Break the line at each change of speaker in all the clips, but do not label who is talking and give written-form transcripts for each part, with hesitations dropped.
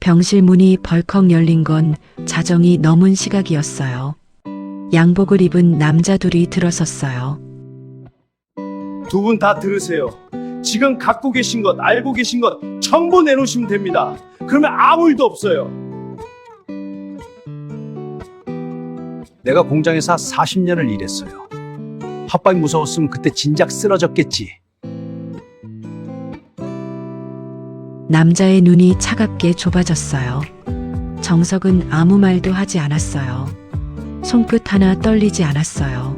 병실 문이 벌컥 열린 건 자정이 넘은 시각이었어요. 양복을 입은 남자 둘이 들어섰어요.
두 분 다 들으세요. 지금 갖고 계신 것, 알고 계신 것 전부 내놓으시면 됩니다. 그러면 아무 일도 없어요. 내가 공장에서 40년을 일했어요. 협박이 무서웠으면 그때 진작 쓰러졌겠지.
남자의 눈이 차갑게 좁아졌어요. 정석은 아무 말도 하지 않았어요. 손끝 하나 떨리지 않았어요.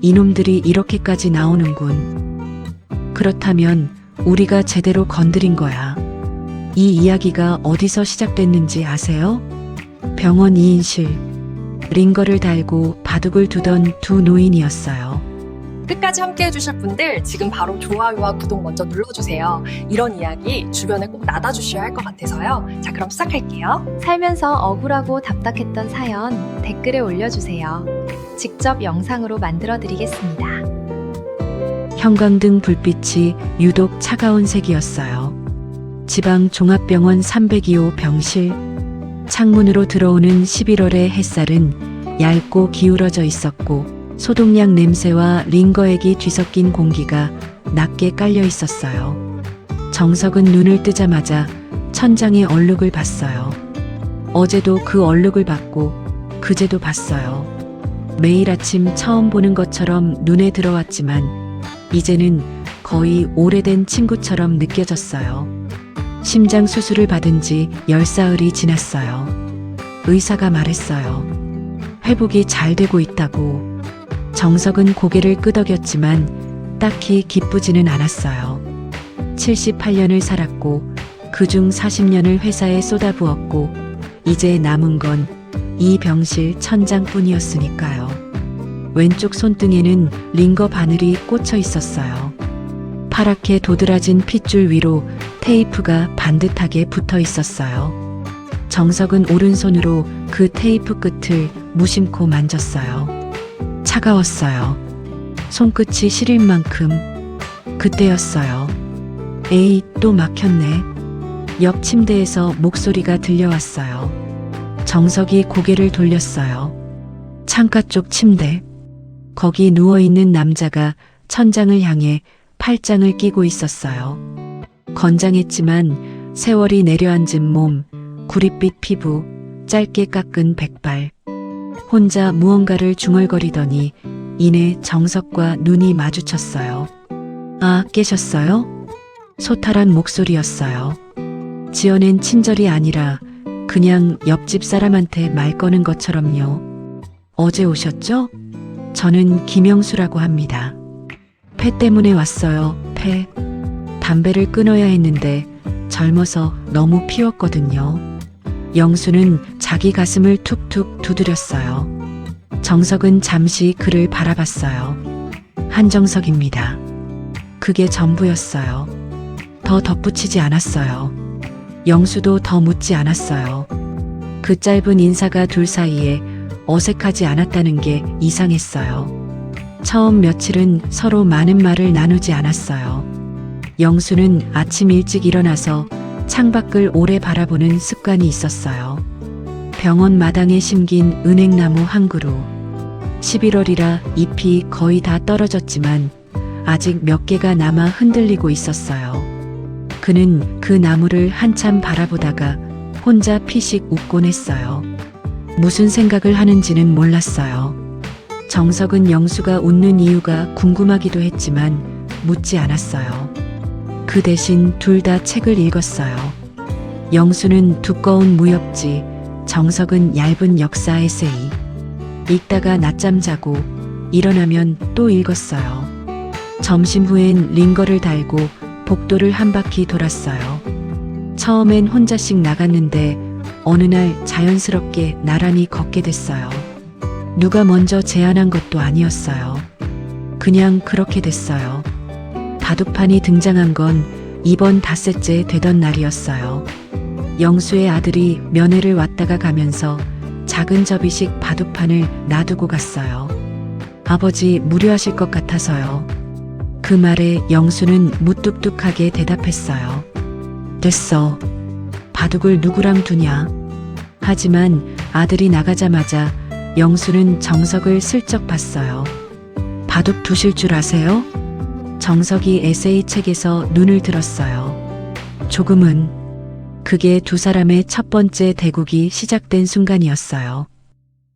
이놈들이 이렇게까지 나오는군. 그렇다면 우리가 제대로 건드린 거야. 이 이야기가 어디서 시작됐는지 아세요? 병원 2인실. 링거를 달고 바둑을 두던 두 노인이었어요.
끝까지 함께 해주실 분들 지금 바로 좋아요와 구독 먼저 눌러주세요. 이런 이야기 주변에 꼭 나눠주셔야 할 것 같아서요. 자, 그럼 시작할게요.
살면서 억울하고 답답했던 사연 댓글에 올려주세요. 직접 영상으로 만들어 드리겠습니다.
형광등 불빛이 유독 차가운 색이었어요. 지방 종합병원 302호 병실. 창문으로 들어오는 11월의 햇살은 얇고 기울어져 있었고 소독약 냄새와 링거액이 뒤섞인 공기가 낮게 깔려 있었어요. 정석은 눈을 뜨자마자 천장의 얼룩을 봤어요. 어제도 그 얼룩을 봤고 그제도 봤어요. 매일 아침 처음 보는 것처럼 눈에 들어왔지만 이제는 거의 오래된 친구처럼 느껴졌어요. 심장 수술을 받은 지 10사흘이 지났어요. 의사가 말했어요. 회복이 잘 되고 있다고. 정석은 고개를 끄덕였지만 딱히 기쁘지는 않았어요. 78년을 살았고 그중 40년을 회사에 쏟아부었고 이제 남은 건 이 병실 천장뿐이었으니까요. 왼쪽 손등에는 링거 바늘이 꽂혀 있었어요. 파랗게 도드라진 핏줄 위로 테이프가 반듯하게 붙어 있었어요. 정석은 오른손으로 그 테이프 끝을 무심코 만졌어요. 차가웠어요. 손끝이 시릴 만큼. 그때였어요. 에이, 또 막혔네. 옆 침대에서 목소리가 들려왔어요. 정석이 고개를 돌렸어요. 창가 쪽 침대. 거기 누워있는 남자가 천장을 향해 팔짱을 끼고 있었어요. 건장했지만 세월이 내려앉은 몸, 구릿빛 피부, 짧게 깎은 백발. 혼자 무언가를 중얼거리더니 이내 정석과 눈이 마주쳤어요. 아, 깨셨어요? 소탈한 목소리였어요. 지어낸 친절이 아니라 그냥 옆집 사람한테 말 거는 것처럼요. 어제 오셨죠? 저는 김영수라고 합니다. 폐 때문에 왔어요. 폐. 담배를 끊어야 했는데 젊어서 너무 피웠거든요. 영수는 자기 가슴을 툭툭 두드렸어요. 정석은 잠시 그를 바라봤어요. 한정석입니다. 그게 전부였어요. 더 덧붙이지 않았어요. 영수도 더 묻지 않았어요. 그 짧은 인사가 둘 사이에 어색하지 않았다는 게 이상했어요. 처음 며칠은 서로 많은 말을 나누지 않았어요. 영수는 아침 일찍 일어나서 창밖을 오래 바라보는 습관이 있었어요. 병원 마당에 심긴 은행나무 한 그루. 11월이라 잎이 거의 다 떨어졌지만 아직 몇 개가 남아 흔들리고 있었어요. 그는 그 나무를 한참 바라보다가 혼자 피식 웃곤 했어요. 무슨 생각을 하는지는 몰랐어요. 정석은 영수가 웃는 이유가 궁금하기도 했지만 묻지 않았어요. 그 대신 둘 다 책을 읽었어요. 영수는 두꺼운 무협지, 정석은 얇은 역사 에세이. 읽다가 낮잠 자고 일어나면 또 읽었어요. 점심 후엔 링거를 달고 복도를 한 바퀴 돌았어요. 처음엔 혼자씩 나갔는데 어느 날 자연스럽게 나란히 걷게 됐어요. 누가 먼저 제안한 것도 아니었어요. 그냥 그렇게 됐어요. 바둑판이 등장한 건 이번 닷새째 되던 날이었어요. 영수의 아들이 면회를 왔다가 가면서 작은 접이식 바둑판을 놔두고 갔어요. 아버지 무료하실 것 같아서요. 그 말에 영수는 무뚝뚝하게 대답했어요. 됐어. 바둑을 누구랑 두냐. 하지만 아들이 나가자마자 영수는 정석을 슬쩍 봤어요. 바둑 두실 줄 아세요? 정석이 에세이 책에서 눈을 들었어요. 조금은. 그게 두 사람의 첫 번째 대국이 시작된 순간이었어요.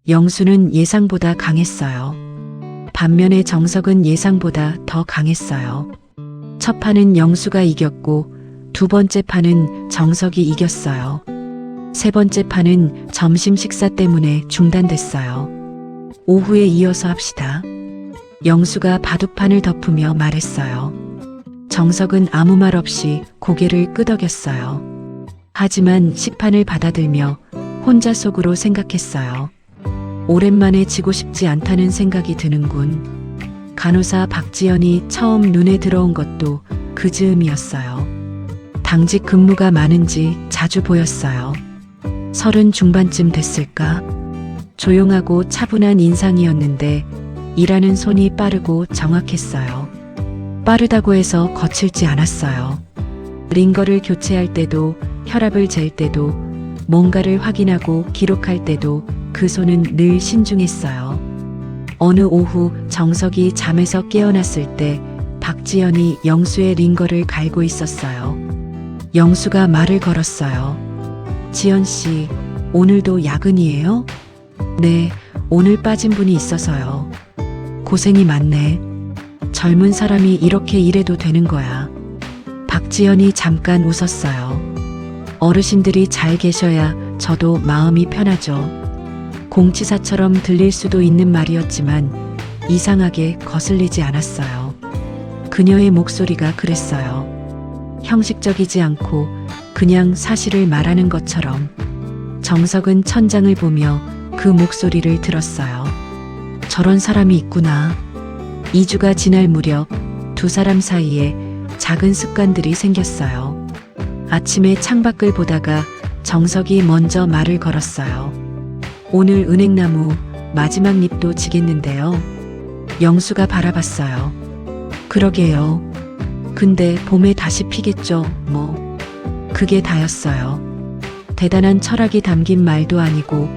영수는 예상보다 강했어요. 반면에 정석은 예상보다 더 강했어요. 첫 판은 영수가 이겼고 두 번째 판은 정석이 이겼어요. 세 번째 판은 점심 식사 때문에 중단됐어요. 오후에 이어서 합시다. 영수가 바둑판을 덮으며 말했어요. 정석은 아무 말 없이 고개를 끄덕였어요. 하지만 식판을 받아들며 혼자 속으로 생각했어요. 오랜만에 지고 싶지 않다는 생각이 드는군. 간호사 박지연이 처음 눈에 들어온 것도 그 즈음이었어요. 당직 근무가 많은지 자주 보였어요. 30 중반쯤 됐을까? 조용하고 차분한 인상이었는데 일하는 손이 빠르고 정확했어요. 빠르다고 해서 거칠지 않았어요. 링거를 교체할 때도 혈압을 잴 때도 뭔가를 확인하고 기록할 때도 그 손은 늘 신중했어요. 어느 오후 정석이 잠에서 깨어났을 때 박지연이 영수의 링거를 갈고 있었어요. 영수가 말을 걸었어요. 지연 씨, 오늘도 야근이에요? 네, 오늘 빠진 분이 있어서요. 고생이 많네. 젊은 사람이 이렇게 일해도 되는 거야. 박지연이 잠깐 웃었어요. 어르신들이 잘 계셔야 저도 마음이 편하죠. 공치사처럼 들릴 수도 있는 말이었지만 이상하게 거슬리지 않았어요. 그녀의 목소리가 그랬어요. 형식적이지 않고 그냥 사실을 말하는 것처럼. 정석은 천장을 보며 그 목소리를 들었어요. 저런 사람이 있구나. 2주가 지날 무렵 두 사람 사이에 작은 습관들이 생겼어요. 아침에 창밖을 보다가 정석이 먼저 말을 걸었어요. 오늘 은행나무 마지막 잎도 지겠는데요. 영수가 바라봤어요. 그러게요. 근데 봄에 다시 피겠죠, 뭐. 그게 다였어요. 대단한 철학이 담긴 말도 아니고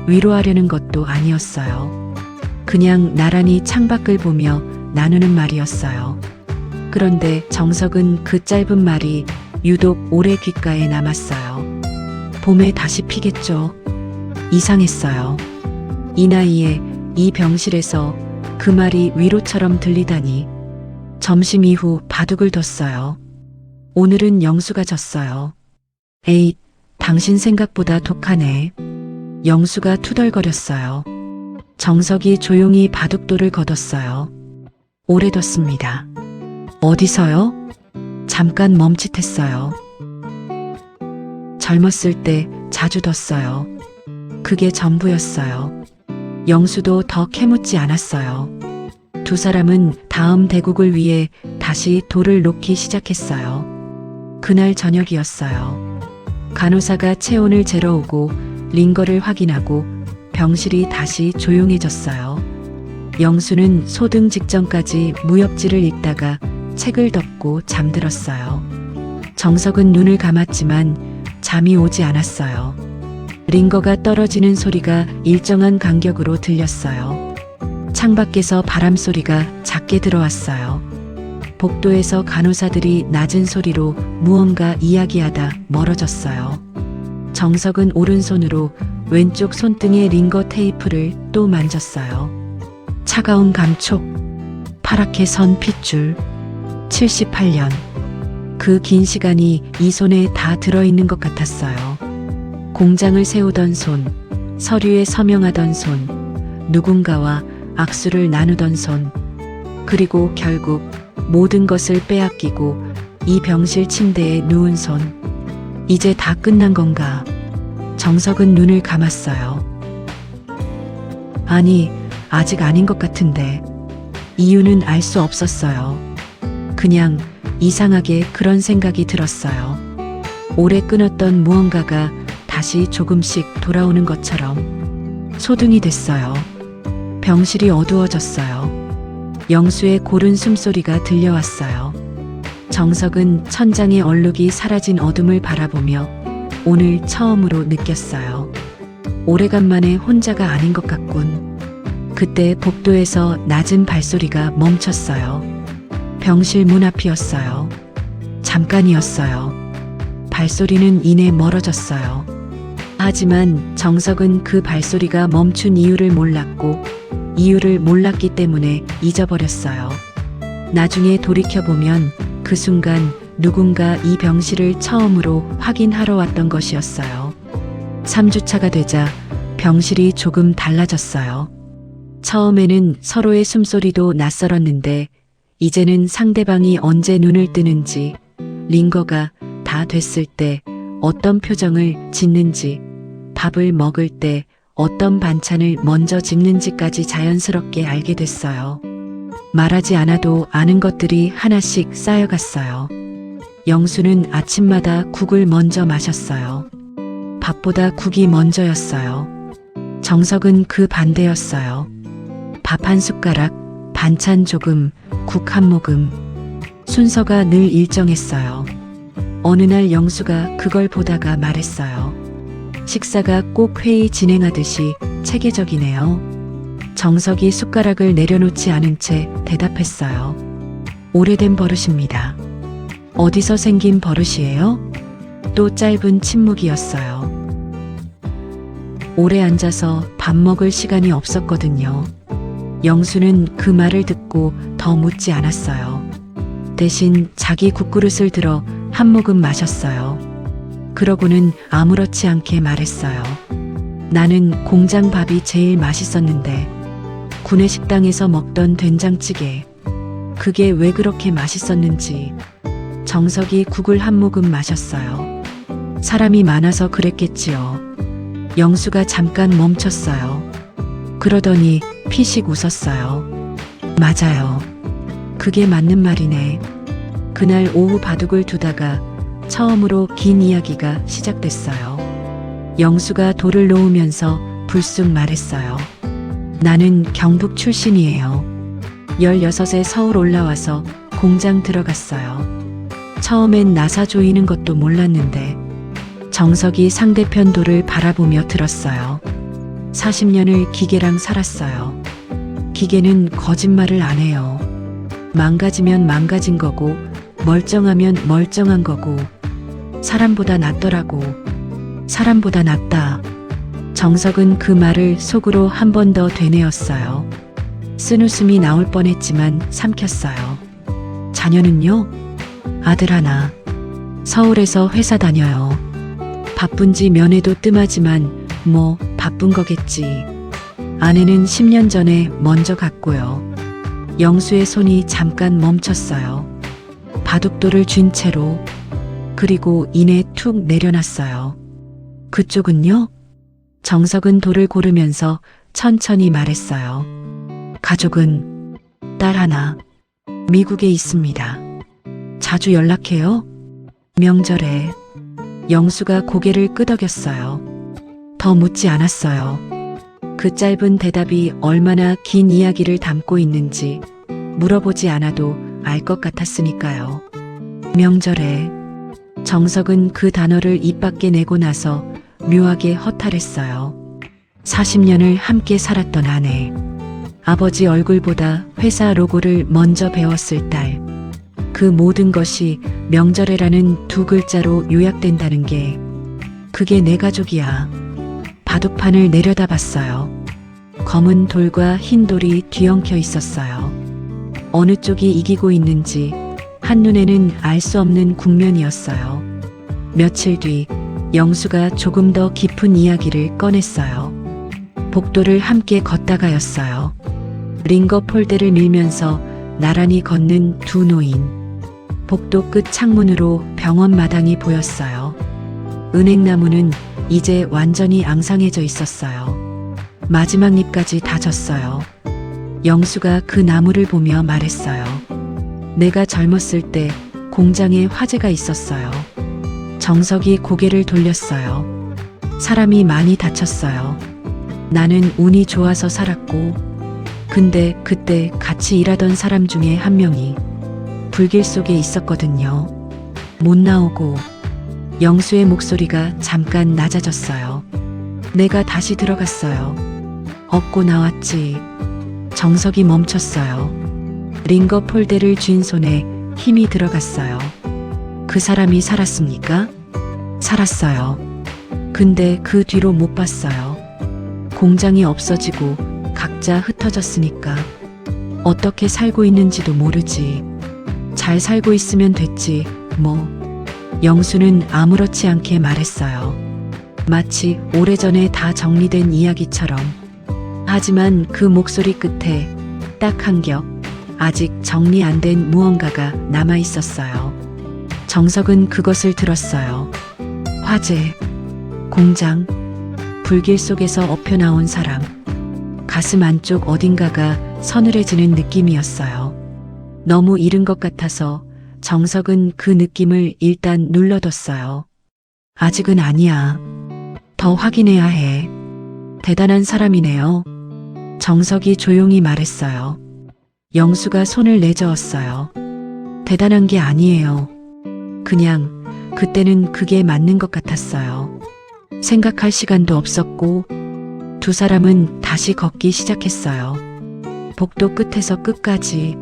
위로하려는 것도 아니었어요. 그냥 나란히 창밖을 보며 나누는 말이었어요. 그런데 정석은 그 짧은 말이 유독 오래 귓가에 남았어요. 봄에 다시 피겠죠. 이상했어요. 이 나이에 이 병실에서 그 말이 위로처럼 들리다니. 점심 이후 바둑을 뒀어요. 오늘은 영수가 졌어요. 에잇, 당신 생각보다 독하네. 영수가 투덜거렸어요. 정석이 조용히 바둑돌을 걷었어요. 오래 뒀습니다. 어디서요? 잠깐 멈칫했어요. 젊었을 때 자주 뒀어요. 그게 전부였어요. 영수도 더 캐묻지 않았어요. 두 사람은 다음 대국을 위해 다시 돌을 놓기 시작했어요. 그날 저녁이었어요. 간호사가 체온을 재러 오고 링거를 확인하고 병실이 다시 조용해졌어요. 영수는 소등 직전까지 무협지를 읽다가 책을 덮고 잠들었어요. 정석은 눈을 감았지만 잠이 오지 않았어요. 링거가 떨어지는 소리가 일정한 간격으로 들렸어요. 창밖에서 바람소리가 작게 들어왔어요. 복도에서 간호사들이 낮은 소리로 무언가 이야기하다 멀어졌어요. 정석은 오른손으로 왼쪽 손등의 링거 테이프를 또 만졌어요. 차가운 감촉, 파랗게 선 핏줄. 78년. 그 긴 시간이 이 손에 다 들어있는 것 같았어요. 공장을 세우던 손, 서류에 서명하던 손, 누군가와 악수를 나누던 손, 그리고 결국 모든 것을 빼앗기고 이 병실 침대에 누운 손. 이제 다 끝난 건가? 정석은 눈을 감았어요. 아니, 아직 아닌 것 같은데. 이유는 알 수 없었어요. 그냥 이상하게 그런 생각이 들었어요. 오래 끊었던 무언가가 다시 조금씩 돌아오는 것처럼. 소등이 됐어요. 병실이 어두워졌어요. 영수의 고른 숨소리가 들려왔어요. 정석은 천장의 얼룩이 사라진 어둠을 바라보며 오늘 처음으로 느꼈어요. 오래간만에 혼자가 아닌 것 같군. 그때 복도에서 낮은 발소리가 멈췄어요. 병실 문 앞이었어요. 잠깐이었어요. 발소리는 이내 멀어졌어요. 하지만 정석은 그 발소리가 멈춘 이유를 몰랐고, 이유를 몰랐기 때문에 잊어버렸어요. 나중에 돌이켜보면 그 순간 누군가 이 병실을 처음으로 확인하러 왔던 것이었어요. 3주차가 되자 병실이 조금 달라졌어요. 처음에는 서로의 숨소리도 낯설었는데 이제는 상대방이 언제 눈을 뜨는지, 링거가 다 됐을 때 어떤 표정을 짓는지, 밥을 먹을 때 어떤 반찬을 먼저 집는지까지 자연스럽게 알게 됐어요. 말하지 않아도 아는 것들이 하나씩 쌓여갔어요. 영수는 아침마다 국을 먼저 마셨어요. 밥보다 국이 먼저였어요. 정석은 그 반대였어요. 밥 한 숟가락, 반찬 조금, 국 한 모금. 순서가 늘 일정했어요. 어느 날 영수가 그걸 보다가 말했어요. 식사가 꼭 회의 진행하듯이 체계적이네요. 정석이 숟가락을 내려놓지 않은 채 대답했어요. 오래된 버릇입니다. 어디서 생긴 버릇이에요? 또 짧은 침묵이었어요. 오래 앉아서 밥 먹을 시간이 없었거든요. 영수는 그 말을 듣고 더 묻지 않았어요. 대신 자기 국그릇을 들어 한 모금 마셨어요. 그러고는 아무렇지 않게 말했어요. 나는 공장 밥이 제일 맛있었는데, 구내식당에서 먹던 된장찌개, 그게 왜 그렇게 맛있었는지. 정석이 국을 한 모금 마셨어요. 사람이 많아서 그랬겠지요. 영수가 잠깐 멈췄어요. 그러더니 피식 웃었어요. 맞아요. 그게 맞는 말이네. 그날 오후 바둑을 두다가 처음으로 긴 이야기가 시작됐어요. 영수가 돌을 놓으면서 불쑥 말했어요. 나는 경북 출신이에요. 16에 서울 올라와서 공장 들어갔어요. 처음엔 나사 조이는 것도 몰랐는데 정석이 상대편 돌을 바라보며 들었어요. 40년을 기계랑 살았어요. 기계는 거짓말을 안 해요. 망가지면 망가진 거고 멀쩡하면 멀쩡한 거고 사람보다 낫더라고. 사람보다 낫다. 정석은 그 말을 속으로 한 번 더 되뇌었어요. 쓴웃음이 나올 뻔했지만 삼켰어요. 자녀는요? 아들 하나. 서울에서 회사 다녀요. 바쁜지 면회도 뜸하지만 뭐 바쁜 거겠지. 아내는 10년 전에 먼저 갔고요. 영수의 손이 잠깐 멈췄어요. 바둑돌을 쥔 채로. 그리고 이내 툭 내려놨어요. 그쪽은요? 정석은 돌을 고르면서 천천히 말했어요. 가족은 딸 하나. 미국에 있습니다. 자주 연락해요? 명절에. 영수가 고개를 끄덕였어요. 더 묻지 않았어요. 그 짧은 대답이 얼마나 긴 이야기를 담고 있는지 물어보지 않아도 알 것 같았으니까요. 명절에. 정석은 그 단어를 입 밖에 내고 나서 묘하게 허탈했어요. 40년을 함께 살았던 아내. 아버지 얼굴보다 회사 로고를 먼저 배웠을 딸. 그 모든 것이 명절에라는 두 글자로 요약된다는 게, 그게 내 가족이야. 바둑판을 내려다봤어요. 검은 돌과 흰 돌이 뒤엉켜 있었어요. 어느 쪽이 이기고 있는지 한눈에는 알 수 없는 국면이었어요. 며칠 뒤 영수가 조금 더 깊은 이야기를 꺼냈어요. 복도를 함께 걷다가였어요. 링거 폴대를 밀면서 나란히 걷는 두 노인. 복도 끝 창문으로 병원 마당이 보였어요. 은행나무는 이제 완전히 앙상해져 있었어요. 마지막 잎까지 다 졌어요. 영수가 그 나무를 보며 말했어요. 내가 젊었을 때 공장에 화재가 있었어요. 정석이 고개를 돌렸어요. 사람이 많이 다쳤어요. 나는 운이 좋아서 살았고, 근데 그때 같이 일하던 사람 중에 한 명이 불길 속에 있었거든요. 못 나오고 영수의 목소리가 잠깐 낮아졌어요. 내가 다시 들어갔어요. 업고 나왔지. 정석이 멈췄어요. 링거 폴대를 쥔 손에 힘이 들어갔어요. 그 사람이 살았습니까? 살았어요. 근데 그 뒤로 못 봤어요. 공장이 없어지고 각자 흩어졌으니까. 어떻게 살고 있는지도 모르지. 잘 살고 있으면 됐지, 뭐. 영수는 아무렇지 않게 말했어요. 마치 오래전에 다 정리된 이야기처럼. 하지만 그 목소리 끝에 딱 한 겹, 아직 정리 안 된 무언가가 남아 있었어요. 정석은 그것을 들었어요. 화재, 공장, 불길 속에서 엎혀 나온 사람. 가슴 안쪽 어딘가가 서늘해지는 느낌이었어요. 너무 잃은 것 같아서 정석은 그 느낌을 일단 눌러뒀어요. 아직은 아니야. 더 확인해야 해. 대단한 사람이네요. 정석이 조용히 말했어요. 영수가 손을 내저었어요. 대단한 게 아니에요. 그냥 그때는 그게 맞는 것 같았어요. 생각할 시간도 없었고 두 사람은 다시 걷기 시작했어요. 복도 끝에서 끝까지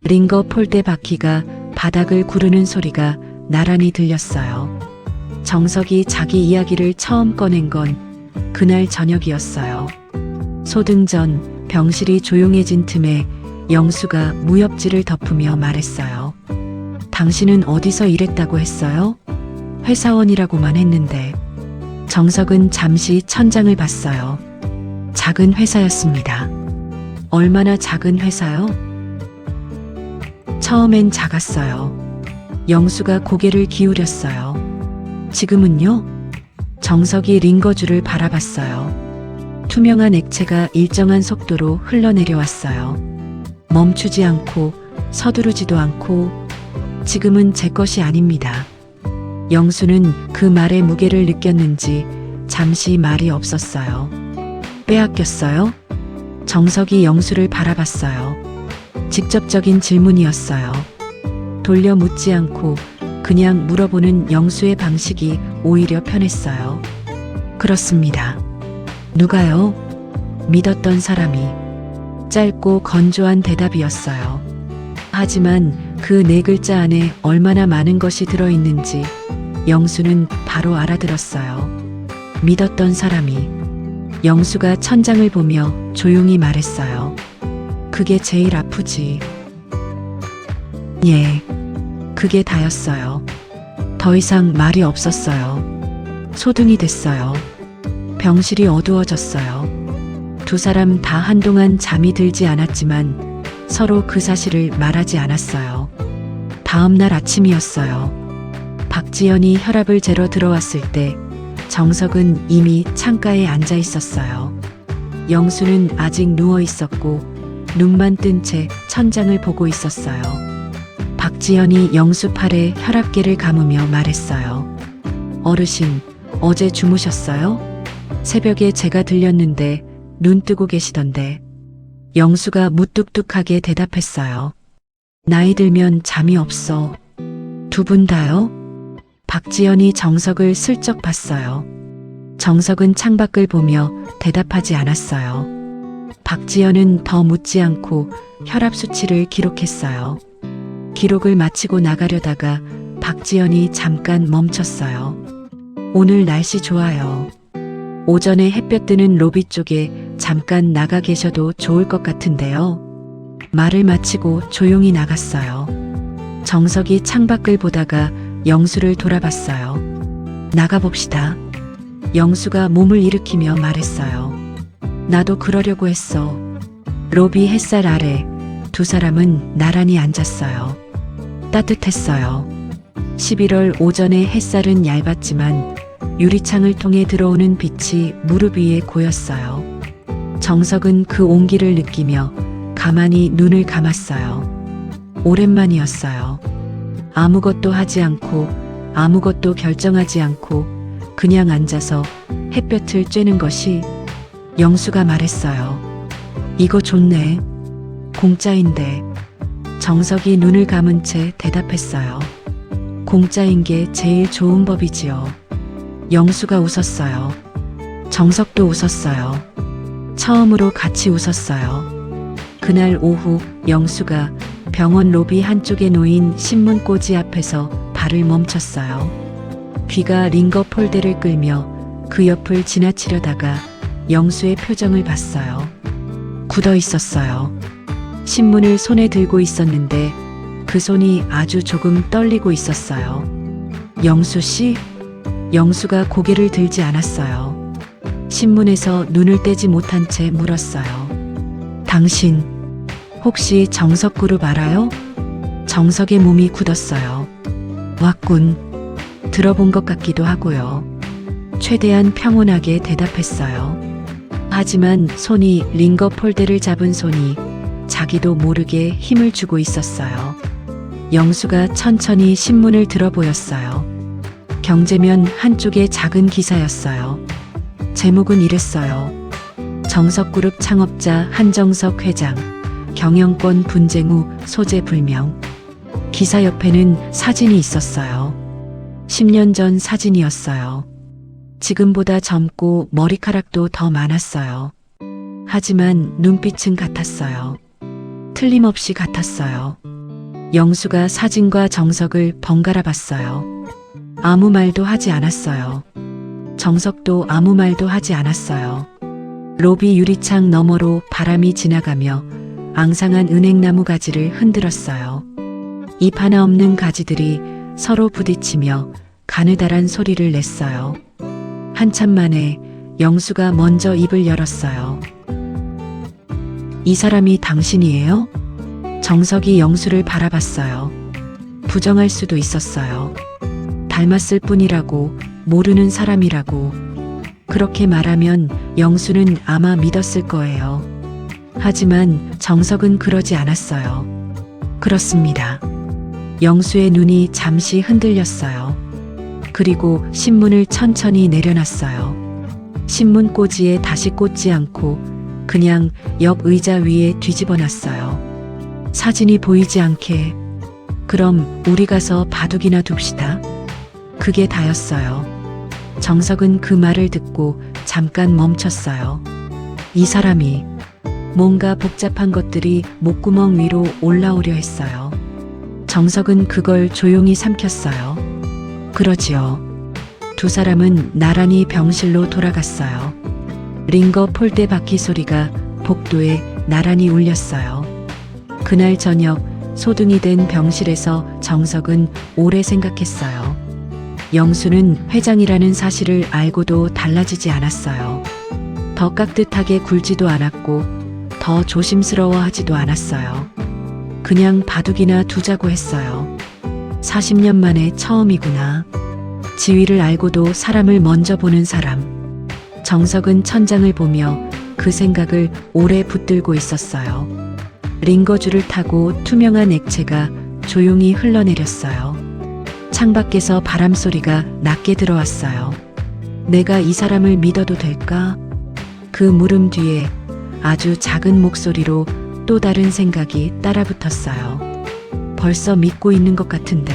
링거 폴대 바퀴가 바닥을 구르는 소리가 나란히 들렸어요. 정석이 자기 이야기를 처음 꺼낸 건 그날 저녁이었어요. 소등 전 병실이 조용해진 틈에 영수가 무협지를 덮으며 말했어요. 당신은 어디서 일했다고 했어요? 회사원이라고만 했는데. 정석은 잠시 천장을 봤어요. 작은 회사였습니다. 얼마나 작은 회사요? 처음엔 작았어요. 영수가 고개를 기울였어요. 지금은요? 정석이 링거줄을 바라봤어요. 투명한 액체가 일정한 속도로 흘러내려왔어요. 멈추지 않고 서두르지도 않고 지금은 제 것이 아닙니다. 영수는 그 말의 무게를 느꼈는지 잠시 말이 없었어요. 빼앗겼어요? 정석이 영수를 바라봤어요. 직접적인 질문이었어요. 돌려 묻지 않고 그냥 물어보는 영수의 방식이 오히려 편했어요. 그렇습니다. 누가요? 믿었던 사람이. 짧고 건조한 대답이었어요. 하지만 그 네 글자 안에 얼마나 많은 것이 들어있는지 영수는 바로 알아들었어요. 믿었던 사람이. 영수가 천장을 보며 조용히 말했어요. 그게 제일 아프지. 예, 그게 다였어요. 더 이상 말이 없었어요. 소등이 됐어요. 병실이 어두워졌어요. 두 사람 다 한동안 잠이 들지 않았지만 서로 그 사실을 말하지 않았어요. 다음 날 아침이었어요. 박지연이 혈압을 재러 들어왔을 때 정석은 이미 창가에 앉아 있었어요. 영수는 아직 누워 있었고 눈만 뜬 채 천장을 보고 있었어요. 박지연이 영수 팔에 혈압계를 감으며 말했어요. 어르신, 어제 주무셨어요? 새벽에 제가 들렸는데 눈 뜨고 계시던데. 영수가 무뚝뚝하게 대답했어요. 나이 들면 잠이 없어. 두 분 다요? 박지연이 정석을 슬쩍 봤어요. 정석은 창밖을 보며 대답하지 않았어요. 박지연은 더 묻지 않고 혈압 수치를 기록했어요. 기록을 마치고 나가려다가 박지연이 잠깐 멈췄어요. 오늘 날씨 좋아요. 오전에 햇볕 뜨는 로비 쪽에 잠깐 나가 계셔도 좋을 것 같은데요. 말을 마치고 조용히 나갔어요. 정석이 창밖을 보다가 영수를 돌아봤어요. 나가봅시다. 영수가 몸을 일으키며 말했어요. 나도 그러려고 했어. 로비 햇살 아래 두 사람은 나란히 앉았어요. 따뜻했어요. 11월 오전의 햇살은 얇았지만 유리창을 통해 들어오는 빛이 무릎 위에 고였어요. 정석은 그 온기를 느끼며 가만히 눈을 감았어요. 오랜만이었어요. 아무것도 하지 않고 아무것도 결정하지 않고 그냥 앉아서 햇볕을 쬐는 것이. 영수가 말했어요. 이거 좋네. 공짜인데. 정석이 눈을 감은 채 대답했어요. 공짜인 게 제일 좋은 법이지요. 영수가 웃었어요. 정석도 웃었어요. 처음으로 같이 웃었어요. 그날 오후 영수가 병원 로비 한쪽에 놓인 신문꽂이 앞에서 발을 멈췄어요. 귀가 링거 폴대를 끌며 그 옆을 지나치려다가 영수의 표정을 봤어요. 굳어 있었어요. 신문을 손에 들고 있었는데 그 손이 아주 조금 떨리고 있었어요. 영수 씨? 영수가 고개를 들지 않았어요. 신문에서 눈을 떼지 못한 채 물었어요. 당신 혹시 정석그룹 알아요? 정석의 몸이 굳었어요. 왔군. 들어본 것 같기도 하고요. 최대한 평온하게 대답했어요. 하지만 손이 링거 폴대를 잡은 손이 자기도 모르게 힘을 주고 있었어요. 영수가 천천히 신문을 들어 보였어요. 경제면 한쪽의 작은 기사였어요. 제목은 이랬어요. 정석그룹 창업자 한정석 회장, 경영권 분쟁 후 소재 불명. 기사 옆에는 사진이 있었어요. 10년 전 사진이었어요. 지금보다 젊고 머리카락도 더 많았어요. 하지만 눈빛은 같았어요. 틀림없이 같았어요. 영수가 사진과 정석을 번갈아 봤어요. 아무 말도 하지 않았어요. 정석도 아무 말도 하지 않았어요. 로비 유리창 너머로 바람이 지나가며 앙상한 은행나무 가지를 흔들었어요. 잎 하나 없는 가지들이 서로 부딪히며 가느다란 소리를 냈어요. 한참 만에 영수가 먼저 입을 열었어요. 이 사람이 당신이에요? 정석이 영수를 바라봤어요. 부정할 수도 있었어요. 닮았을 뿐이라고, 모르는 사람이라고. 그렇게 말하면 영수는 아마 믿었을 거예요. 하지만 정석은 그러지 않았어요. 그렇습니다. 영수의 눈이 잠시 흔들렸어요. 그리고 신문을 천천히 내려놨어요. 신문꽂이에 다시 꽂지 않고 그냥 옆 의자 위에 뒤집어 놨어요. 사진이 보이지 않게. 그럼 우리 가서 바둑이나 둡시다. 그게 다였어요. 정석은 그 말을 듣고 잠깐 멈췄어요. 이 사람이 뭔가 복잡한 것들이 목구멍 위로 올라오려 했어요. 정석은 그걸 조용히 삼켰어요. 그러지요. 두 사람은 나란히 병실로 돌아갔어요. 링거 폴대 바퀴 소리가 복도에 나란히 울렸어요. 그날 저녁 소등이 된 병실에서 정석은 오래 생각했어요. 영수는 회장이라는 사실을 알고도 달라지지 않았어요. 더 깍듯하게 굴지도 않았고 더 조심스러워하지도 않았어요. 그냥 바둑이나 두자고 했어요. 40년 만에 처음이구나. 지위를 알고도 사람을 먼저 보는 사람. 정석은 천장을 보며 그 생각을 오래 붙들고 있었어요. 링거줄을 타고 투명한 액체가 조용히 흘러내렸어요. 창밖에서 바람 소리가 낮게 들어왔어요. 내가 이 사람을 믿어도 될까? 그 물음 뒤에 아주 작은 목소리로 또 다른 생각이 따라붙었어요. 벌써 믿고 있는 것 같은데.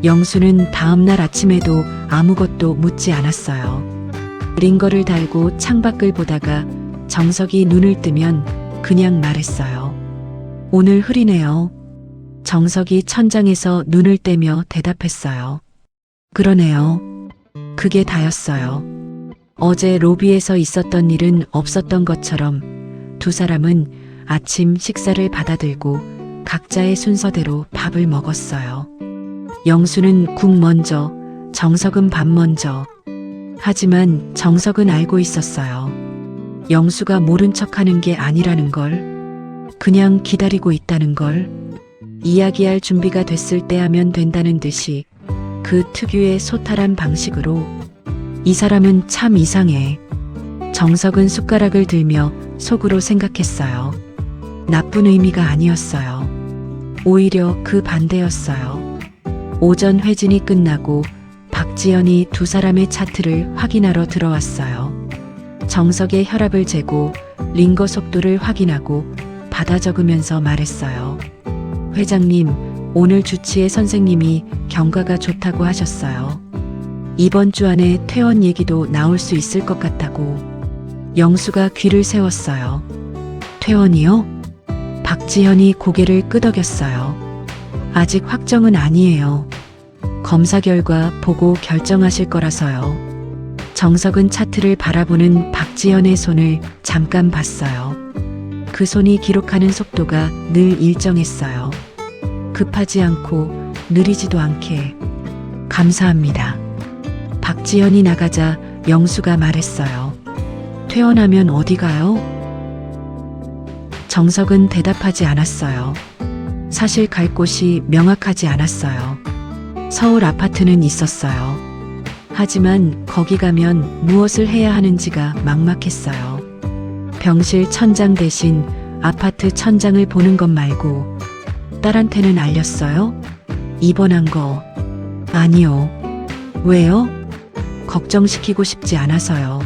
영수는 다음날 아침에도 아무것도 묻지 않았어요. 링거를 달고 창밖을 보다가 정석이 눈을 뜨면 그냥 말했어요. 오늘 흐리네요. 정석이 천장에서 눈을 떼며 대답했어요. 그러네요. 그게 다였어요. 어제 로비에서 있었던 일은 없었던 것처럼 두 사람은 아침 식사를 받아들고 각자의 순서대로 밥을 먹었어요. 영수는 국 먼저, 정석은 밥 먼저. 하지만 정석은 알고 있었어요. 영수가 모른 척하는 게 아니라는 걸. 그냥 기다리고 있다는 걸. 이야기할 준비가 됐을 때 하면 된다는 듯이 그 특유의 소탈한 방식으로. 이 사람은 참 이상해. 정석은 숟가락을 들며 속으로 생각했어요. 나쁜 의미가 아니었어요. 오히려 그 반대였어요. 오전 회진이 끝나고 박지연이 두 사람의 차트를 확인하러 들어왔어요. 정석의 혈압을 재고 링거 속도를 확인하고 받아 적으면서 말했어요. 회장님, 오늘 주치의 선생님이 경과가 좋다고 하셨어요. 이번 주 안에 퇴원 얘기도 나올 수 있을 것 같다고. 영수가 귀를 세웠어요. 퇴원이요? 박지현이 고개를 끄덕였어요. 아직 확정은 아니에요. 검사 결과 보고 결정하실 거라서요. 정석은 차트를 바라보는 박지현의 손을 잠깐 봤어요. 그 손이 기록하는 속도가 늘 일정했어요. 급하지 않고 느리지도 않게. 감사합니다. 박지현이 나가자 영수가 말했어요. 퇴원하면 어디 가요? 정석은 대답하지 않았어요. 사실 갈 곳이 명확하지 않았어요. 서울 아파트는 있었어요. 하지만 거기 가면 무엇을 해야 하는지가 막막했어요. 병실 천장 대신 아파트 천장을 보는 것 말고. 딸한테는 알렸어요? 입원한 거. 아니요. 왜요? 걱정시키고 싶지 않아서요.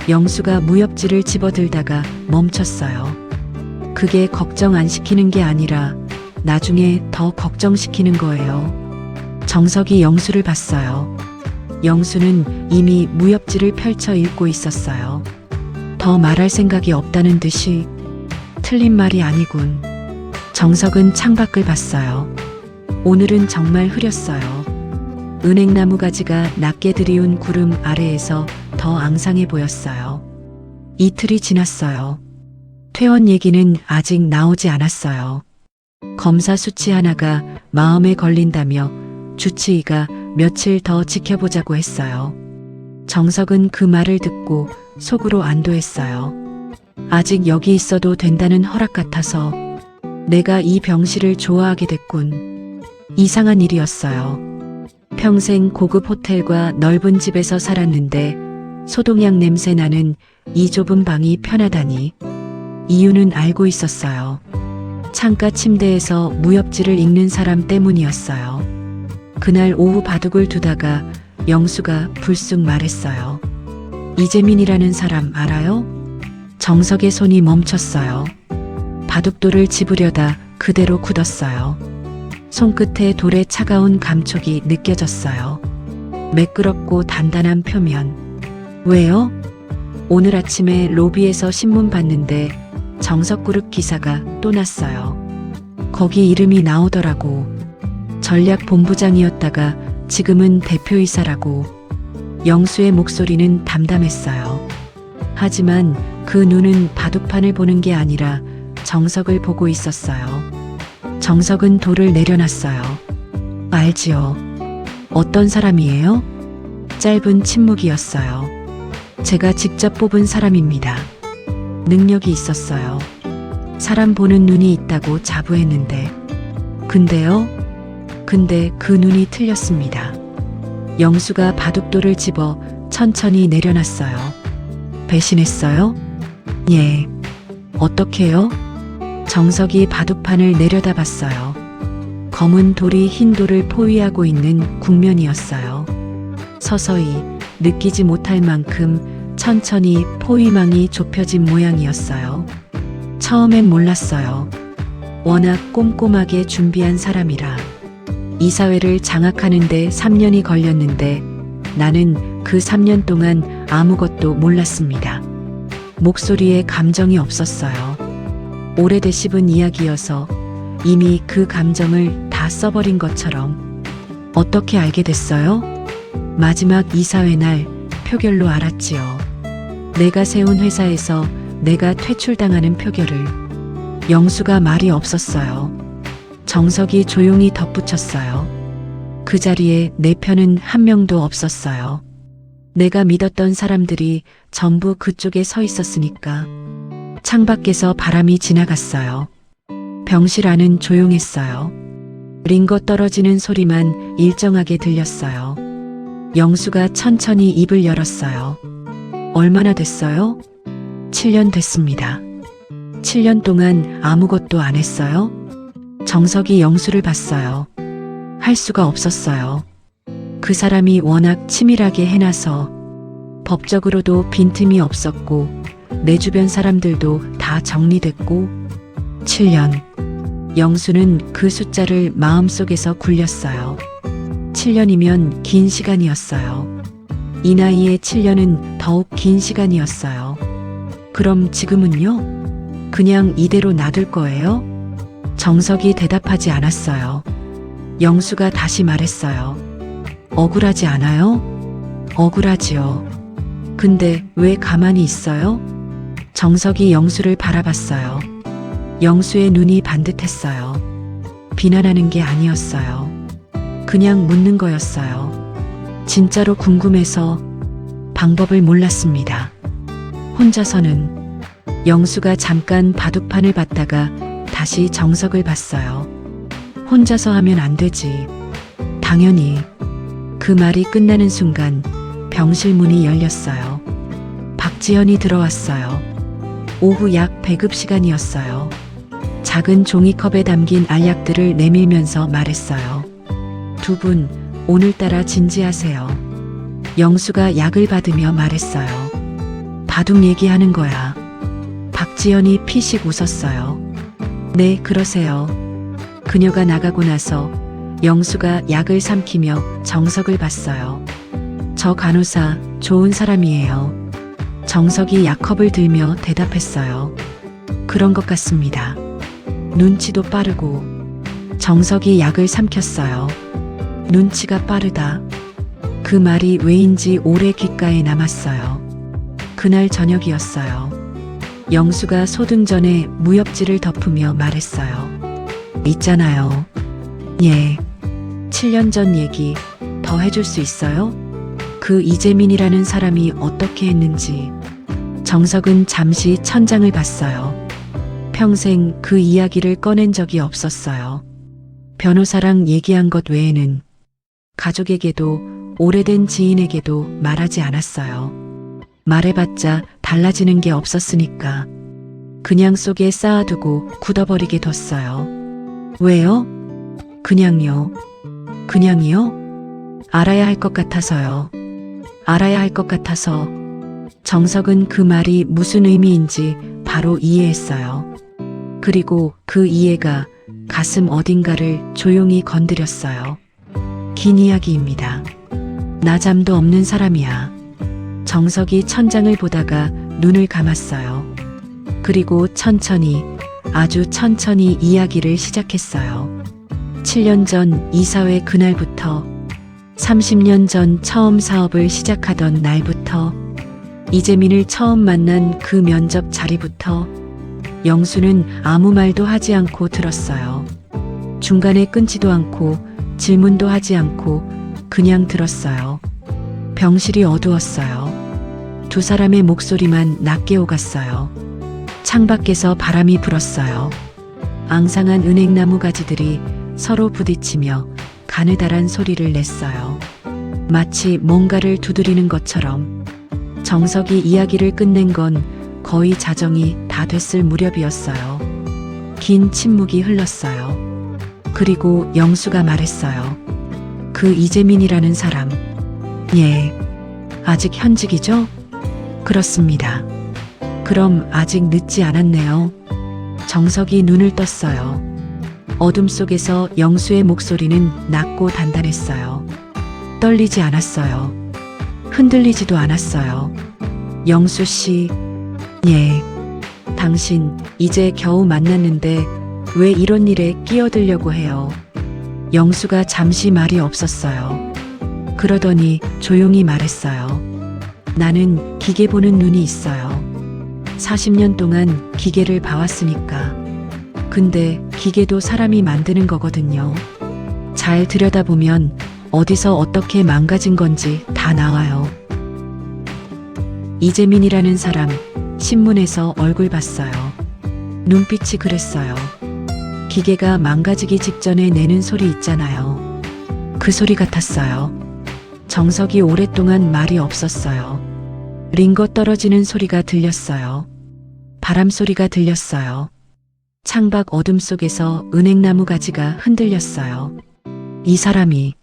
영수가 무협지를 집어들다가 멈췄어요. 그게 걱정 안 시키는 게 아니라 나중에 더 걱정시키는 거예요. 정석이 영수를 봤어요. 영수는 이미 무협지를 펼쳐 읽고 있었어요. 더 말할 생각이 없다는 듯이. 틀린 말이 아니군. 정석은 창밖을 봤어요. 오늘은 정말 흐렸어요. 은행나무 가지가 낮게 들이운 구름 아래에서 더 앙상해 보였어요. 이틀이 지났어요. 퇴원 얘기는 아직 나오지 않았어요. 검사 수치 하나가 마음에 걸린다며 주치의가 며칠 더 지켜보자고 했어요. 정석은 그 말을 듣고 속으로 안도했어요. 아직 여기 있어도 된다는 허락 같아서. 내가 이 병실을 좋아하게 됐군. 이상한 일이었어요. 평생 고급 호텔과 넓은 집에서 살았는데 소독약 냄새 나는 이 좁은 방이 편하다니. 이유는 알고 있었어요. 창가 침대에서 무협지를 읽는 사람 때문이었어요. 그날 오후 바둑을 두다가 영수가 불쑥 말했어요. 이재민이라는 사람 알아요? 정석의 손이 멈췄어요. 바둑돌을 집으려다 그대로 굳었어요. 손끝에 돌의 차가운 감촉이 느껴졌어요. 매끄럽고 단단한 표면. 왜요? 오늘 아침에 로비에서 신문 봤는데 정석그룹 기사가 또 났어요. 거기 이름이 나오더라고. 전략본부장이었다가 지금은 대표이사라고. 영수의 목소리는 담담했어요. 하지만 그 눈은 바둑판을 보는 게 아니라 정석을 보고 있었어요. 정석은 돌을 내려놨어요. 알지요. 어떤 사람이에요? 짧은 침묵이었어요. 제가 직접 뽑은 사람입니다. 능력이 있었어요. 사람 보는 눈이 있다고 자부했는데. 근데요? 근데 그 눈이 틀렸습니다. 영수가 바둑돌을 집어 천천히 내려놨어요. 배신했어요? 예. 어떻게요? 정석이 바둑판을 내려다봤어요. 검은 돌이 흰 돌을 포위하고 있는 국면이었어요. 서서히 느끼지 못할 만큼 천천히 포위망이 좁혀진 모양이었어요. 처음엔 몰랐어요. 워낙 꼼꼼하게 준비한 사람이라. 이사회를 장악하는데 3년이 걸렸는데 나는 그 3년 동안 아무것도 몰랐습니다. 목소리에 감정이 없었어요. 오래돼 씹은 이야기여서 이미 그 감정을 다 써버린 것처럼. 어떻게 알게 됐어요? 마지막 이사회 날 표결로 알았지요. 내가 세운 회사에서 내가 퇴출당하는 표결을. 영수가 말이 없었어요. 정석이 조용히 덧붙였어요. 그 자리에 내 편은 한 명도 없었어요. 내가 믿었던 사람들이 전부 그쪽에 서 있었으니까. 창밖에서 바람이 지나갔어요. 병실 안은 조용했어요. 링거 떨어지는 소리만 일정하게 들렸어요. 영수가 천천히 입을 열었어요. 얼마나 됐어요? 7년 됐습니다. 7년 동안 아무것도 안 했어요? 정석이 영수를 봤어요. 할 수가 없었어요. 그 사람이 워낙 치밀하게 해놔서. 법적으로도 빈틈이 없었고 내 주변 사람들도 다 정리됐고. 7년. 영수는 그 숫자를 마음속에서 굴렸어요. 7년이면 긴 시간이었어요. 이 나이에 7년은 더욱 긴 시간이었어요. 그럼 지금은요? 그냥 이대로 놔둘 거예요? 정석이 대답하지 않았어요. 영수가 다시 말했어요. 억울하지 않아요? 억울하지요. 근데 왜 가만히 있어요? 정석이 영수를 바라봤어요. 영수의 눈이 반듯했어요. 비난하는 게 아니었어요. 그냥 묻는 거였어요. 진짜로 궁금해서 방법을 몰랐습니다. 혼자서는 영수가 잠깐 바둑판을 봤다가 다시 정석을 봤어요. 혼자서 하면 안 되지. 당연히. 그 말이 끝나는 순간 병실 문이 열렸어요. 박지현이 들어왔어요. 오후 약 배급 시간이었어요. 작은 종이컵에 담긴 알약들을 내밀면서 말했어요. 두 분, 오늘따라 진지하세요. 영수가 약을 받으며 말했어요. 바둑 얘기하는 거야. 박지현이 피식 웃었어요. 네, 그러세요. 그녀가 나가고 나서 영수가 약을 삼키며 정석을 봤어요. 저 간호사 좋은 사람이에요. 정석이 약컵을 들며 대답했어요. 그런 것 같습니다. 눈치도 빠르고. 정석이 약을 삼켰어요. 눈치가 빠르다. 그 말이 왜인지 오래 귓가에 남았어요. 그날 저녁이었어요. 영수가 소등 전에 무협지를 덮으며 말했어요. 있잖아요. 예. 7년 전 얘기 더 해줄 수 있어요? 그 이재민이라는 사람이 어떻게 했는지. 정석은 잠시 천장을 봤어요. 평생 그 이야기를 꺼낸 적이 없었어요. 변호사랑 얘기한 것 외에는 가족에게도 오래된 지인에게도 말하지 않았어요. 말해봤자 달라지는 게 없었으니까. 그냥 속에 쌓아두고 굳어버리게 뒀어요. 왜요? 그냥요. 그냥이요? 알아야 할 것 같아서요. 알아야 할 것 같아서. 정석은 그 말이 무슨 의미인지 바로 이해했어요. 그리고 그 이해가 가슴 어딘가를 조용히 건드렸어요. 긴 이야기입니다. 나잠도 없는 사람이야. 정석이 천장을 보다가 눈을 감았어요. 그리고 천천히, 아주 천천히 이야기를 시작했어요. 7년 전 이사회 그날부터, 30년 전 처음 사업을 시작하던 날부터, 이재민을 처음 만난 그 면접 자리부터, 영수는 아무 말도 하지 않고 들었어요. 중간에 끊지도 않고 질문도 하지 않고 그냥 들었어요. 병실이 어두웠어요. 두 사람의 목소리만 낮게 오갔어요. 창밖에서 바람이 불었어요. 앙상한 은행나무 가지들이 서로 부딪히며 가느다란 소리를 냈어요. 마치 뭔가를 두드리는 것처럼. 정석이 이야기를 끝낸 건 거의 자정이 다 됐을 무렵이었어요. 긴 침묵이 흘렀어요. 그리고 영수가 말했어요. 그 이재민이라는 사람. 예. 아직 현직이죠? 그렇습니다. 그럼 아직 늦지 않았네요. 정석이 눈을 떴어요. 어둠 속에서 영수의 목소리는 낮고 단단했어요. 떨리지 않았어요. 흔들리지도 않았어요. 영수 씨, 예. 당신 이제 겨우 만났는데 왜 이런 일에 끼어들려고 해요? 영수가 잠시 말이 없었어요. 그러더니 조용히 말했어요. 나는 기계 보는 눈이 있어요. 40년 동안 기계를 봐왔으니까. 근데 기계도 사람이 만드는 거거든요. 잘 들여다보면 어디서 어떻게 망가진 건지 다 나와요. 이재민이라는 사람, 신문에서 얼굴 봤어요. 눈빛이 그랬어요. 기계가 망가지기 직전에 내는 소리 있잖아요. 그 소리 같았어요. 정석이 오랫동안 말이 없었어요. 링거 떨어지는 소리가 들렸어요. 바람 소리가 들렸어요. 창밖 어둠 속에서 은행나무 가지가 흔들렸어요. 이 사람이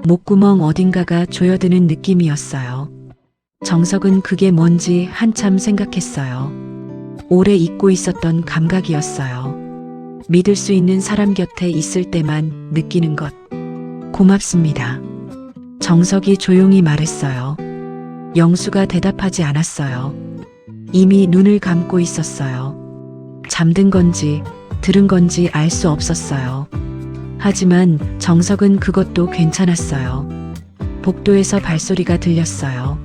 목구멍 어딘가가 조여드는 느낌이었어요. 정석은 그게 뭔지 한참 생각했어요. 오래 잊고 있었던 감각이었어요. 믿을 수 있는 사람 곁에 있을 때만 느끼는 것. 고맙습니다. 정석이 조용히 말했어요. 영수가 대답하지 않았어요. 이미 눈을 감고 있었어요. 잠든 건지 들은 건지 알 수 없었어요. 하지만 정석은 그것도 괜찮았어요. 복도에서 발소리가 들렸어요.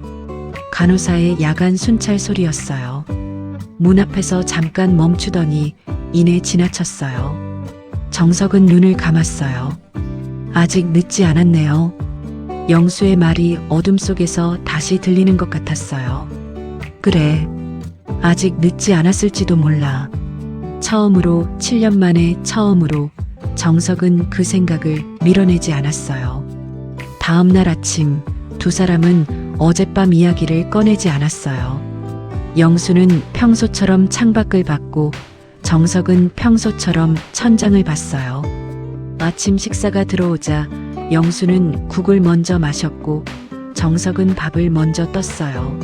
간호사의 야간 순찰 소리였어요. 문 앞에서 잠깐 멈추더니 이내 지나쳤어요. 정석은 눈을 감았어요. 아직 늦지 않았네요. 영수의 말이 어둠 속에서 다시 들리는 것 같았어요. 그래, 아직 늦지 않았을지도 몰라. 처음으로, 7년 만에 처음으로 정석은 그 생각을 밀어내지 않았어요. 다음 날 아침 두 사람은 어젯밤 이야기를 꺼내지 않았어요. 영수는 평소처럼 창밖을 봤고 정석은 평소처럼 천장을 봤어요. 아침 식사가 들어오자 영수는 국을 먼저 마셨고 정석은 밥을 먼저 떴어요.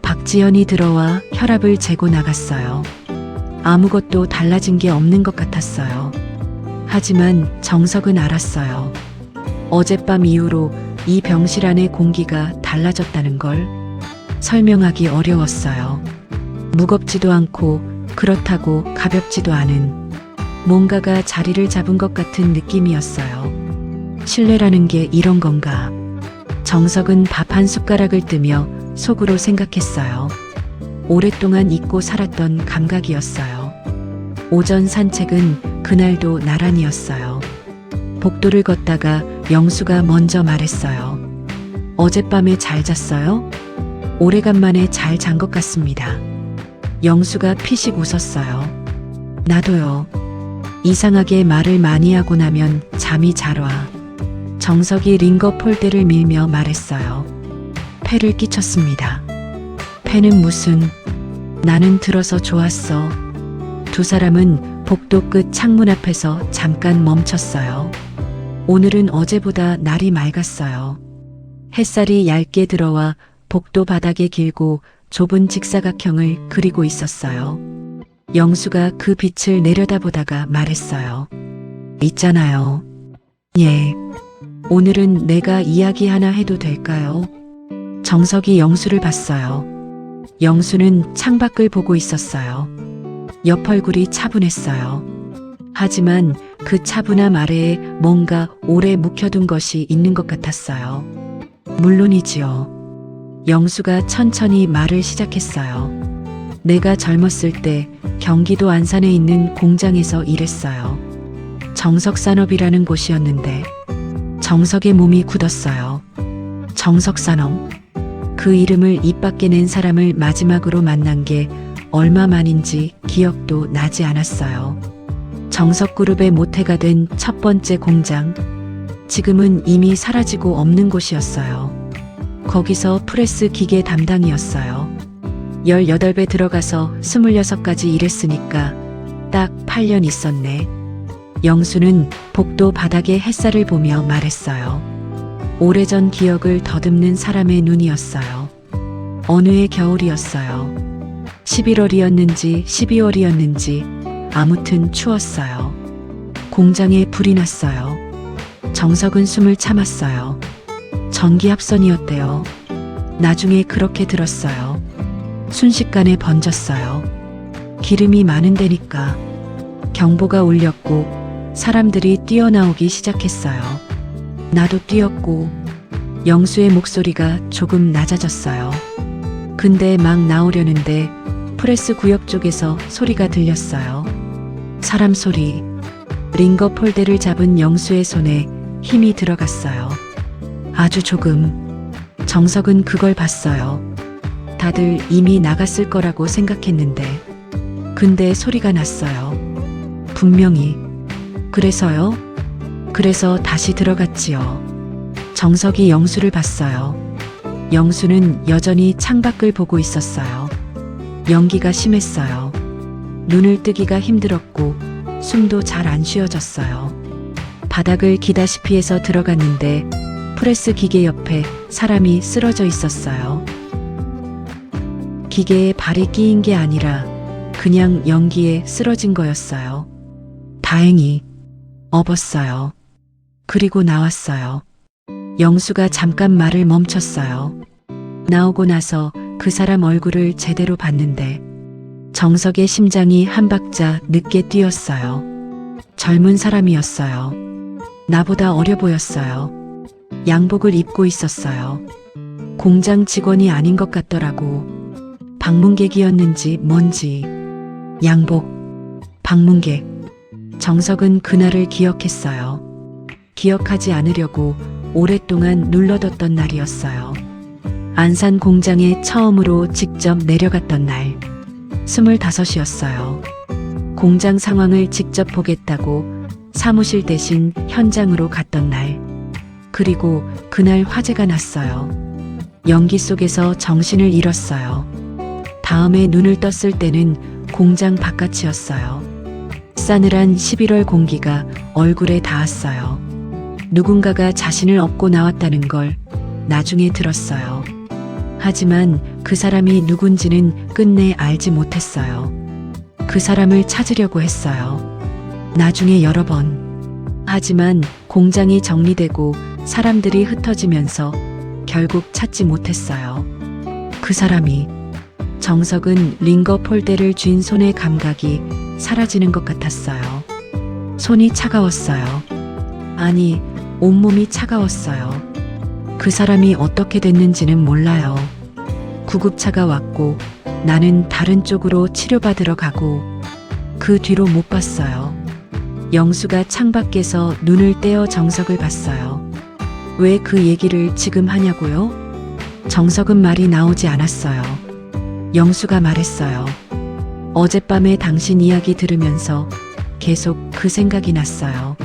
박지연이 들어와 혈압을 재고 나갔어요. 아무것도 달라진 게 없는 것 같았어요. 하지만 정석은 알았어요. 어젯밤 이후로 이 병실 안의 공기가 달라졌다는 걸. 설명하기 어려웠어요. 무겁지도 않고 그렇다고 가볍지도 않은 뭔가가 자리를 잡은 것 같은 느낌이었어요. 신뢰라는 게 이런 건가? 정석은 밥 한 숟가락을 뜨며 속으로 생각했어요. 오랫동안 잊고 살았던 감각이었어요. 오전 산책은 그날도 나란히였어요. 복도를 걷다가 영수가 먼저 말했어요. 어젯밤에 잘 잤어요? 오래간만에 잘 잔 것 같습니다. 영수가 피식 웃었어요. 나도요. 이상하게 말을 많이 하고 나면 잠이 잘 와. 정석이 링거 폴대를 밀며 말했어요. 패를 끼쳤습니다. 패는 무슨? 나는 들어서 좋았어. 두 사람은 복도 끝 창문 앞에서 잠깐 멈췄어요. 오늘은 어제보다 날이 맑았어요. 햇살이 얇게 들어와 복도 바닥에 길고 좁은 직사각형을 그리고 있었어요. 영수가 그 빛을 내려다보다가 말했어요. 있잖아요. 예. 오늘은 내가 이야기 하나 해도 될까요? 정석이 영수를 봤어요. 영수는 창밖을 보고 있었어요. 옆 얼굴이 차분했어요. 하지만 그 차분함 아래에 뭔가 오래 묵혀둔 것이 있는 것 같았어요. 물론이지요. 영수가 천천히 말을 시작했어요. 내가 젊었을 때 경기도 안산에 있는 공장에서 일했어요. 정석산업이라는 곳이었는데 정석의 몸이 굳었어요. 정석산업. 그 이름을 입 밖에 낸 사람을 마지막으로 만난 게 얼마 만인지 기억도 나지 않았어요. 정석그룹의 모태가 된 첫 번째 공장. 지금은 이미 사라지고 없는 곳이었어요. 거기서 프레스 기계 담당이었어요. 18배 들어가서 26까지 일했으니까 딱 8년 있었네. 영수는 복도 바닥의 햇살을 보며 말했어요. 오래전 기억을 더듬는 사람의 눈이었어요. 어느 해 겨울이었어요. 11월이었는지 12월이었는지 아무튼 추웠어요. 공장에 불이 났어요. 정석은 숨을 참았어요. 전기 합선이었대요. 나중에 그렇게 들었어요. 순식간에 번졌어요. 기름이 많은 데니까. 경보가 울렸고 사람들이 뛰어나오기 시작했어요. 나도 뛰었고 영수의 목소리가 조금 낮아졌어요. 근데 막 나오려는데 프레스 구역 쪽에서 소리가 들렸어요. 사람 소리. 링거 폴대를 잡은 영수의 손에 힘이 들어갔어요. 아주 조금. 정석은 그걸 봤어요. 다들 이미 나갔을 거라고 생각했는데. 근데 소리가 났어요. 분명히. 그래서요? 그래서 다시 들어갔지요. 정석이 영수를 봤어요. 영수는 여전히 창밖을 보고 있었어요. 연기가 심했어요. 눈을 뜨기가 힘들었고 숨도 잘 안 쉬어졌어요. 바닥을 기다시피 해서 들어갔는데 프레스 기계 옆에 사람이 쓰러져 있었어요. 기계에 발이 끼인 게 아니라 그냥 연기에 쓰러진 거였어요. 다행히 업었어요. 그리고 나왔어요. 영수가 잠깐 말을 멈췄어요. 나오고 나서 그 사람 얼굴을 제대로 봤는데 정석의 심장이 한 박자 늦게 뛰었어요. 젊은 사람이었어요. 나보다 어려 보였어요. 양복을 입고 있었어요. 공장 직원이 아닌 것 같더라고. 방문객이었는지 뭔지. 양복, 방문객. 정석은 그날을 기억했어요. 기억하지 않으려고 오랫동안 눌러뒀던 날이었어요. 안산 공장에 처음으로 직접 내려갔던 날. 25이었어요. 공장 상황을 직접 보겠다고 사무실 대신 현장으로 갔던 날. 그리고 그날 화재가 났어요. 연기 속에서 정신을 잃었어요. 다음에 눈을 떴을 때는 공장 바깥이었어요. 싸늘한 11월 공기가 얼굴에 닿았어요. 누군가가 자신을 업고 나왔다는 걸 나중에 들었어요. 하지만 그 사람이 누군지는 끝내 알지 못했어요. 그 사람을 찾으려고 했어요. 나중에 여러 번. 하지만 공장이 정리되고 사람들이 흩어지면서 결국 찾지 못했어요. 그 사람이. 정석은 링거 폴대를 쥔 손의 감각이 사라지는 것 같았어요. 손이 차가웠어요. 아니, 온몸이 차가웠어요. 그 사람이 어떻게 됐는지는 몰라요. 구급차가 왔고 나는 다른 쪽으로 치료받으러 가고 그 뒤로 못 봤어요. 영수가 창밖에서 눈을 떼어 정석을 봤어요. 왜 그 얘기를 지금 하냐고요? 정석은 말이 나오지 않았어요. 영수가 말했어요. 어젯밤에 당신 이야기 들으면서 계속 그 생각이 났어요.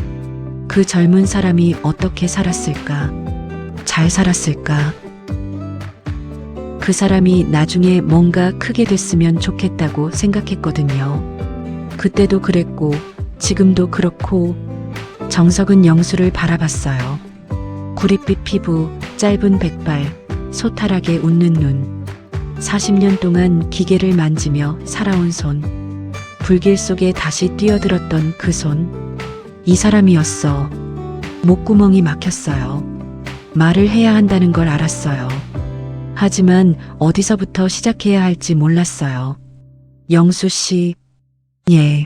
그 젊은 사람이 어떻게 살았을까? 잘 살았을까? 그 사람이 나중에 뭔가 크게 됐으면 좋겠다고 생각했거든요. 그때도 그랬고 지금도 그렇고. 정석은 영수를 바라봤어요. 구릿빛 피부, 짧은 백발, 소탈하게 웃는 눈. 40년 동안 기계를 만지며 살아온 손. 불길 속에 다시 뛰어들었던 그 손. 이 사람이었어. 목구멍이 막혔어요. 말을 해야 한다는 걸 알았어요. 하지만 어디서부터 시작해야 할지 몰랐어요. 영수 씨. 예.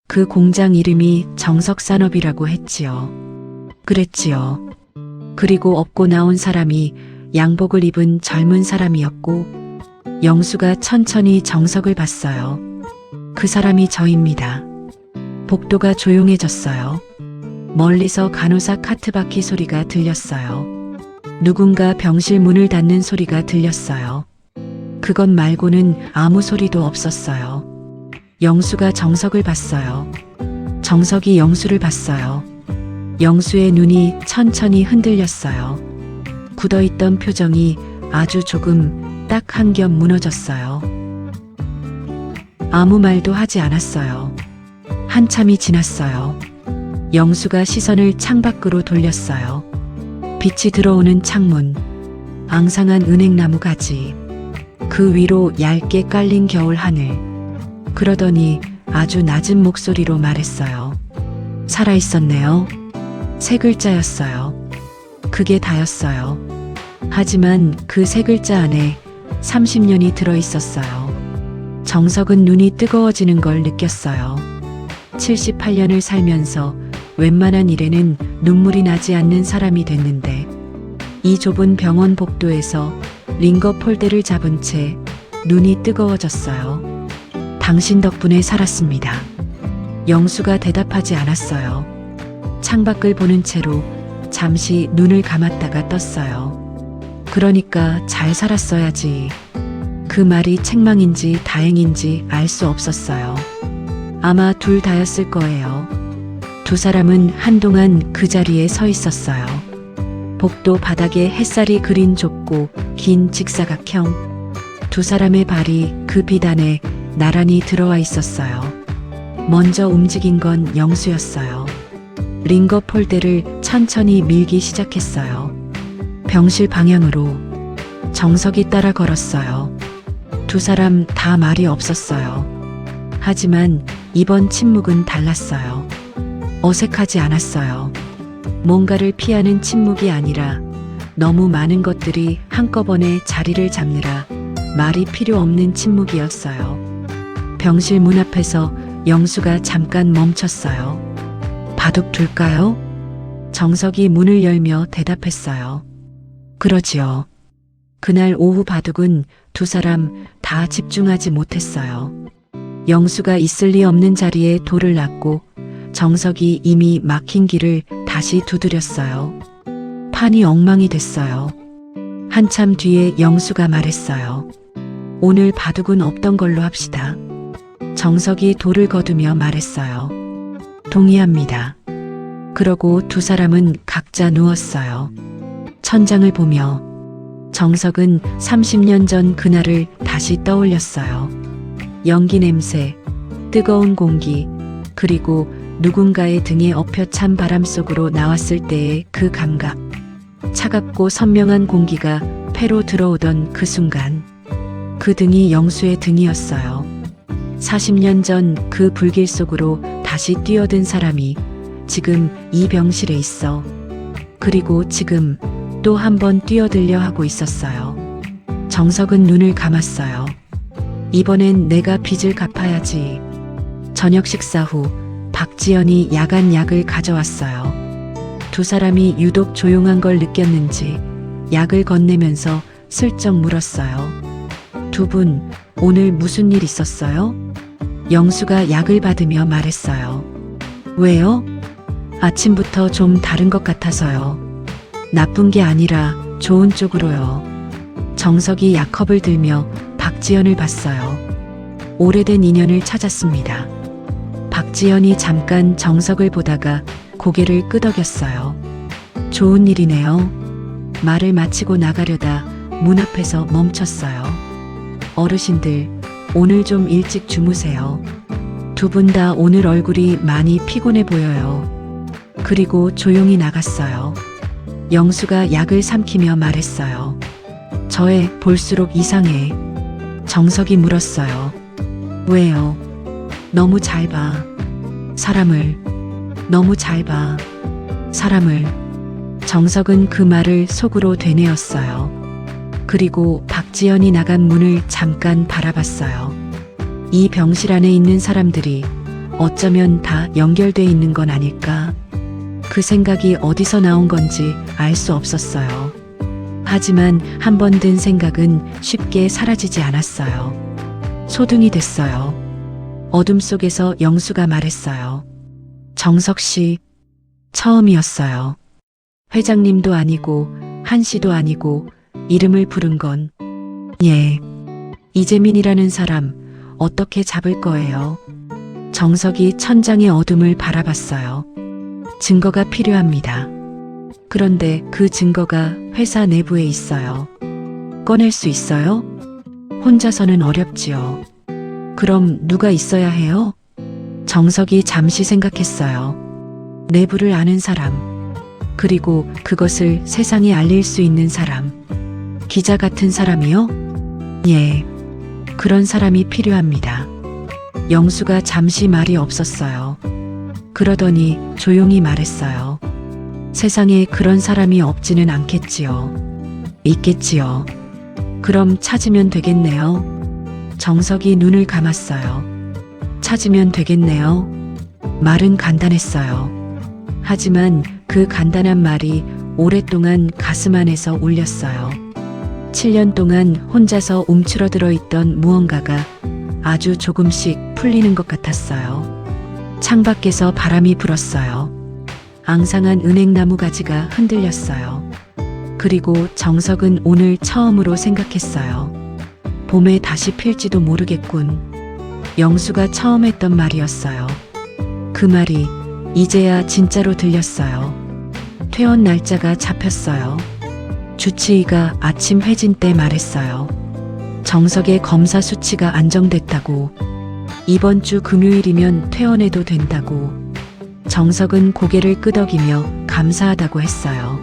그 공장 이름이 정석산업이라고 했지요. 그랬지요. 그리고 업고 나온 사람이 양복을 입은 젊은 사람이었고 영수가 천천히 정석을 봤어요. 그 사람이 저입니다. 복도가 조용해졌어요. 멀리서 간호사 카트 바퀴 소리가 들렸어요. 누군가 병실 문을 닫는 소리가 들렸어요. 그것 말고는 아무 소리도 없었어요. 영수가 정석을 봤어요. 정석이 영수를 봤어요. 영수의 눈이 천천히 흔들렸어요. 굳어있던 표정이 아주 조금 딱 한 겹 무너졌어요. 아무 말도 하지 않았어요. 한참이 지났어요. 영수가 시선을 창밖으로 돌렸어요. 빛이 들어오는 창문, 앙상한 은행나무 가지, 그 위로 얇게 깔린 겨울 하늘. 그러더니 아주 낮은 목소리로 말했어요. 살아있었네요. 3글자였어요. 그게 다였어요. 하지만 그 3글자 안에 30년이 들어있었어요. 정석은 눈이 뜨거워지는 걸 느꼈어요. 78년을 살면서 웬만한 일에는 눈물이 나지 않는 사람이 됐는데 이 좁은 병원 복도에서 링거 폴대를 잡은 채 눈이 뜨거워졌어요. 당신 덕분에 살았습니다. 영수가 대답하지 않았어요. 창밖을 보는 채로 잠시 눈을 감았다가 떴어요. 그러니까 잘 살았어야지. 그 말이 책망인지 다행인지 알 수 없었어요. 아마 둘 다였을 거예요. 두 사람은 한동안 그 자리에 서 있었어요. 복도 바닥에 햇살이 그린 좁고 긴 직사각형. 두 사람의 발이 그 빛 안에 나란히 들어와 있었어요. 먼저 움직인 건 영수였어요. 링거 폴대를 천천히 밀기 시작했어요. 병실 방향으로. 정석이 따라 걸었어요. 두 사람 다 말이 없었어요. 하지만 이번 침묵은 달랐어요. 어색하지 않았어요. 뭔가를 피하는 침묵이 아니라 너무 많은 것들이 한꺼번에 자리를 잡느라 말이 필요 없는 침묵이었어요. 병실 문 앞에서 영수가 잠깐 멈췄어요. 바둑 둘까요? 정석이 문을 열며 대답했어요. 그러지요. 그날 오후 바둑은 두 사람 다 집중하지 못했어요. 영수가 있을 리 없는 자리에 돌을 놨고 정석이 이미 막힌 길을 다시 두드렸어요. 판이 엉망이 됐어요. 한참 뒤에 영수가 말했어요. 오늘 바둑은 없던 걸로 합시다. 정석이 돌을 거두며 말했어요. 동의합니다. 그러고 두 사람은 각자 누웠어요. 천장을 보며 정석은 30년 전 그날을 다시 떠올렸어요. 연기 냄새, 뜨거운 공기, 그리고 누군가의 등에 엎여 찬 바람 속으로 나왔을 때의 그 감각. 차갑고 선명한 공기가 폐로 들어오던 그 순간. 그 등이 영수의 등이었어요. 40년 전 그 불길 속으로 다시 뛰어든 사람이 지금 이 병실에 있어. 그리고 지금 또 한 번 뛰어들려 하고 있었어요. 정석은 눈을 감았어요. 이번엔 내가 빚을 갚아야지. 저녁 식사 후 박지연이 야간 약을 가져왔어요. 두 사람이 유독 조용한 걸 느꼈는지 약을 건네면서 슬쩍 물었어요. 두 분, 오늘 무슨 일 있었어요? 영수가 약을 받으며 말했어요. 왜요? 아침부터 좀 다른 것 같아서요. 나쁜 게 아니라 좋은 쪽으로요. 정석이 약컵을 들며 박지연을 봤어요. 오래된 인연을 찾았습니다. 박지연이 잠깐 정석을 보다가 고개를 끄덕였어요. 좋은 일이네요. 말을 마치고 나가려다 문 앞에서 멈췄어요. 어르신들, 오늘 좀 일찍 주무세요. 두 분 다 오늘 얼굴이 많이 피곤해 보여요. 그리고 조용히 나갔어요. 영수가 약을 삼키며 말했어요. 저애 볼수록 이상해. 정석이 물었어요. 왜요? 너무 잘 봐. 사람을. 너무 잘 봐. 사람을. 정석은 그 말을 속으로 되뇌었어요. 그리고 박지연이 나간 문을 잠깐 바라봤어요. 이 병실 안에 있는 사람들이 어쩌면 다 연결돼 있는 건 아닐까? 그 생각이 어디서 나온 건지 알 수 없었어요. 하지만 한 번 든 생각은 쉽게 사라지지 않았어요. 소등이 됐어요. 어둠 속에서 영수가 말했어요. 정석 씨, 처음이었어요. 회장님도 아니고 한 씨도 아니고 이름을 부른 건 예. 이재민이라는 사람 어떻게 잡을 거예요? 정석이 천장의 어둠을 바라봤어요. 증거가 필요합니다. 그런데 그 증거가 회사 내부에 있어요. 꺼낼 수 있어요? 혼자서는 어렵지요. 그럼 누가 있어야 해요? 정석이 잠시 생각했어요. 내부를 아는 사람, 그리고 그것을 세상에 알릴 수 있는 사람. 기자 같은 사람이요? 예, 그런 사람이 필요합니다. 영수가 잠시 말이 없었어요. 그러더니 조용히 말했어요. 세상에 그런 사람이 없지는 않겠지요. 있겠지요. 그럼 찾으면 되겠네요. 정석이 눈을 감았어요. 찾으면 되겠네요. 말은 간단했어요. 하지만 그 간단한 말이 오랫동안 가슴 안에서 울렸어요. 7년 동안 혼자서 움츠러들어 있던 무언가가 아주 조금씩 풀리는 것 같았어요. 창밖에서 바람이 불었어요. 앙상한 은행나무 가지가 흔들렸어요. 그리고 정석은 오늘 처음으로 생각했어요. 봄에 다시 필지도 모르겠군. 영수가 처음 했던 말이었어요. 그 말이 이제야 진짜로 들렸어요. 퇴원 날짜가 잡혔어요. 주치의가 아침 회진 때 말했어요. 정석의 검사 수치가 안정됐다고. 이번 주 금요일이면 퇴원해도 된다고. 정석은 고개를 끄덕이며 감사하다고 했어요.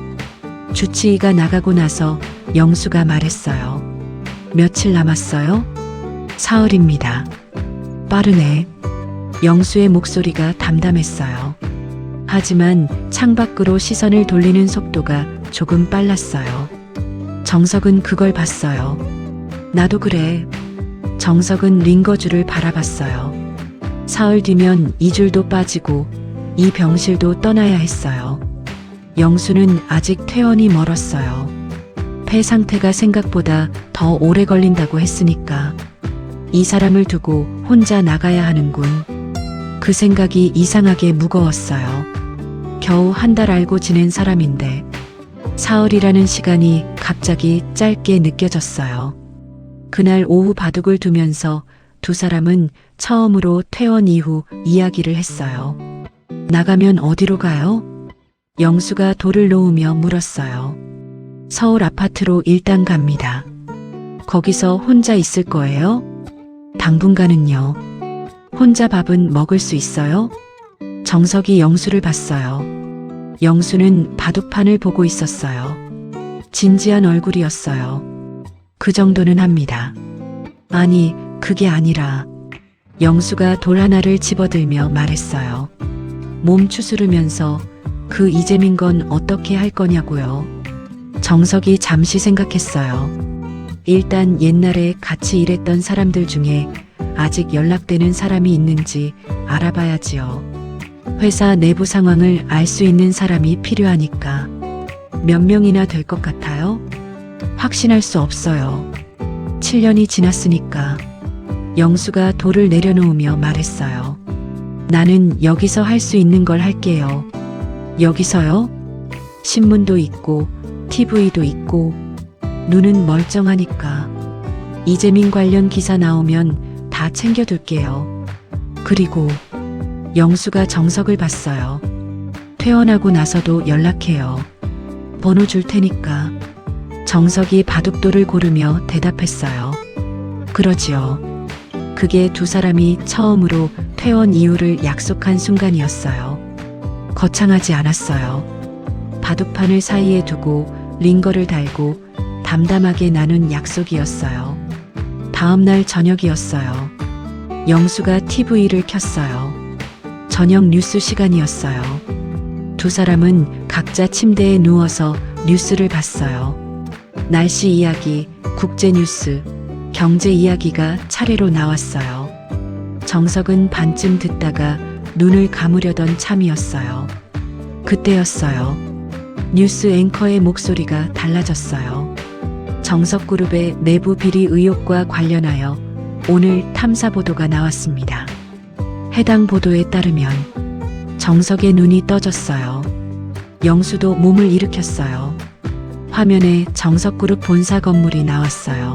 주치의가 나가고 나서 영수가 말했어요. 며칠 남았어요? 사흘입니다. 빠르네. 영수의 목소리가 담담했어요. 하지만 창밖으로 시선을 돌리는 속도가 조금 빨랐어요. 정석은 그걸 봤어요. 나도 그래. 정석은 링거줄을 바라봤어요. 사흘 뒤면 이 줄도 빠지고 이 병실도 떠나야 했어요. 영수는 아직 퇴원이 멀었어요. 폐 상태가 생각보다 더 오래 걸린다고 했으니까 이 사람을 두고 혼자 나가야 하는군. 그 생각이 이상하게 무거웠어요. 겨우 한 달 알고 지낸 사람인데 사흘이라는 시간이 갑자기 짧게 느껴졌어요. 그날 오후 바둑을 두면서 두 사람은 처음으로 퇴원 이후 이야기를 했어요. 나가면 어디로 가요? 영수가 돌을 놓으며 물었어요. 서울 아파트로 일단 갑니다. 거기서 혼자 있을 거예요? 당분간은요. 혼자 밥은 먹을 수 있어요? 정석이 영수를 봤어요. 영수는 바둑판을 보고 있었어요. 진지한 얼굴이었어요. 그 정도는 합니다. 아니, 그게 아니라 영수가 돌 하나를 집어들며 말했어요. 몸 추스르면서 그 이재민 건 어떻게 할 거냐고요. 정석이 잠시 생각했어요. 일단 옛날에 같이 일했던 사람들 중에 아직 연락되는 사람이 있는지 알아봐야지요. 회사 내부 상황을 알 수 있는 사람이 필요하니까. 몇 명이나 될 것 같아요? 확신할 수 없어요. 7년이 지났으니까. 영수가 돌을 내려놓으며 말했어요. 나는 여기서 할 수 있는 걸 할게요. 여기서요? 신문도 있고 TV도 있고 눈은 멀쩡하니까. 이재민 관련 기사 나오면 다 챙겨둘게요. 그리고 영수가 정석을 봤어요. 퇴원하고 나서도 연락해요. 번호 줄 테니까. 정석이 바둑돌을 고르며 대답했어요. 그러지요. 그게 두 사람이 처음으로 퇴원 이유를 약속한 순간이었어요. 거창하지 않았어요. 바둑판을 사이에 두고 링거를 달고 담담하게 나눈 약속이었어요. 다음 날 저녁이었어요. 영수가 TV를 켰어요. 저녁 뉴스 시간이었어요. 두 사람은 각자 침대에 누워서 뉴스를 봤어요. 날씨 이야기, 국제 뉴스, 경제 이야기가 차례로 나왔어요. 정석은 반쯤 듣다가 눈을 감으려던 참이었어요. 그때였어요. 뉴스 앵커의 목소리가 달라졌어요. 정석그룹의 내부 비리 의혹과 관련하여 오늘 탐사 보도가 나왔습니다. 해당 보도에 따르면 정석의 눈이 떠졌어요. 영수도 몸을 일으켰어요. 화면에 정석그룹 본사 건물이 나왔어요.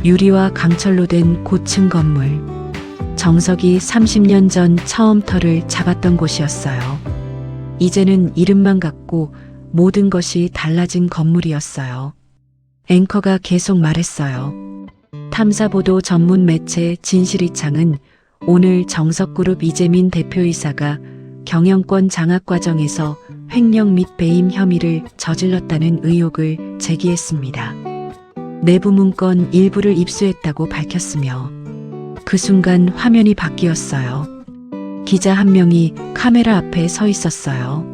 유리와 강철로 된 고층 건물. 정석이 30년 전 처음 털을 잡았던 곳이었어요. 이제는 이름만 같고 모든 것이 달라진 건물이었어요. 앵커가 계속 말했어요. 탐사보도 전문 매체 진실이창은 오늘 정석그룹 이재민 대표이사가 경영권 장악 과정에서 횡령 및 배임 혐의를 저질렀다는 의혹을 제기했습니다. 내부 문건 일부를 입수했다고 밝혔으며 그 순간 화면이 바뀌었어요. 기자 한 명이 카메라 앞에 서 있었어요.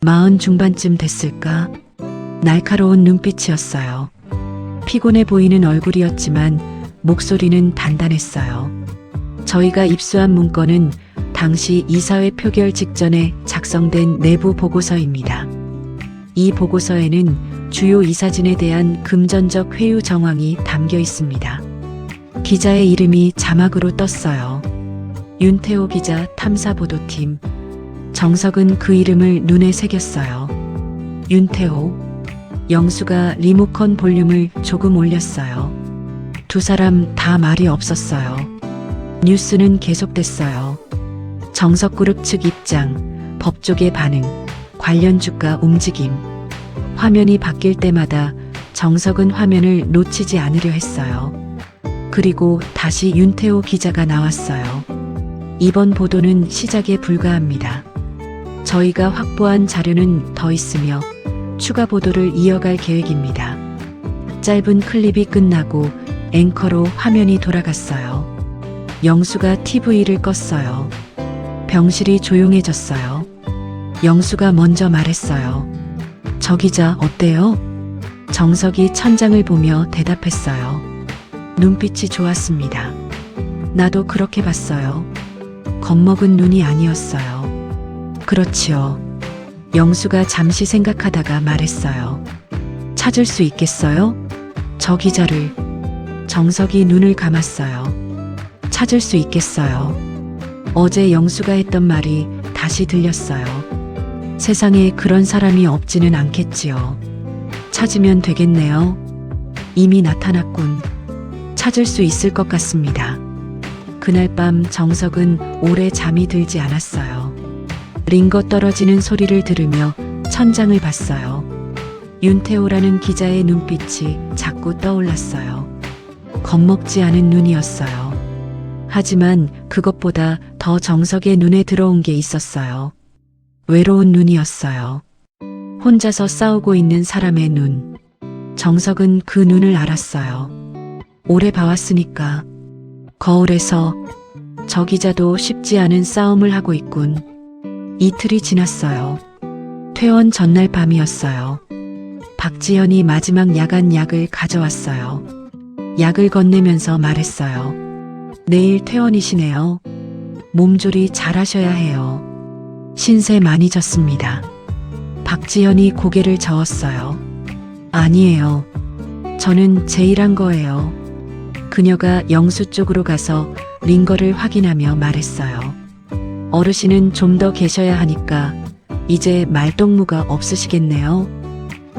40 중반쯤 됐을까? 날카로운 눈빛이었어요. 피곤해 보이는 얼굴이었지만 목소리는 단단했어요. 저희가 입수한 문건은 당시 이사회 표결 직전에 작성된 내부 보고서입니다. 이 보고서에는 주요 이사진에 대한 금전적 회유 정황이 담겨 있습니다. 기자의 이름이 자막으로 떴어요. 윤태호 기자 탐사보도팀. 정석은 그 이름을 눈에 새겼어요. 윤태호. 영수가 리모컨 볼륨을 조금 올렸어요. 두 사람 다 말이 없었어요. 뉴스는 계속됐어요. 정석그룹 측 입장, 법조계 반응, 관련 주가 움직임. 화면이 바뀔 때마다 정석은 화면을 놓치지 않으려 했어요. 그리고 다시 윤태호 기자가 나왔어요. 이번 보도는 시작에 불과합니다. 저희가 확보한 자료는 더 있으며 추가 보도를 이어갈 계획입니다. 짧은 클립이 끝나고 앵커로 화면이 돌아갔어요. 영수가 TV를 껐어요. 병실이 조용해졌어요. 영수가 먼저 말했어요. 저 기자 어때요? 정석이 천장을 보며 대답했어요. 눈빛이 좋았습니다. 나도 그렇게 봤어요. 겁먹은 눈이 아니었어요. 그렇지요. 영수가 잠시 생각하다가 말했어요. 찾을 수 있겠어요? 저 기자를. 정석이 눈을 감았어요. 찾을 수 있겠어요. 어제 영수가 했던 말이 다시 들렸어요. 세상에 그런 사람이 없지는 않겠지요. 찾으면 되겠네요. 이미 나타났군. 찾을 수 있을 것 같습니다. 그날 밤 정석은 오래 잠이 들지 않았어요. 링거 떨어지는 소리를 들으며 천장을 봤어요. 윤태호라는 기자의 눈빛이 자꾸 떠올랐어요. 겁먹지 않은 눈이었어요. 하지만 그것보다 더 정석의 눈에 들어온 게 있었어요. 외로운 눈이었어요. 혼자서 싸우고 있는 사람의 눈. 정석은 그 눈을 알았어요. 오래 봐왔으니까. 거울에서 저 기자도 쉽지 않은 싸움을 하고 있군. 이틀이 지났어요. 퇴원 전날 밤이었어요. 박지현이 마지막 야간 약을 가져왔어요. 약을 건네면서 말했어요. 내일 퇴원이시네요. 몸조리 잘하셔야 해요. 신세 많이 졌습니다. 박지현이 고개를 저었어요. 아니에요. 저는 제일 한 거예요. 그녀가 영수 쪽으로 가서 링거를 확인하며 말했어요. 어르신은 좀 더 계셔야 하니까 이제 말동무가 없으시겠네요.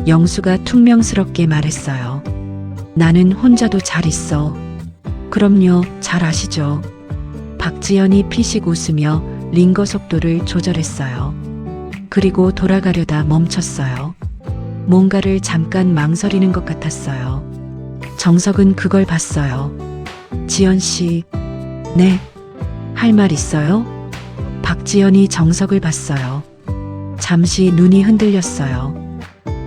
영수가 퉁명스럽게 말했어요. 나는 혼자도 잘 있어. 그럼요, 잘 아시죠. 박지현이 피식 웃으며 링거 속도를 조절했어요. 그리고 돌아가려다 멈췄어요. 뭔가를 잠깐 망설이는 것 같았어요. 정석은 그걸 봤어요. 지연 씨, 네, 할 말 있어요? 박지연이 정석을 봤어요. 잠시 눈이 흔들렸어요.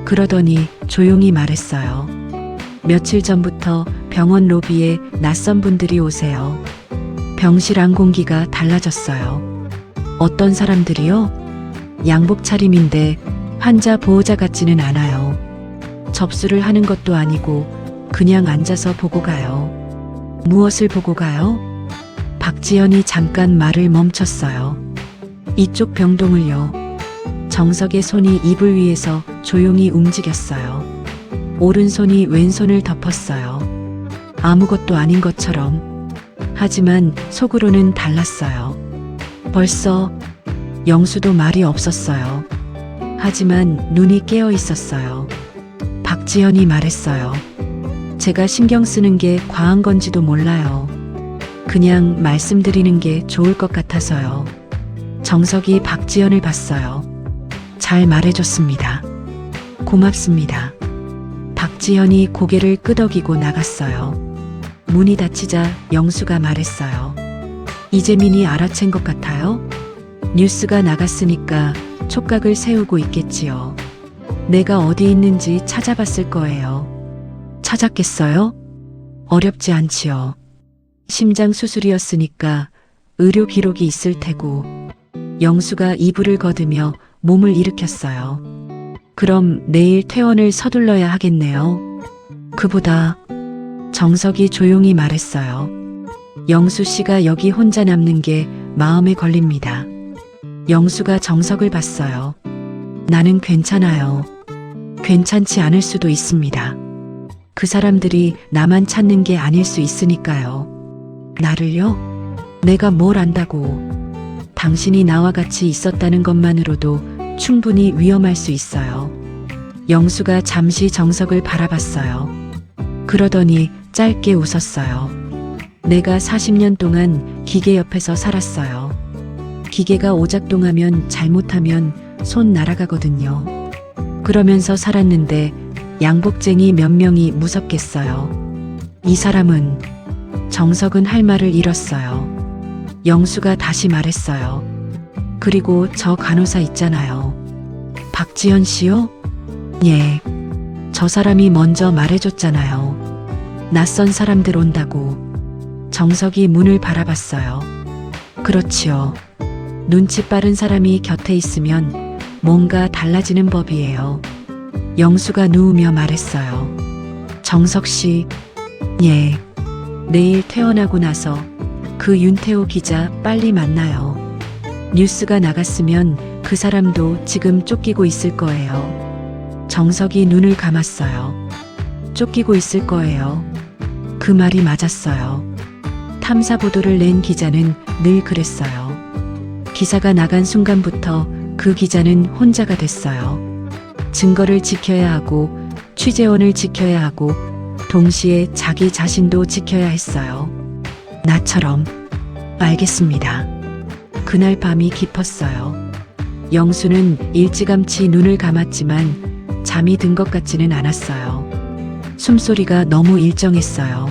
그러더니 조용히 말했어요. 며칠 전부터 병원 로비에 낯선 분들이 오세요. 병실 안 공기가 달라졌어요. 어떤 사람들이요? 양복 차림인데 환자 보호자 같지는 않아요. 접수를 하는 것도 아니고 그냥 앉아서 보고 가요. 무엇을 보고 가요? 박지연이 잠깐 말을 멈췄어요. 이쪽 병동을요. 정석의 손이 이불 위에서 조용히 움직였어요. 오른손이 왼손을 덮었어요. 아무것도 아닌 것처럼. 하지만 속으로는 달랐어요. 벌써 영수도 말이 없었어요. 하지만 눈이 깨어 있었어요. 박지연이 말했어요. 제가 신경 쓰는 게 과한 건지도 몰라요. 그냥 말씀드리는 게 좋을 것 같아서요. 정석이 박지연을 봤어요. 잘 말해줬습니다. 고맙습니다. 박지연이 고개를 끄덕이고 나갔어요. 문이 닫히자 영수가 말했어요. 이재민이 알아챈 것 같아요? 뉴스가 나갔으니까 촉각을 세우고 있겠지요. 내가 어디 있는지 찾아봤을 거예요. 찾았겠어요? 어렵지 않지요. 심장 수술이었으니까 의료 기록이 있을 테고. 영수가 이불을 걷으며 몸을 일으켰어요. 그럼 내일 퇴원을 서둘러야 하겠네요. 그보다 정석이 조용히 말했어요. 영수 씨가 여기 혼자 남는 게 마음에 걸립니다. 영수가 정석을 봤어요. 나는 괜찮아요. 괜찮지 않을 수도 있습니다. 그 사람들이 나만 찾는 게 아닐 수 있으니까요. 나를요? 내가 뭘 안다고. 당신이 나와 같이 있었다는 것만으로도 충분히 위험할 수 있어요. 영수가 잠시 정석을 바라봤어요. 그러더니 짧게 웃었어요. 내가 40년 동안 기계 옆에서 살았어요. 기계가 오작동하면 잘못하면 손 날아가거든요. 그러면서 살았는데 양복쟁이 몇 명이 무섭겠어요. 이 사람은 정석은 할 말을 잃었어요. 영수가 다시 말했어요. 그리고 저 간호사 있잖아요. 박지현 씨요? 예. 저 사람이 먼저 말해줬잖아요. 낯선 사람들 온다고. 정석이 문을 바라봤어요. 그렇지요. 눈치 빠른 사람이 곁에 있으면 뭔가 달라지는 법이에요. 영수가 누우며 말했어요. 정석 씨, 예. 내일 퇴원하고 나서 그 윤태호 기자 빨리 만나요. 뉴스가 나갔으면 그 사람도 지금 쫓기고 있을 거예요. 정석이 눈을 감았어요. 쫓기고 있을 거예요. 그 말이 맞았어요. 탐사 보도를 낸 기자는 늘 그랬어요. 기사가 나간 순간부터 그 기자는 혼자가 됐어요. 증거를 지켜야 하고 취재원을 지켜야 하고 동시에 자기 자신도 지켜야 했어요. 나처럼. 알겠습니다. 그날 밤이 깊었어요. 영수는 일찌감치 눈을 감았지만 잠이 든 것 같지는 않았어요. 숨소리가 너무 일정했어요.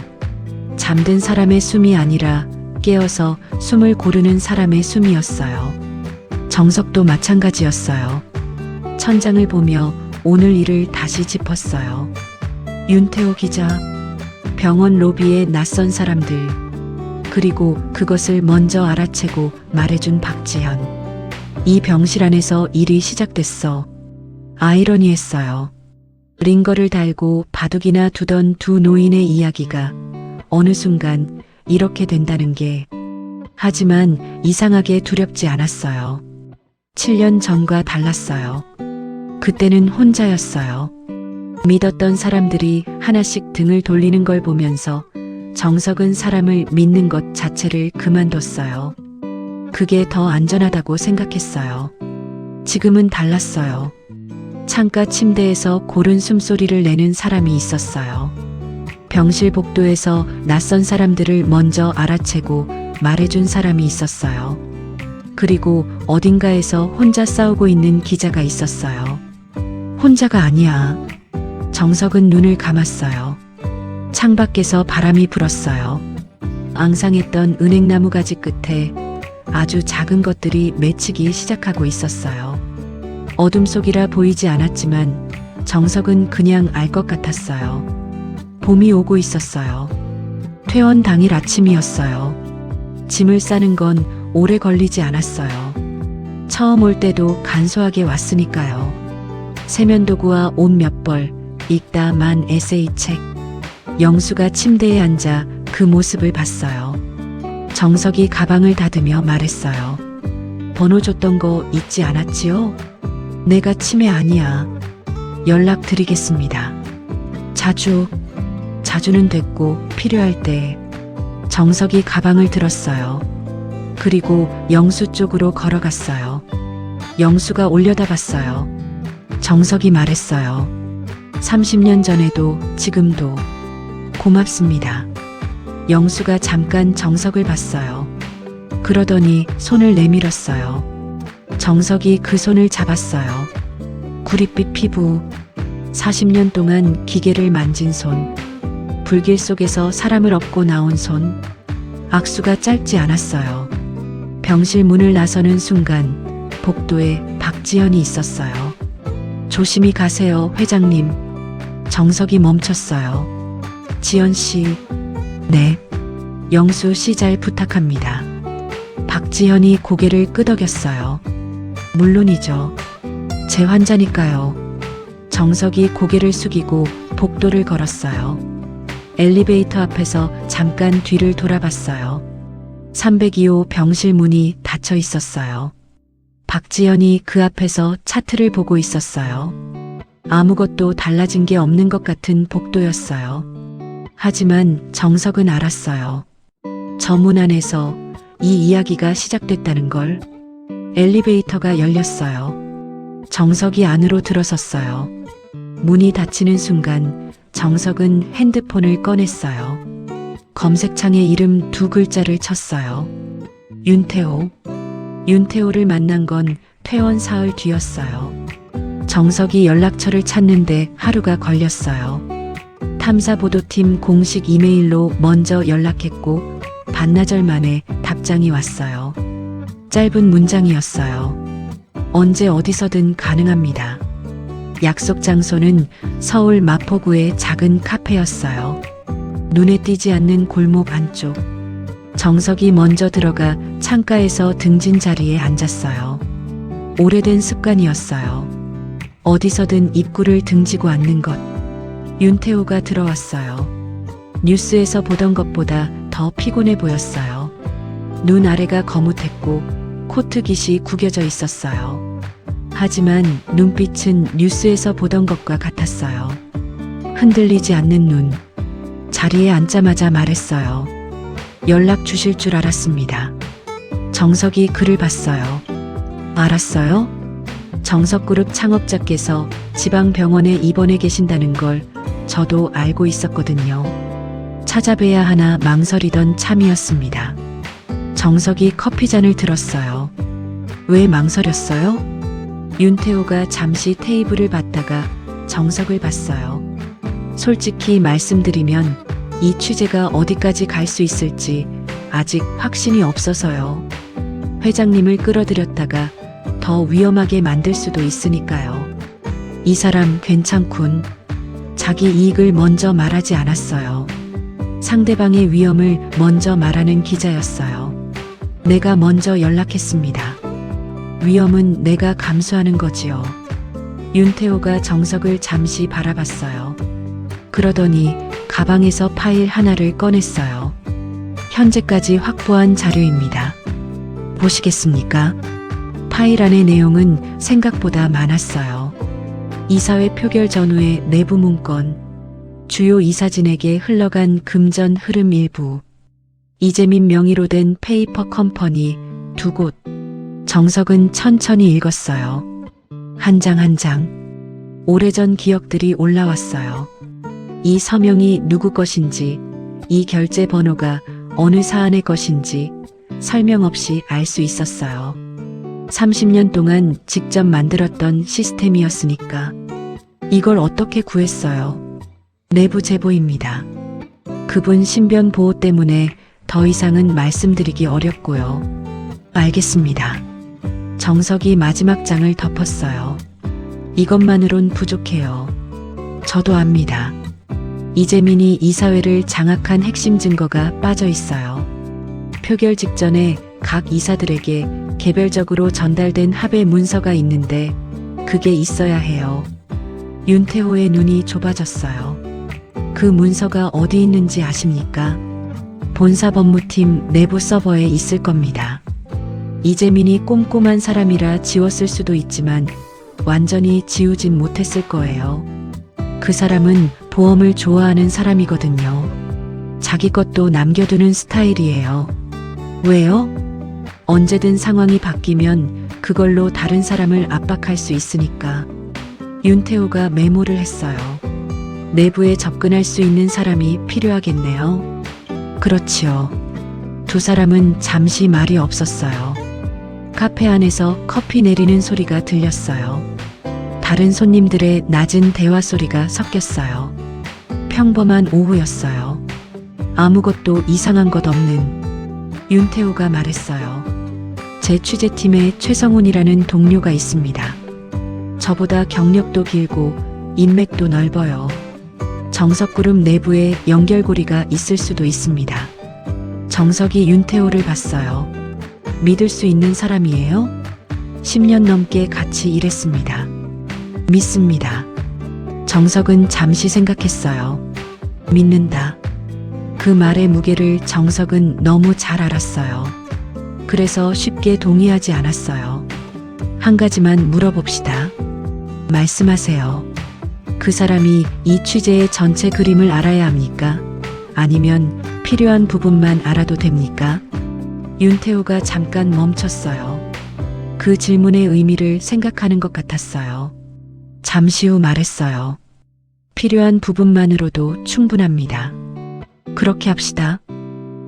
잠든 사람의 숨이 아니라 깨어서 숨을 고르는 사람의 숨이었어요. 정석도 마찬가지였어요. 천장을 보며 오늘 일을 다시 짚었어요. 윤태호 기자, 병원 로비의 낯선 사람들, 그리고 그것을 먼저 알아채고 말해준 박지현. 이 병실 안에서 일이 시작됐어. 아이러니했어요. 링거를 달고 바둑이나 두던 두 노인의 이야기가 어느 순간 이렇게 된다는 게, 하지만 이상하게 두렵지 않았어요. 7년 전과 달랐어요. 그때는 혼자였어요. 믿었던 사람들이 하나씩 등을 돌리는 걸 보면서 정석은 사람을 믿는 것 자체를 그만뒀어요. 그게 더 안전하다고 생각했어요. 지금은 달랐어요. 창가 침대에서 고른 숨소리를 내는 사람이 있었어요. 병실 복도에서 낯선 사람들을 먼저 알아채고 말해준 사람이 있었어요. 그리고 어딘가에서 혼자 싸우고 있는 기자가 있었어요. 혼자가 아니야. 정석은 눈을 감았어요. 창밖에서 바람이 불었어요. 앙상했던 은행나무 가지 끝에 아주 작은 것들이 맺히기 시작하고 있었어요. 어둠 속이라 보이지 않았지만 정석은 그냥 알 것 같았어요. 봄이 오고 있었어요. 퇴원 당일 아침이었어요. 짐을 싸는 건 오래 걸리지 않았어요. 처음 올 때도 간소하게 왔으니까요. 세면도구와 옷 몇 벌, 읽다 만 에세이책. 영수가 침대에 앉아 그 모습을 봤어요. 정석이 가방을 닫으며 말했어요. 번호 줬던 거 잊지 않았지요? 내가 치매 아니야. 연락드리겠습니다. 자주는 됐고 필요할 때. 정석이 가방을 들었어요. 그리고 영수 쪽으로 걸어갔어요. 영수가 올려다봤어요. 정석이 말했어요. 30년 전에도 지금도 고맙습니다. 영수가 잠깐 정석을 봤어요. 그러더니 손을 내밀었어요. 정석이 그 손을 잡았어요. 구릿빛 피부, 40년 동안 기계를 만진 손, 불길 속에서 사람을 업고 나온 손. 악수가 짧지 않았어요. 병실 문을 나서는 순간 복도에 박지현이 있었어요. 조심히 가세요, 회장님. 정석이 멈췄어요. 지연 씨. 네. 영수 씨 잘 부탁합니다. 박지현이 고개를 끄덕였어요. 물론이죠. 제 환자니까요. 정석이 고개를 숙이고 복도를 걸었어요. 엘리베이터 앞에서 잠깐 뒤를 돌아봤어요. 302호 병실 문이 닫혀 있었어요. 박지현이 그 앞에서 차트를 보고 있었어요. 아무것도 달라진 게 없는 것 같은 복도였어요. 하지만 정석은 알았어요. 저 문 안에서 이 이야기가 시작됐다는 걸. 엘리베이터가 열렸어요. 정석이 안으로 들어섰어요. 문이 닫히는 순간 정석은 핸드폰을 꺼냈어요. 검색창에 이름 두 글자를 쳤어요. 윤태호. 윤태호를 만난 건 퇴원 사흘 뒤였어요. 정석이 연락처를 찾는데 하루가 걸렸어요. 탐사보도팀 공식 이메일로 먼저 연락했고 반나절 만에 답장이 왔어요. 짧은 문장이었어요. 언제 어디서든 가능합니다. 약속 장소는 서울 마포구의 작은 카페였어요. 눈에 띄지 않는 골목 안쪽. 정석이 먼저 들어가 창가에서 등진 자리에 앉았어요. 오래된 습관이었어요. 어디서든 입구를 등지고 앉는 것. 윤태호가 들어왔어요. 뉴스에서 보던 것보다 더 피곤해 보였어요. 눈 아래가 거뭇했고 코트깃이 구겨져 있었어요. 하지만 눈빛은 뉴스에서 보던 것과 같았어요. 흔들리지 않는 눈. 자리에 앉자마자 말했어요. 연락 주실 줄 알았습니다. 정석이 글을 봤어요. 알았어요? 정석그룹 창업자께서 지방병원에 입원해 계신다는 걸 저도 알고 있었거든요. 찾아뵈야 하나 망설이던 참이었습니다. 정석이 커피잔을 들었어요. 왜 망설였어요? 윤태호가 잠시 테이블을 봤다가 정석을 봤어요. 솔직히 말씀드리면 이 취재가 어디까지 갈 수 있을지 아직 확신이 없어서요. 회장님을 끌어들였다가 더 위험하게 만들 수도 있으니까요. 이 사람 괜찮군. 자기 이익을 먼저 말하지 않았어요. 상대방의 위험을 먼저 말하는 기자였어요. 내가 먼저 연락했습니다. 위험은 내가 감수하는 거지요. 윤태호가 정석을 잠시 바라봤어요. 그러더니 가방에서 파일 하나를 꺼냈어요. 현재까지 확보한 자료입니다. 보시겠습니까? 파일 안의 내용은 생각보다 많았어요. 이사회 표결 전후의 내부 문건, 주요 이사진에게 흘러간 금전 흐름 일부, 이재민 명의로 된 페이퍼 컴퍼니 2곳. 정석은 천천히 읽었어요. 한 장 한 장. 오래전 기억들이 올라왔어요. 이 서명이 누구 것인지, 이 결제 번호가 어느 사안의 것인지 설명 없이 알 수 있었어요. 30년 동안 직접 만들었던 시스템이었으니까. 이걸 어떻게 구했어요? 내부 제보입니다. 그분 신변 보호 때문에 더 이상은 말씀드리기 어렵고요. 알겠습니다. 정석이 마지막 장을 덮었어요. 이것만으론 부족해요. 저도 압니다. 이재민이 이사회를 장악한 핵심 증거가 빠져 있어요. 표결 직전에 각 이사들에게 개별적으로 전달된 합의 문서가 있는데 그게 있어야 해요. 윤태호의 눈이 좁아졌어요. 그 문서가 어디 있는지 아십니까? 본사 법무팀 내부 서버에 있을 겁니다. 이재민이 꼼꼼한 사람이라 지웠을 수도 있지만 완전히 지우진 못했을 거예요. 그 사람은 보험을 좋아하는 사람이거든요. 자기 것도 남겨두는 스타일이에요. 왜요? 언제든 상황이 바뀌면 그걸로 다른 사람을 압박할 수 있으니까. 윤태호가 메모를 했어요. 내부에 접근할 수 있는 사람이 필요하겠네요. 그렇지요. 두 사람은 잠시 말이 없었어요. 카페 안에서 커피 내리는 소리가 들렸어요. 다른 손님들의 낮은 대화 소리가 섞였어요. 평범한 오후였어요. 아무것도 이상한 것 없는. 윤태호가 말했어요. 제 취재팀에 최성훈이라는 동료가 있습니다. 저보다 경력도 길고 인맥도 넓어요. 정석그룹 내부에 연결고리가 있을 수도 있습니다. 정석이 윤태호를 봤어요. 믿을 수 있는 사람이에요? 10년 넘게 같이 일했습니다. 믿습니다. 정석은 잠시 생각했어요. 믿는다. 그 말의 무게를 정석은 너무 잘 알았어요. 그래서 쉽게 동의하지 않았어요. 한 가지만 물어봅시다. 말씀하세요. 그 사람이 이 취재의 전체 그림을 알아야 합니까? 아니면 필요한 부분만 알아도 됩니까? 윤태호가 잠깐 멈췄어요. 그 질문의 의미를 생각하는 것 같았어요. 잠시 후 말했어요. 필요한 부분만으로도 충분합니다. 그렇게 합시다.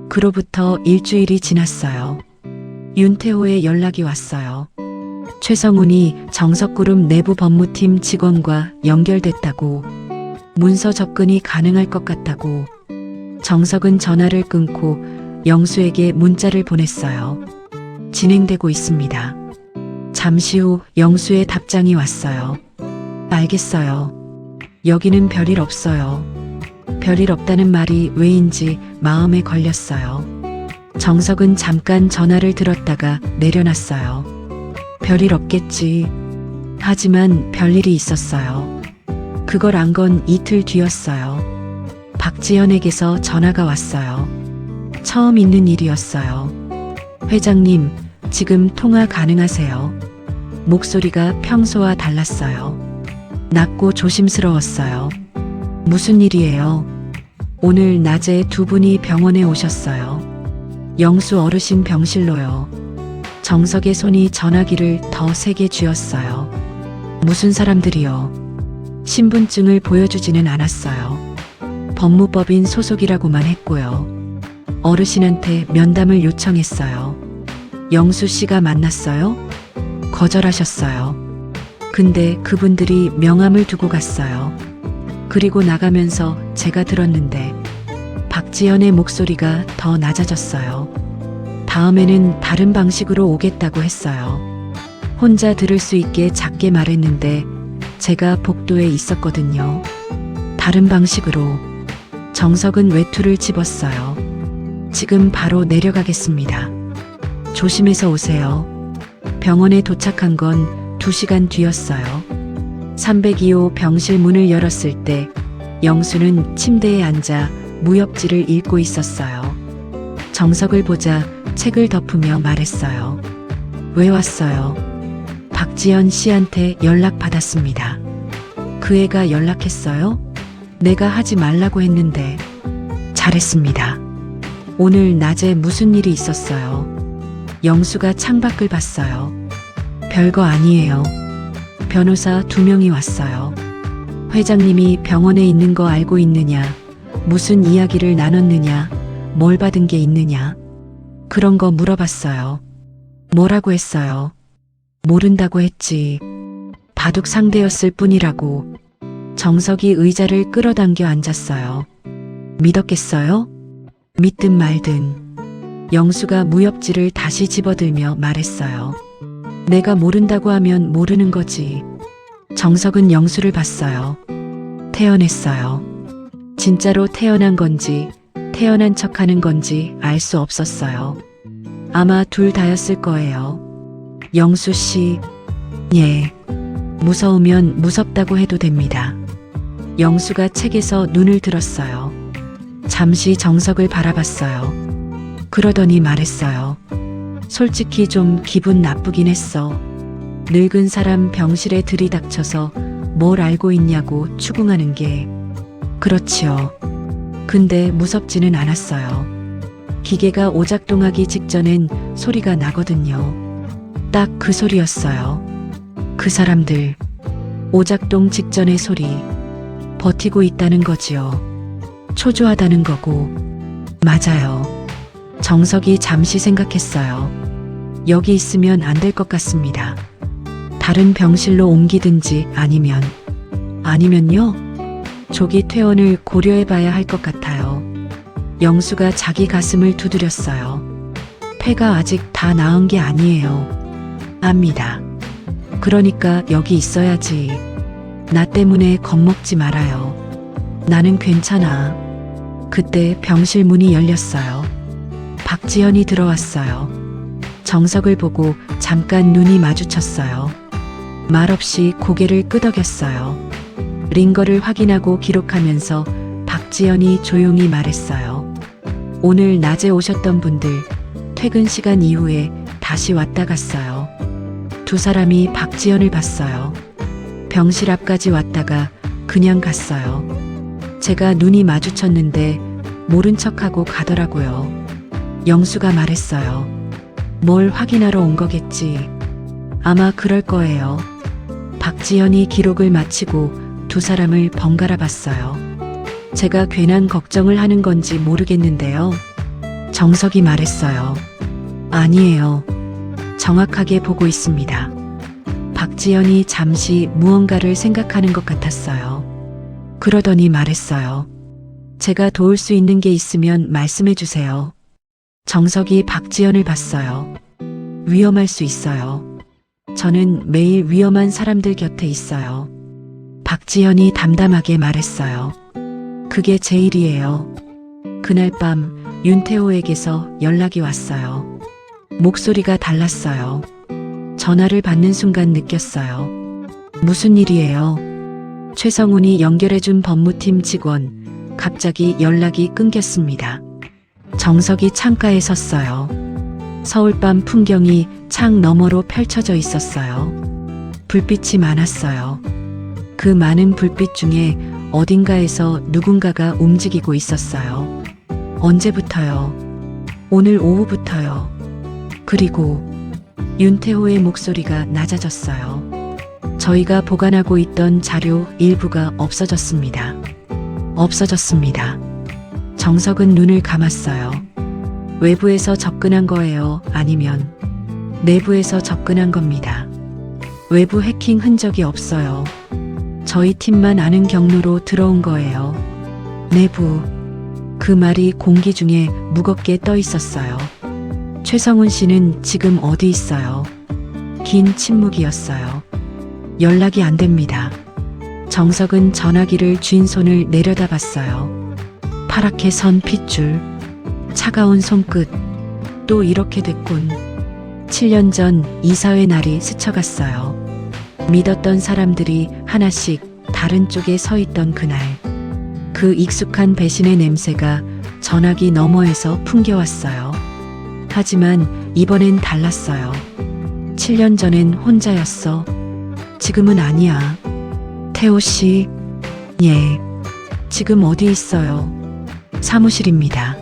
그로부터 일주일이 지났어요. 윤태호의 연락이 왔어요. 최성훈이 정석그룹 내부 법무팀 직원과 연결됐다고, 문서 접근이 가능할 것 같다고. 정석은 전화를 끊고 영수에게 문자를 보냈어요. 진행되고 있습니다. 잠시 후 영수의 답장이 왔어요. 알겠어요. 여기는 별일 없어요. 별일 없다는 말이 왜인지 마음에 걸렸어요. 정석은 잠깐 전화를 들었다가 내려놨어요. 별일 없겠지. 하지만 별일이 있었어요. 그걸 안 건 이틀 뒤였어요. 박지연에게서 전화가 왔어요. 처음 있는 일이었어요. 회장님, 지금 통화 가능하세요? 목소리가 평소와 달랐어요. 낮고 조심스러웠어요. 무슨 일이에요? 오늘 낮에 두 분이 병원에 오셨어요. 영수 어르신 병실로요. 정석의 손이 전화기를 더 세게 쥐었어요. 무슨 사람들이요? 신분증을 보여주지는 않았어요. 법무법인 소속이라고만 했고요. 어르신한테 면담을 요청했어요. 영수 씨가 만났어요? 거절하셨어요. 근데 그분들이 명함을 두고 갔어요. 그리고 나가면서 제가 들었는데 박지연의 목소리가 더 낮아졌어요. 다음에는 다른 방식으로 오겠다고 했어요. 혼자 들을 수 있게 작게 말했는데 제가 복도에 있었거든요. 다른 방식으로. 정석은 외투를 집었어요. 지금 바로 내려가겠습니다. 조심해서 오세요. 병원에 도착한 건 2시간 뒤였어요. 302호 병실 문을 열었을 때 영수는 침대에 앉아 무협지를 읽고 있었어요. 정석을 보자 책을 덮으며 말했어요. 왜 왔어요? 박지연 씨한테 연락 받았습니다. 그 애가 연락했어요? 내가 하지 말라고 했는데. 잘했습니다. 오늘 낮에 무슨 일이 있었어요? 영수가 창밖을 봤어요. 별거 아니에요. 변호사 2명이 왔어요. 회장님이 병원에 있는 거 알고 있느냐? 무슨 이야기를 나눴느냐? 뭘 받은 게 있느냐? 그런 거 물어봤어요. 뭐라고 했어요? 모른다고 했지. 바둑 상대였을 뿐이라고. 정석이 의자를 끌어당겨 앉았어요. 믿었겠어요? 믿든 말든. 영수가 무협지를 다시 집어들며 말했어요. 내가 모른다고 하면 모르는 거지. 정석은 영수를 봤어요. 태어났어요. 진짜로 태어난 건지 태어난 척하는 건지 알 수 없었어요. 아마 둘 다였을 거예요. 영수 씨, 예. 무서우면 무섭다고 해도 됩니다. 영수가 책에서 눈을 들었어요. 잠시 정석을 바라봤어요. 그러더니 말했어요. 솔직히 좀 기분 나쁘긴 했어. 늙은 사람 병실에 들이닥쳐서 뭘 알고 있냐고 추궁하는 게. 그렇지요. 근데 무섭지는 않았어요. 기계가 오작동하기 직전엔 소리가 나거든요. 딱 그 소리였어요. 그 사람들. 오작동 직전의 소리. 버티고 있다는 거지요. 초조하다는 거고. 맞아요. 정석이 잠시 생각했어요. 여기 있으면 안 될 것 같습니다. 다른 병실로 옮기든지 아니면요? 조기 퇴원을 고려해봐야 할 것 같아요. 영수가 자기 가슴을 두드렸어요. 폐가 아직 다 나은 게 아니에요. 압니다. 그러니까 여기 있어야지. 나 때문에 겁먹지 말아요. 나는 괜찮아. 그때 병실 문이 열렸어요. 박지연이 들어왔어요. 정석을 보고 잠깐 눈이 마주쳤어요. 말없이 고개를 끄덕였어요. 링거를 확인하고 기록하면서 박지연이 조용히 말했어요. 오늘 낮에 오셨던 분들 퇴근 시간 이후에 다시 왔다 갔어요. 2사람이 박지연을 봤어요. 병실 앞까지 왔다가 그냥 갔어요. 제가 눈이 마주쳤는데 모른 척하고 가더라고요. 영수가 말했어요. 뭘 확인하러 온 거겠지. 아마 그럴 거예요. 박지연이 기록을 마치고 2사람을 번갈아 봤어요. 제가 괜한 걱정을 하는 건지 모르겠는데요. 정석이 말했어요. 아니에요. 정확하게 보고 있습니다. 박지연이 잠시 무언가를 생각하는 것 같았어요. 그러더니 말했어요. 제가 도울 수 있는 게 있으면 말씀해 주세요. 정석이 박지연을 봤어요. 위험할 수 있어요. 저는 매일 위험한 사람들 곁에 있어요. 박지연이 담담하게 말했어요. 그게 제 일이에요. 그날 밤 윤태호에게서 연락이 왔어요. 목소리가 달랐어요. 전화를 받는 순간 느꼈어요. 무슨 일이에요? 최성훈이 연결해준 법무팀 직원. 갑자기 연락이 끊겼습니다. 정석이 창가에 섰어요. 서울밤 풍경이 창 너머로 펼쳐져 있었어요. 불빛이 많았어요. 그 많은 불빛 중에 어딘가에서 누군가가 움직이고 있었어요. 언제부터요? 오늘 오후부터요. 그리고 윤태호의 목소리가 낮아졌어요. 저희가 보관하고 있던 자료 일부가 없어졌습니다. 없어졌습니다. 정석은 눈을 감았어요. 외부에서 접근한 거예요? 아니면 내부에서 접근한 겁니다. 외부 해킹 흔적이 없어요. 저희 팀만 아는 경로로 들어온 거예요. 내부. 그 말이 공기 중에 무겁게 떠 있었어요. 최성훈 씨는 지금 어디 있어요? 긴 침묵이었어요. 연락이 안 됩니다. 정석은 전화기를 쥔 손을 내려다봤어요. 파랗게 선 핏줄, 차가운 손끝. 또 이렇게 됐군. 7년 전 이사회 날이 스쳐갔어요. 믿었던 사람들이 하나씩 다른 쪽에 서 있던 그날. 그 익숙한 배신의 냄새가 전화기 너머에서 풍겨왔어요. 하지만 이번엔 달랐어요. 7년 전엔 혼자였어. 지금은 아니야. 태호 씨. 예. 지금 어디 있어요? 사무실입니다.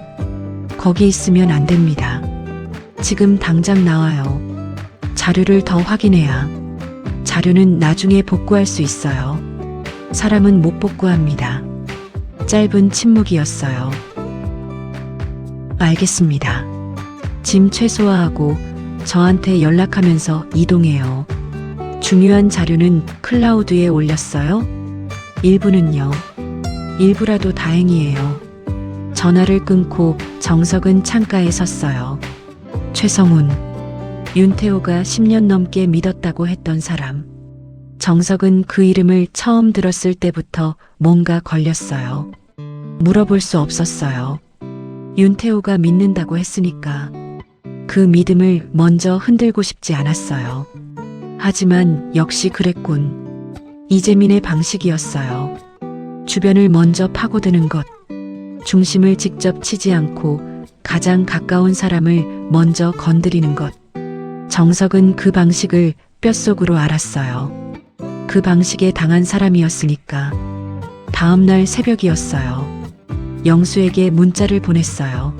거기 있으면 안 됩니다. 지금 당장 나와요. 자료를 더 확인해야. 자료는 나중에 복구할 수 있어요. 사람은 못 복구합니다. 짧은 침묵이었어요. 알겠습니다. 짐 최소화하고 저한테 연락하면서 이동해요. 중요한 자료는 클라우드에 올렸어요? 일부는요. 일부라도 다행이에요. 전화를 끊고 정석은 창가에 섰어요. 최성훈. 윤태호가 10년 넘게 믿었다고 했던 사람. 정석은 그 이름을 처음 들었을 때부터 뭔가 걸렸어요. 물어볼 수 없었어요. 윤태호가 믿는다고 했으니까. 그 믿음을 먼저 흔들고 싶지 않았어요. 하지만 역시 그랬군. 이재민의 방식이었어요. 주변을 먼저 파고드는 것. 중심을 직접 치지 않고 가장 가까운 사람을 먼저 건드리는 것. 정석은 그 방식을 뼛속으로 알았어요. 그 방식에 당한 사람이었으니까. 다음 날 새벽이었어요. 영수에게 문자를 보냈어요.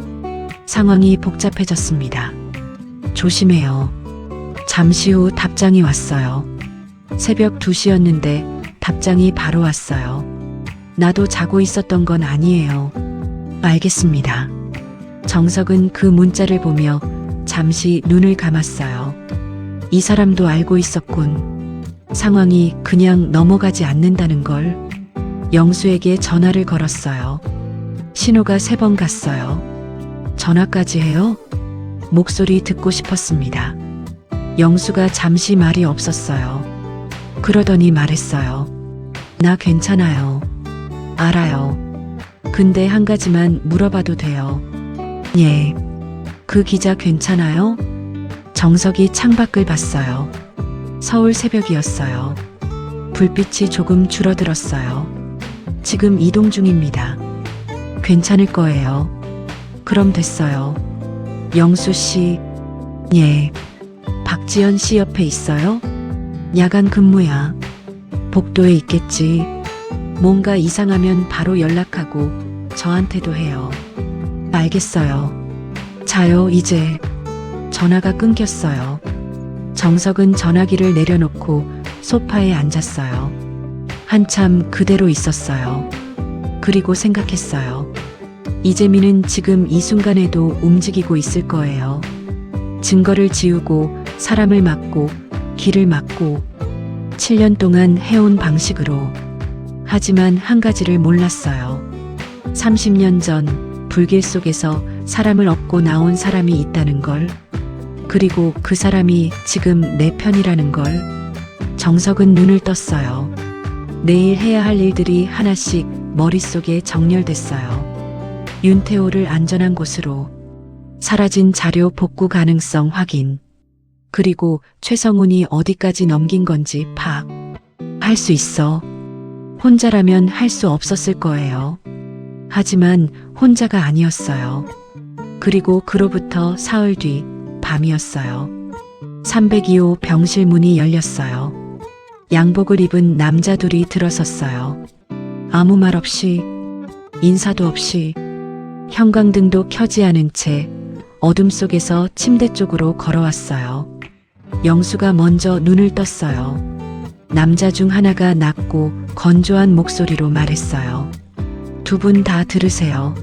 상황이 복잡해졌습니다. 조심해요. 잠시 후 답장이 왔어요. 새벽 2시였는데 답장이 바로 왔어요. 나도 자고 있었던 건 아니에요. 알겠습니다. 정석은 그 문자를 보며 잠시 눈을 감았어요. 이 사람도 알고 있었군. 상황이 그냥 넘어가지 않는다는 걸. 영수에게 전화를 걸었어요. 신호가 3번 갔어요. 전화까지 해요? 목소리 듣고 싶었습니다. 영수가 잠시 말이 없었어요. 그러더니 말했어요. 나 괜찮아요. 알아요. 근데 한 가지만 물어봐도 돼요. 예. 그 기자 괜찮아요? 정석이 창밖을 봤어요. 서울 새벽이었어요. 불빛이 조금 줄어들었어요. 지금 이동 중입니다. 괜찮을 거예요. 그럼 됐어요. 영수 씨. 예. 박지연 씨 옆에 있어요? 야간 근무야. 복도에 있겠지. 뭔가 이상하면 바로 연락하고 저한테도 해요. 알겠어요. 자요, 이제. 전화가 끊겼어요. 정석은 전화기를 내려놓고 소파에 앉았어요. 한참 그대로 있었어요. 그리고 생각했어요. 이재민은 지금 이 순간에도 움직이고 있을 거예요. 증거를 지우고 사람을 막고 길을 막고 7년 동안 해온 방식으로. 하지만 한 가지를 몰랐어요. 30년 전 불길 속에서 사람을 업고 나온 사람이 있다는 걸. 그리고 그 사람이 지금 내 편이라는 걸. 정석은 눈을 떴어요. 내일 해야 할 일들이 하나씩 머릿속에 정렬됐어요. 윤태호를 안전한 곳으로. 사라진 자료 복구 가능성 확인. 그리고 최성훈이 어디까지 넘긴 건지 할 수 있어. 혼자라면 할 수 없었을 거예요. 하지만 혼자가 아니었어요. 그리고 그로부터 사흘 뒤 밤이었어요. 302호 병실 문이 열렸어요. 양복을 입은 남자 둘이 들어섰어요. 아무 말 없이, 인사도 없이, 형광등도 켜지 않은 채 어둠 속에서 침대 쪽으로 걸어왔어요. 영수가 먼저 눈을 떴어요. 남자 중 하나가 낮고 건조한 목소리로 말했어요. 두 분 다 들으세요.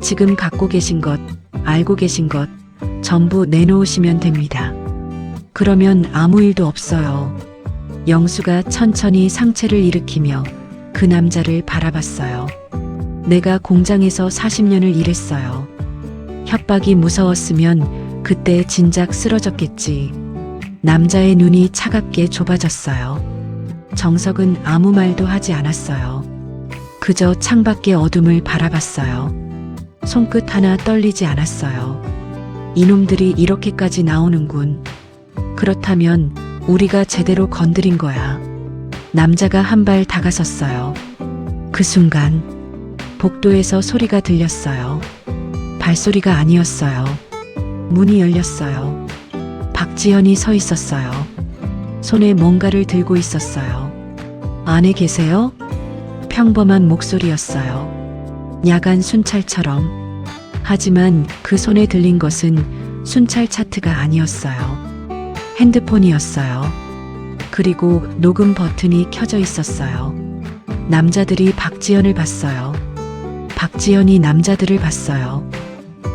지금 갖고 계신 것, 알고 계신 것 전부 내놓으시면 됩니다. 그러면 아무 일도 없어요. 영수가 천천히 상체를 일으키며 그 남자를 바라봤어요. 내가 공장에서 40년을 일했어요. 협박이 무서웠으면 그때 진작 쓰러졌겠지. 남자의 눈이 차갑게 좁아졌어요. 정석은 아무 말도 하지 않았어요. 그저 창밖의 어둠을 바라봤어요. 손끝 하나 떨리지 않았어요. 이놈들이 이렇게까지 나오는군. 그렇다면 우리가 제대로 건드린 거야. 남자가 한 발 다가섰어요. 그 순간 복도에서 소리가 들렸어요. 발소리가 아니었어요. 문이 열렸어요. 박지현이 서 있었어요. 손에 뭔가를 들고 있었어요. 안에 계세요? 평범한 목소리였어요. 야간 순찰처럼. 하지만 그 손에 들린 것은 순찰 차트가 아니었어요. 핸드폰이었어요. 그리고 녹음 버튼이 켜져 있었어요. 남자들이 박지현을 봤어요. 박지현이 남자들을 봤어요.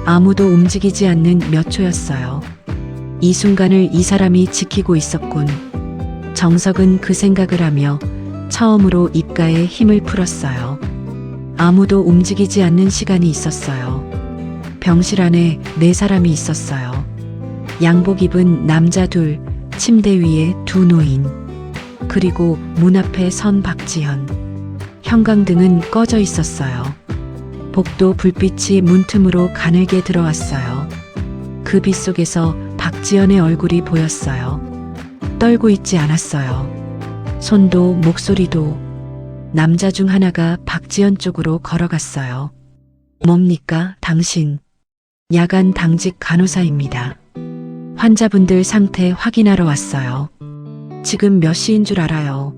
아무도 움직이지 않는 몇 초였어요. 이 순간을 이 사람이 지키고 있었군. 정석은 그 생각을 하며 처음으로 입가에 힘을 풀었어요. 아무도 움직이지 않는 시간이 있었어요. 병실 안에 4사람이 있었어요. 양복 입은 남자 둘, 침대 위에 2 노인. 그리고 문 앞에 선 박지현. 형광등은 꺼져 있었어요. 복도 불빛이 문틈으로 가늘게 들어왔어요. 그 빛 속에서 박지현의 얼굴이 보였어요. 떨고 있지 않았어요. 손도 목소리도. 남자 중 하나가 박지현 쪽으로 걸어갔어요. 뭡니까, 당신? 야간 당직 간호사입니다. 환자분들 상태 확인하러 왔어요. 지금 몇 시인 줄 알아요?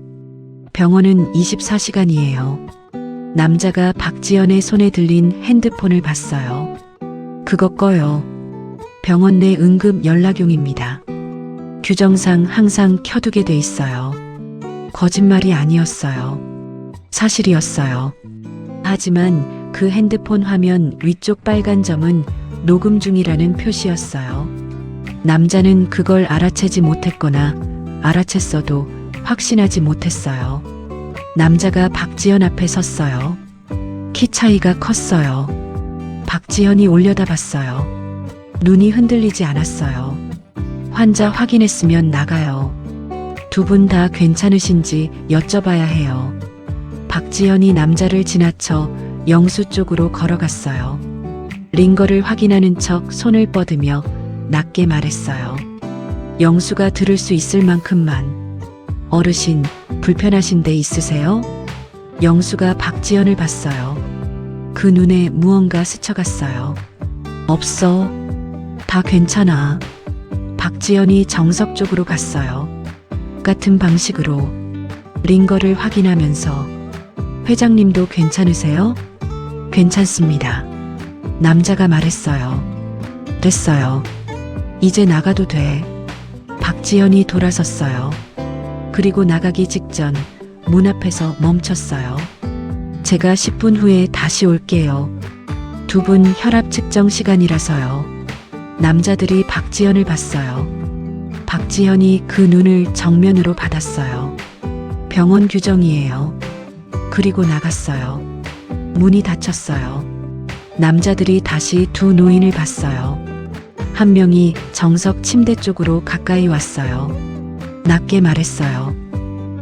병원은 24시간이에요. 남자가 박지현의 손에 들린 핸드폰을 봤어요. 그거 꺼요. 병원 내 응급 연락용입니다. 규정상 항상 켜두게 돼 있어요. 거짓말이 아니었어요. 사실이었어요. 하지만 그 핸드폰 화면 위쪽 빨간 점은 녹음 중이라는 표시였어요. 남자는 그걸 알아채지 못했거나 알아챘어도 확신하지 못했어요. 남자가 박지현 앞에 섰어요. 키 차이가 컸어요. 박지현이 올려다봤어요. 눈이 흔들리지 않았어요. 환자 확인했으면 나가요. 두 분 다 괜찮으신지 여쭤봐야 해요. 박지현이 남자를 지나쳐 영수 쪽으로 걸어갔어요. 링거를 확인하는 척 손을 뻗으며 낮게 말했어요. 영수가 들을 수 있을 만큼만. 어르신, 불편하신 데 있으세요? 영수가 박지현을 봤어요. 그 눈에 무언가 스쳐갔어요. 없어. 다 괜찮아. 박지현이 정석 쪽으로 갔어요. 같은 방식으로 링거를 확인하면서 회장님도 괜찮으세요? 괜찮습니다. 남자가 말했어요. 됐어요. 이제 나가도 돼. 박지현이 돌아섰어요. 그리고 나가기 직전 문 앞에서 멈췄어요. 제가 10분 후에 다시 올게요. 두 분 혈압 측정 시간이라서요. 남자들이 박지현을 봤어요. 박지현이 그 눈을 정면으로 받았어요. 병원 규정이에요. 그리고 나갔어요. 문이 닫혔어요. 남자들이 다시 2 노인을 봤어요. 한 명이 정석 침대 쪽으로 가까이 왔어요. 낮게 말했어요.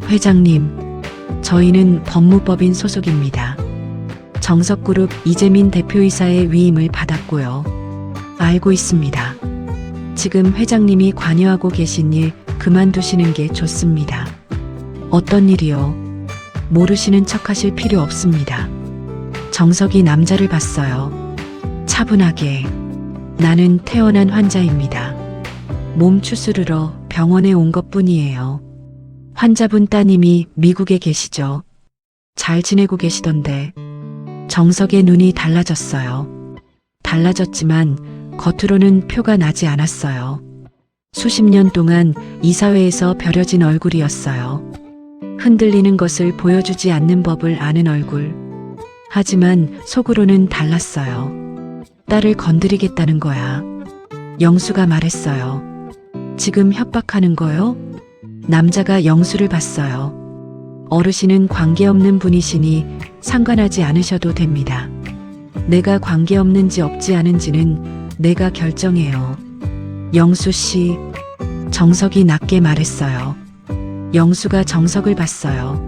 회장님, 저희는 법무법인 소속입니다. 정석그룹 이재민 대표이사의 위임을 받았고요. 알고 있습니다. 지금 회장님이 관여하고 계신 일 그만두시는 게 좋습니다. 어떤 일이요? 모르시는 척 하실 필요 없습니다. 정석이 남자를 봤어요. 차분하게. 나는 태어난 환자입니다. 몸 추스르러 병원에 온 것뿐이에요. 환자분 따님이 미국에 계시죠? 잘 지내고 계시던데. 정석의 눈이 달라졌어요. 달라졌지만 겉으로는 표가 나지 않았어요. 수십 년 동안 이 사회에서 버려진 얼굴이었어요. 흔들리는 것을 보여주지 않는 법을 아는 얼굴. 하지만 속으로는 달랐어요. 딸을 건드리겠다는 거야. 영수가 말했어요. 지금 협박하는 거요? 남자가 영수를 봤어요. 어르신은 관계없는 분이시니 상관하지 않으셔도 됩니다. 내가 관계없는지 없지 않은지는 내가 결정해요. 영수 씨, 정석이 낮게 말했어요. 영수가 정석을 봤어요.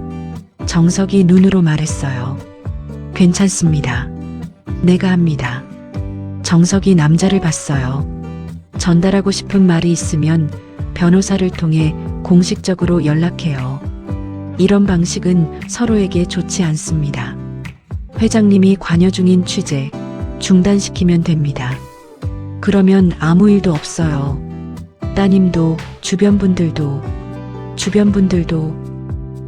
정석이 눈으로 말했어요. 괜찮습니다. 내가 합니다. 정석이 남자를 봤어요. 전달하고 싶은 말이 있으면 변호사를 통해 공식적으로 연락해요. 이런 방식은 서로에게 좋지 않습니다. 회장님이 관여 중인 취재 중단시키면 됩니다. 그러면 아무 일도 없어요. 따님도 주변 분들도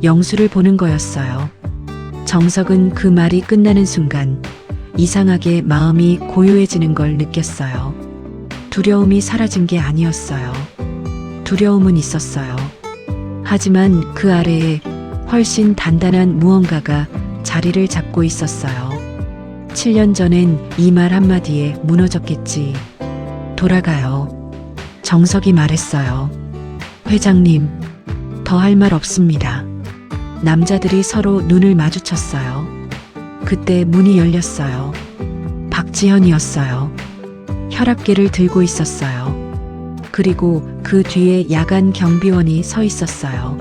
영수를 보는 거였어요. 정석은 그 말이 끝나는 순간 이상하게 마음이 고요해지는 걸 느꼈어요. 두려움이 사라진 게 아니었어요. 두려움은 있었어요. 하지만 그 아래에 훨씬 단단한 무언가가 자리를 잡고 있었어요. 7년 전엔 이 말 한마디에 무너졌겠지. 돌아가요. 정석이 말했어요. 회장님, 더 할 말 없습니다. 남자들이 서로 눈을 마주쳤어요. 그때 문이 열렸어요. 박지현이었어요. 혈압계를 들고 있었어요. 그리고 그 뒤에 야간 경비원이 서 있었어요.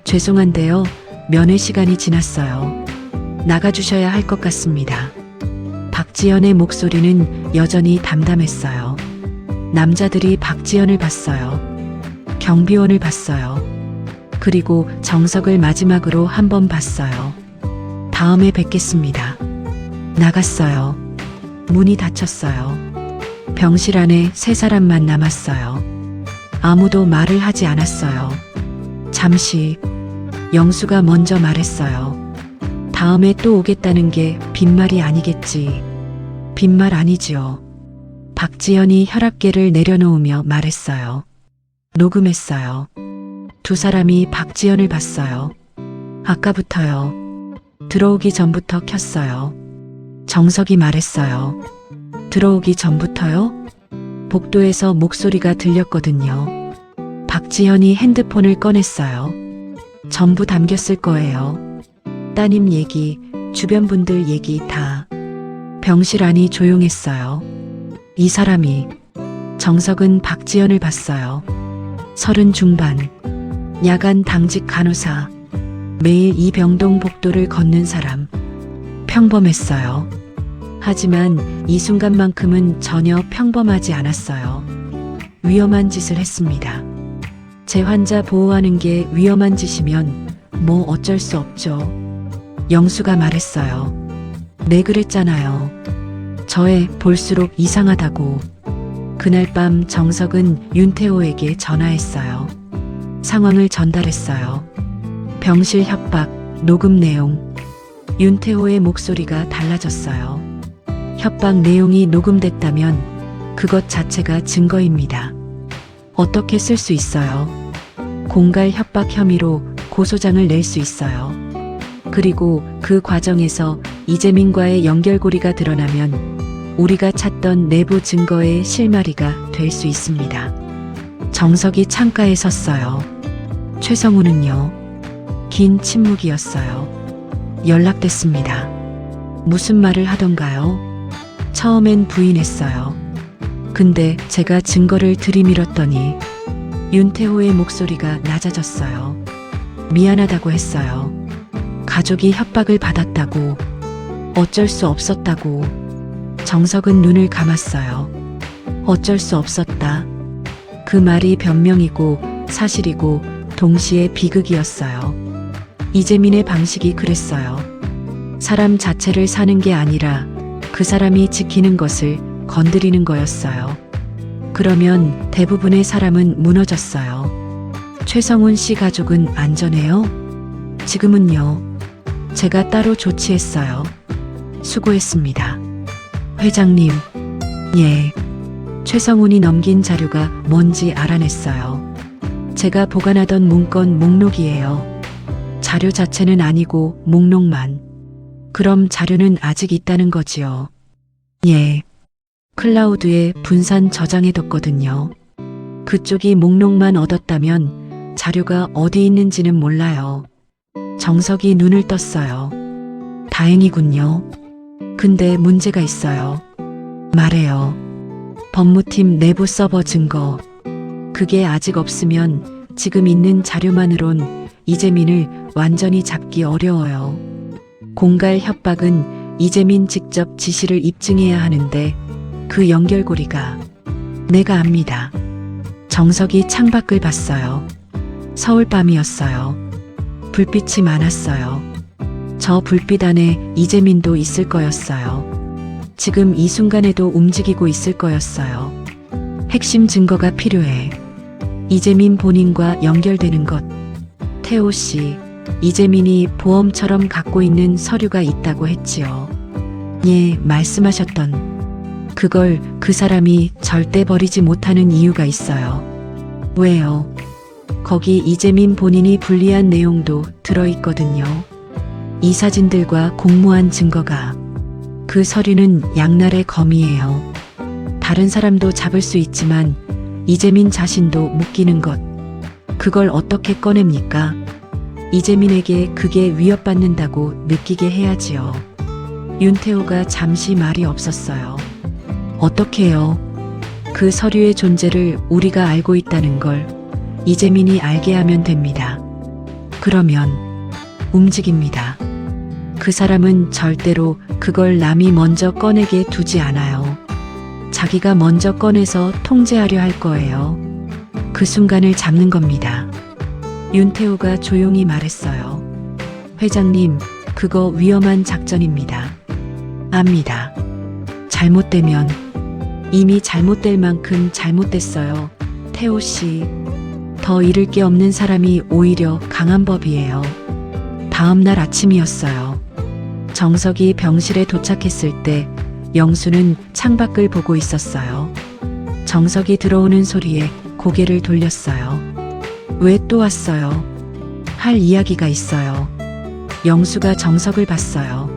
죄송한데요. 면회 시간이 지났어요. 나가주셔야 할 것 같습니다. 박지연의 목소리는 여전히 담담했어요. 남자들이 박지연을 봤어요. 경비원을 봤어요. 그리고 정석을 마지막으로 한 번 봤어요. 다음에 뵙겠습니다. 나갔어요. 문이 닫혔어요. 병실 안에 세 사람만 남았어요. 아무도 말을 하지 않았어요. 잠시 영수가 먼저 말했어요. 다음에 또 오겠다는 게 빈말이 아니겠지. 빈말 아니지요. 박지현이 혈압계를 내려놓으며 말했어요. 녹음했어요. 두 사람이 박지현을 봤어요. 아까부터요. 들어오기 전부터 켰어요. 정석이 말했어요. 들어오기 전부터요? 복도에서 목소리가 들렸거든요. 박지현이 핸드폰을 꺼냈어요. 전부 담겼을 거예요. 따님 얘기, 주변 분들 얘기 다. 병실 안이 조용했어요. 이 사람이, 정석은 박지현을 봤어요. 30 중반, 야간 당직 간호사, 매일 이 병동 복도를 걷는 사람. 평범했어요. 하지만 이 순간만큼은 전혀 평범하지 않았어요. 위험한 짓을 했습니다. 제 환자 보호하는 게 위험한 짓이면 뭐 어쩔 수 없죠. 영수가 말했어요. 네, 그랬잖아요. 저애 볼수록 이상하다고. 그날 밤 정석은 윤태호에게 전화했어요. 상황을 전달했어요. 병실 협박, 녹음 내용. 윤태호의 목소리가 달라졌어요. 협박 내용이 녹음됐다면 그것 자체가 증거입니다. 어떻게 쓸 수 있어요? 공갈 협박 혐의로 고소장을 낼 수 있어요. 그리고 그 과정에서 이재민과의 연결고리가 드러나면 우리가 찾던 내부 증거의 실마리가 될 수 있습니다. 정석이 창가에 섰어요. 최성우는요? 긴 침묵이었어요. 연락됐습니다. 무슨 말을 하던가요? 처음엔 부인했어요. 근데 제가 증거를 들이밀었더니 윤태호의 목소리가 낮아졌어요. 미안하다고 했어요. 가족이 협박을 받았다고. 어쩔 수 없었다고. 정석은 눈을 감았어요. 어쩔 수 없었다. 그 말이 변명이고 사실이고 동시에 비극이었어요. 이재민의 방식이 그랬어요. 사람 자체를 사는 게 아니라 그 사람이 지키는 것을 건드리는 거였어요. 그러면 대부분의 사람은 무너졌어요. 최성훈 씨 가족은 안전해요? 지금은요. 제가 따로 조치했어요. 수고했습니다. 회장님, 예. 최성훈이 넘긴 자료가 뭔지 알아냈어요. 제가 보관하던 문건 목록이에요. 자료 자체는 아니고 목록만. 그럼 자료는 아직 있다는 거지요. 예. 클라우드에 분산 저장해뒀거든요. 그쪽이 목록만 얻었다면 자료가 어디 있는지는 몰라요. 정석이 눈을 떴어요. 다행이군요. 근데 문제가 있어요. 말해요. 법무팀 내부 서버 증거. 그게 아직 없으면 지금 있는 자료만으론 이재민을 완전히 잡기 어려워요. 공갈 협박은 이재민 직접 지시를 입증해야 하는데 그 연결고리가 내가 압니다. 정석이 창밖을 봤어요. 서울 밤이었어요. 불빛이 많았어요. 저 불빛 안에 이재민도 있을 거였어요. 지금 이 순간에도 움직이고 있을 거였어요. 핵심 증거가 필요해. 이재민 본인과 연결되는 것. 태호 씨, 이재민이 보험처럼 갖고 있는 서류가 있다고 했지요. 예, 말씀하셨던. 그걸 그 사람이 절대 버리지 못하는 이유가 있어요. 왜요? 거기 이재민 본인이 분리한 내용도 들어있거든요. 이 사진들과 공모한 증거가. 그 서류는 양날의 검이에요. 다른 사람도 잡을 수 있지만 이재민 자신도 묶이는 것. 그걸 어떻게 꺼냅니까? 이재민에게 그게 위협받는다고 느끼게 해야지요. 윤태호가 잠시 말이 없었어요. 어떻게요? 그 서류의 존재를 우리가 알고 있다는 걸 이재민이 알게 하면 됩니다. 그러면 움직입니다. 그 사람은 절대로 그걸 남이 먼저 꺼내게 두지 않아요. 자기가 먼저 꺼내서 통제하려 할 거예요. 그 순간을 잡는 겁니다. 윤태호가 조용히 말했어요. 회장님, 그거 위험한 작전입니다. 압니다. 잘못되면 이미 잘못될 만큼 잘못됐어요. 태호 씨, 더 잃을 게 없는 사람이 오히려 강한 법이에요. 다음 날 아침이었어요. 정석이 병실에 도착했을 때 영수는 창밖을 보고 있었어요. 정석이 들어오는 소리에 고개를 돌렸어요. 왜 또 왔어요? 할 이야기가 있어요. 영수가 정석을 봤어요.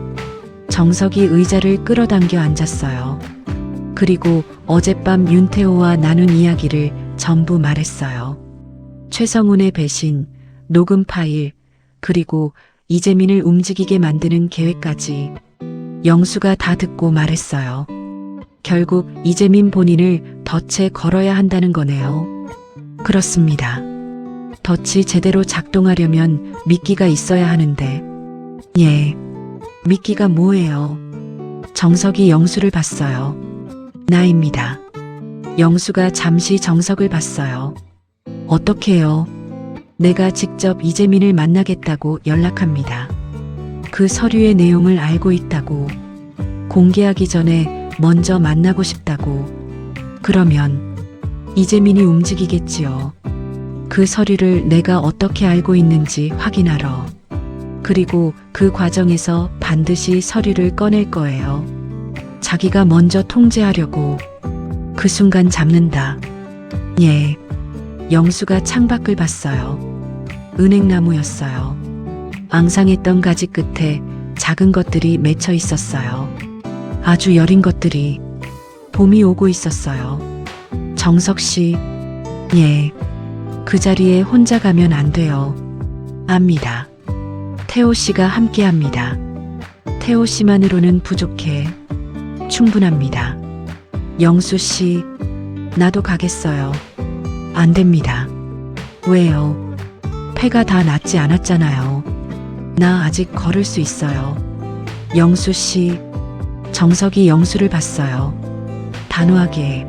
정석이 의자를 끌어당겨 앉았어요. 그리고 어젯밤 윤태호와 나눈 이야기를 전부 말했어요. 최성훈의 배신, 녹음 파일, 그리고 이재민을 움직이게 만드는 계획까지. 영수가 다 듣고 말했어요. 결국 이재민 본인을 덫에 걸어야 한다는 거네요. 그렇습니다. 덫이 제대로 작동하려면 미끼가 있어야 하는데. 예. 미끼가 뭐예요? 정석이 영수를 봤어요. 나입니다. 영수가 잠시 정석을 봤어요. 어떻게요? 내가 직접 이재민을 만나겠다고 연락합니다. 그 서류의 내용을 알고 있다고. 공개하기 전에 먼저 만나고 싶다고. 그러면 이재민이 움직이겠지요. 그 서류를 내가 어떻게 알고 있는지 확인하러. 그리고 그 과정에서 반드시 서류를 꺼낼 거예요. 자기가 먼저 통제하려고. 그 순간 잡는다. 예. 영수가 창밖을 봤어요. 은행나무였어요. 앙상했던 가지 끝에 작은 것들이 맺혀 있었어요. 아주 여린 것들이. 봄이 오고 있었어요. 정석 씨, 예. 그 자리에 혼자 가면 안 돼요. 압니다. 태호 씨가 함께 합니다. 태호 씨만으로는 부족해. 충분합니다. 영수 씨, 나도 가겠어요. 안 됩니다. 왜요? 폐가 다 낫지 않았잖아요. 나 아직 걸을 수 있어요. 영수 씨, 정석이 영수를 봤어요. 단호하게.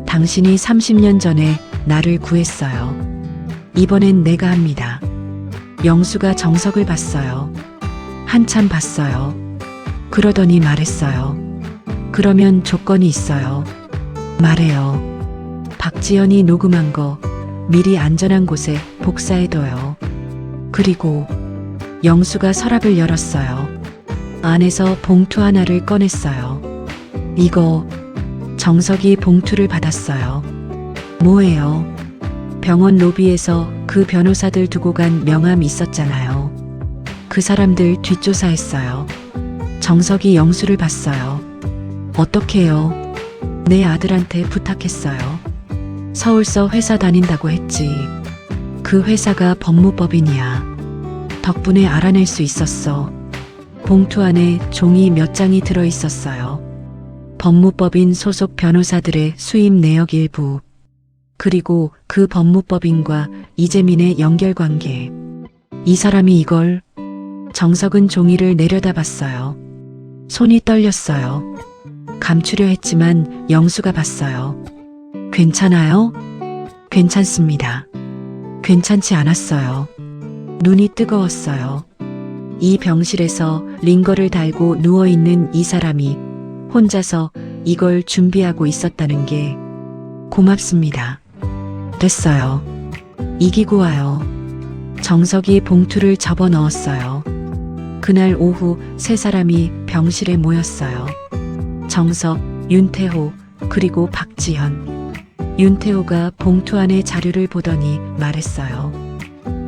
당신이 30년 전에 나를 구했어요. 이번엔 내가 합니다. 영수가 정석을 봤어요. 한참 봤어요. 그러더니 말했어요. 그러면 조건이 있어요. 말해요. 박지연이 녹음한 거 미리 안전한 곳에 복사해둬요. 그리고 영수가 서랍을 열었어요. 안에서 봉투 하나를 꺼냈어요. 이거 정석이 봉투를 받았어요. 뭐예요? 병원 로비에서 그 변호사들 두고 간 명함 있었잖아요. 그 사람들 뒷조사했어요. 정석이 영수를 봤어요. 어떡해요? 내 아들한테 부탁했어요. 서울서 회사 다닌다고 했지. 그 회사가 법무법인이야. 덕분에 알아낼 수 있었어. 봉투 안에 종이 몇 장이 들어 있었어요. 법무법인 소속 변호사들의 수입 내역 일부, 그리고 그 법무법인과 이재민의 연결관계. 이 사람이 이걸. 정석은 종이를 내려다봤어요. 손이 떨렸어요. 감추려 했지만 영수가 봤어요. 괜찮아요? 괜찮습니다. 괜찮지 않았어요. 눈이 뜨거웠어요. 이 병실에서 링거를 달고 누워있는 이 사람이 혼자서 이걸 준비하고 있었다는 게 고맙습니다. 됐어요. 이기고 와요. 정석이 봉투를 접어 넣었어요. 그날 오후 세 사람이 병실에 모였어요. 정석, 윤태호, 그리고 박지현. 윤태호가 봉투 안에 자료를 보더니 말했어요.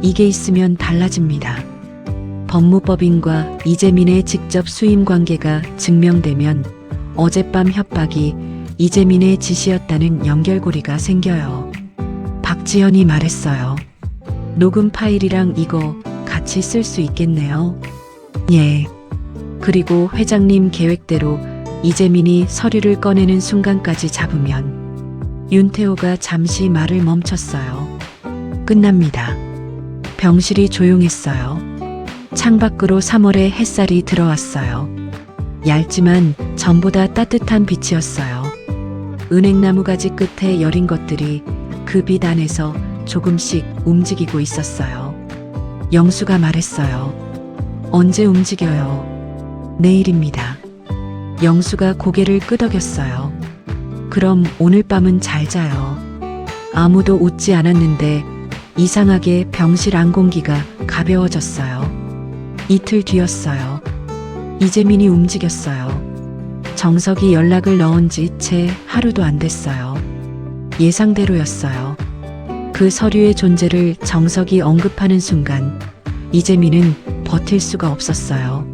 이게 있으면 달라집니다. 법무법인과 이재민의 직접 수임 관계가 증명되면 어젯밤 협박이 이재민의 지시였다는 연결고리가 생겨요. 박지현이 말했어요. 녹음 파일이랑 이거 같이 쓸 수 있겠네요. 예. 그리고 회장님 계획대로 이재민이 서류를 꺼내는 순간까지 잡으면. 윤태호가 잠시 말을 멈췄어요. 끝납니다. 병실이 조용했어요. 창밖으로 3월의 햇살이 들어왔어요. 얇지만 전보다 따뜻한 빛이었어요. 은행나무 가지 끝에 여린 것들이 그 빛 안에서 조금씩 움직이고 있었어요. 영수가 말했어요. 언제 움직여요? 내일입니다. 영수가 고개를 끄덕였어요. 그럼 오늘 밤은 잘 자요. 아무도 웃지 않았는데 이상하게 병실 안 공기가 가벼워졌어요. 이틀 뒤였어요. 이재민이 움직였어요. 정석이 연락을 넣은 지 채 하루도 안 됐어요. 예상대로였어요. 그 서류의 존재를 정석이 언급하는 순간 이재민은 버틸 수가 없었어요.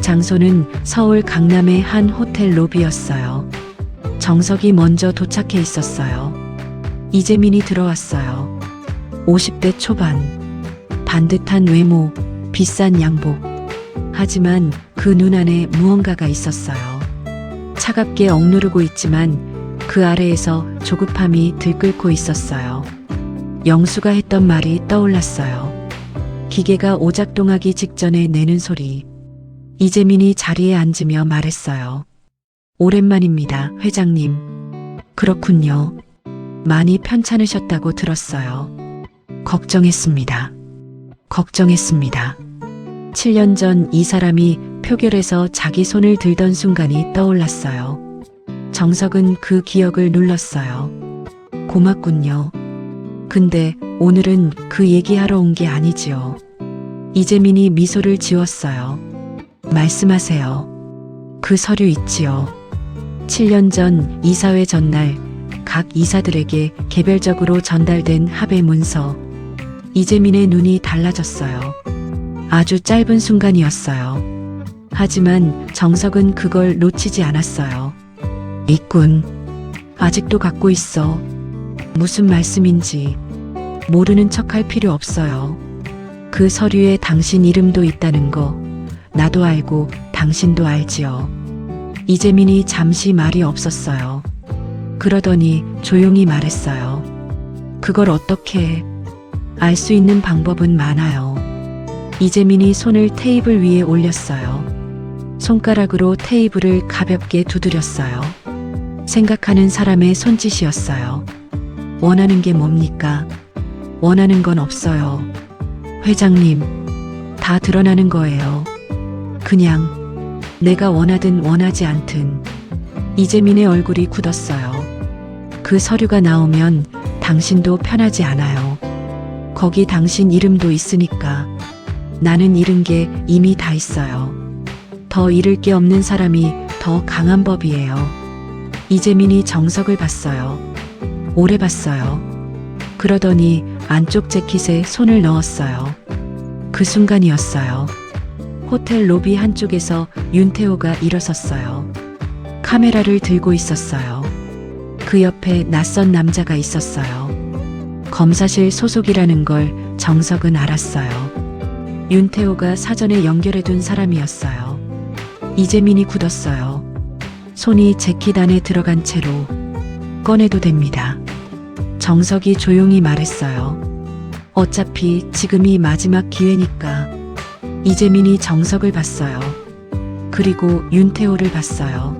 장소는 서울 강남의 한 호텔 로비였어요. 정석이 먼저 도착해 있었어요. 이재민이 들어왔어요. 50대 초반, 반듯한 외모, 비싼 양복. 하지만 그 눈 안에 무언가가 있었어요. 차갑게 억누르고 있지만 그 아래에서 조급함이 들끓고 있었어요. 영수가 했던 말이 떠올랐어요. 기계가 오작동하기 직전에 내는 소리. 이재민이 자리에 앉으며 말했어요. 오랜만입니다, 회장님. 그렇군요. 많이 편찮으셨다고 들었어요. 걱정했습니다. 걱정했습니다. 7년 전 이 사람이 표결에서 자기 손을 들던 순간이 떠올랐어요. 정석은 그 기억을 눌렀어요. 고맙군요. 근데 오늘은 그 얘기하러 온 게 아니지요. 이재민이 미소를 지웠어요. 말씀하세요. 그 서류 있지요. 7년 전 이사회 전날 각 이사들에게 개별적으로 전달된 합의 문서. 이재민의 눈이 달라졌어요. 아주 짧은 순간이었어요. 하지만 정석은 그걸 놓치지 않았어요. 있군. 아직도 갖고 있어. 무슨 말씀인지 모르는 척할 필요 없어요. 그 서류에 당신 이름도 있다는 거 나도 알고 당신도 알지요. 이재민이 잠시 말이 없었어요. 그러더니 조용히 말했어요. 그걸 어떻게 알 수 있는 방법은 많아요. 이재민이 손을 테이블 위에 올렸어요. 손가락으로 테이블을 가볍게 두드렸어요. 생각하는 사람의 손짓이었어요. 원하는 게 뭡니까? 원하는 건 없어요. 회장님, 다 드러나는 거예요. 그냥 내가 원하든 원하지 않든. 이재민의 얼굴이 굳었어요. 그 서류가 나오면 당신도 편하지 않아요. 거기 당신 이름도 있으니까. 나는 잃은 게 이미 다 있어요. 더 잃을 게 없는 사람이 더 강한 법이에요. 이재민이 정석을 봤어요. 오래 봤어요. 그러더니 안쪽 재킷에 손을 넣었어요. 그 순간이었어요. 호텔 로비 한쪽에서 윤태호가 일어섰어요. 카메라를 들고 있었어요. 그 옆에 낯선 남자가 있었어요. 검사실 소속이라는 걸 정석은 알았어요. 윤태호가 사전에 연결해둔 사람이었어요. 이재민이 굳었어요. 손이 재킷 안에 들어간 채로 꺼내도 됩니다. 정석이 조용히 말했어요. 어차피 지금이 마지막 기회니까. 이재민이 정석을 봤어요. 그리고 윤태호를 봤어요.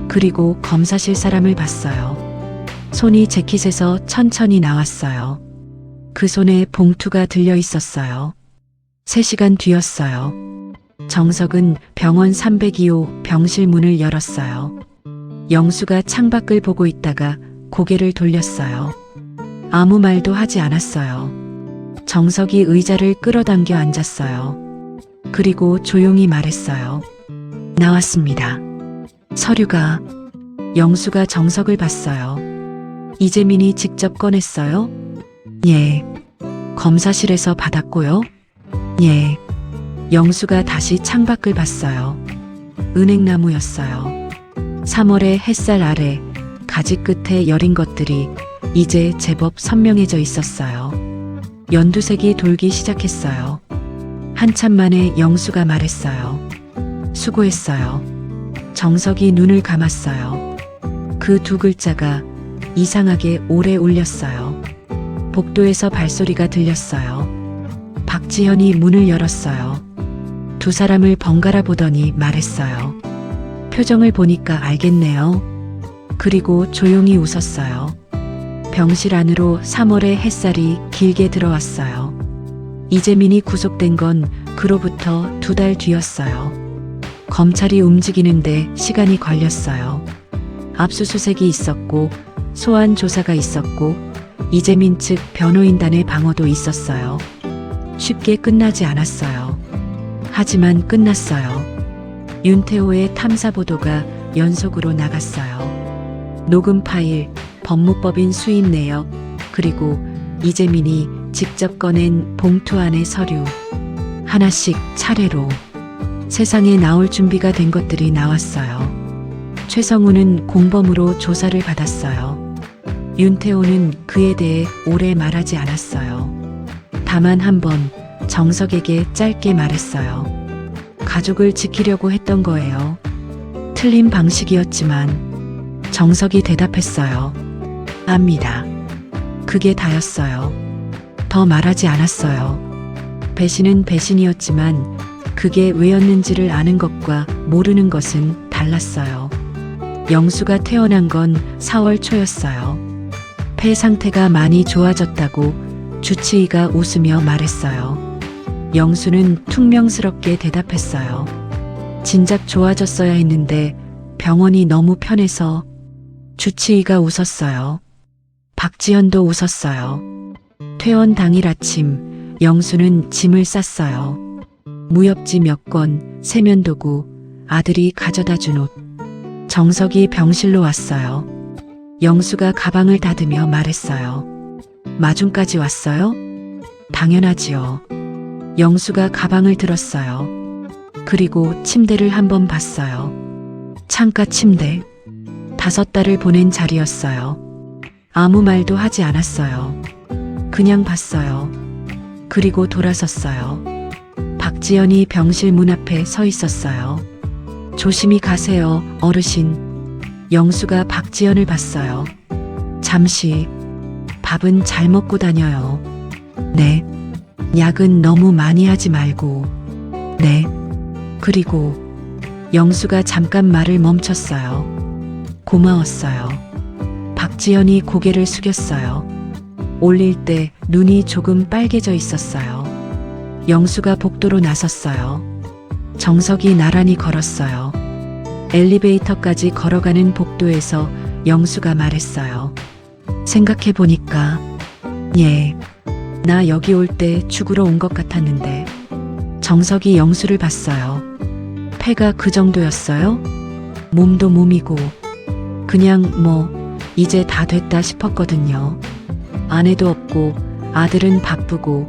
그리고 검사실 사람을 봤어요. 손이 재킷에서 천천히 나왔어요. 그 손에 봉투가 들려 있었어요. 3시간 뒤였어요. 정석은 병원 302호 병실 문을 열었어요. 영수가 창밖을 보고 있다가 고개를 돌렸어요. 아무 말도 하지 않았어요. 정석이 의자를 끌어당겨 앉았어요. 그리고 조용히 말했어요. 나왔습니다. 서류가. 영수가 정석을 봤어요. 이재민이 직접 꺼냈어요? 예. 검사실에서 받았고요? 예. 영수가 다시 창밖을 봤어요. 은행나무였어요. 3월의 햇살 아래 가지 끝에 여린 것들이 이제 제법 선명해져 있었어요. 연두색이 돌기 시작했어요. 한참 만에 영수가 말했어요. 수고했어요. 정석이 눈을 감았어요. 그 2글자가 이상하게 오래 울렸어요. 복도에서 발소리가 들렸어요. 박지현이 문을 열었어요. 2 사람을 번갈아 보더니 말했어요. 표정을 보니까 알겠네요. 그리고 조용히 웃었어요. 병실 안으로 3월의 햇살이 길게 들어왔어요. 이재민이 구속된 건 그로부터 2달 뒤였어요. 검찰이 움직이는데 시간이 걸렸어요. 압수수색이 있었고 소환 조사가 있었고 이재민 측 변호인단의 방어도 있었어요. 쉽게 끝나지 않았어요. 하지만 끝났어요. 윤태호의 탐사 보도가 연속으로 나갔어요. 녹음 파일, 법무법인 수임 내역, 그리고 이재민이 직접 꺼낸 봉투 안의 서류. 하나씩 차례로 세상에 나올 준비가 된 것들이 나왔어요. 최성우는 공범으로 조사를 받았어요. 윤태호는 그에 대해 오래 말하지 않았어요. 다만 한 번 정석에게 짧게 말했어요. 가족을 지키려고 했던 거예요. 틀린 방식이었지만 정석이 대답했어요. 압니다. 그게 다였어요. 더 말하지 않았어요. 배신은 배신이었지만 그게 왜였는지를 아는 것과 모르는 것은 달랐어요. 영수가 태어난 건 4월 초였어요. 폐 상태가 많이 좋아졌다고 주치의가 웃으며 말했어요. 영수는 퉁명스럽게 대답했어요. 진작 좋아졌어야 했는데 병원이 너무 편해서. 주치의가 웃었어요. 박지현도 웃었어요. 퇴원 당일 아침 영수는 짐을 쌌어요. 무협지 몇 권, 세면도구, 아들이 가져다 준 옷. 정석이 병실로 왔어요. 영수가 가방을 닫으며 말했어요. 마중까지 왔어요? 당연하지요. 영수가 가방을 들었어요. 그리고 침대를 한번 봤어요. 창가 침대. 5달을 보낸 자리였어요. 아무 말도 하지 않았어요. 그냥 봤어요. 그리고 돌아섰어요. 박지연이 병실 문 앞에 서 있었어요. 조심히 가세요, 어르신. 영수가 박지연을 봤어요. 잠시. 밥은 잘 먹고 다녀요. 네. 약은 너무 많이 하지 말고. 네. 그리고 영수가 잠깐 말을 멈췄어요. 고마웠어요. 박지연이 고개를 숙였어요. 올릴 때 눈이 조금 빨개져 있었어요. 영수가 복도로 나섰어요. 정석이 나란히 걸었어요. 엘리베이터까지 걸어가는 복도에서 영수가 말했어요. 생각해보니까, 나 여기 올 때 죽으러 온 것 같았는데. 정석이 영수를 봤어요. 폐가 그 정도였어요? 몸도 몸이고, 그냥 이제 다 됐다 싶었거든요. 아내도 없고, 아들은 바쁘고,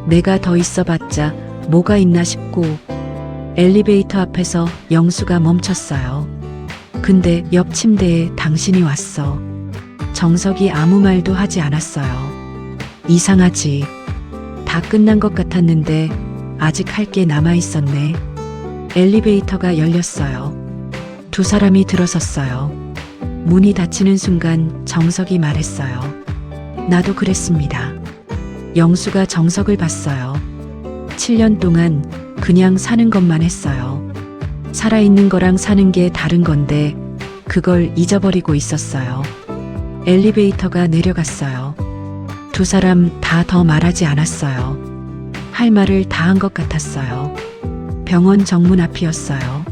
내가 더 있어봤자 뭐가 있나 싶고. 엘리베이터 앞에서 영수가 멈췄어요. 근데 옆 침대에 당신이 왔어. 정석이 아무 말도 하지 않았어요. 이상하지. 다 끝난 것 같았는데 아직 할 게 남아 있었네. 엘리베이터가 열렸어요. 두 사람이 들어섰어요. 문이 닫히는 순간 정석이 말했어요. 나도 그랬습니다. 영수가 정석을 봤어요. 7년 동안 그냥 사는 것만 했어요. 살아있는 거랑 사는 게 다른 건데 그걸 잊어버리고 있었어요. 엘리베이터가 내려갔어요. 두 사람 다 더 말하지 않았어요. 할 말을 다 한 것 같았어요. 병원 정문 앞이었어요.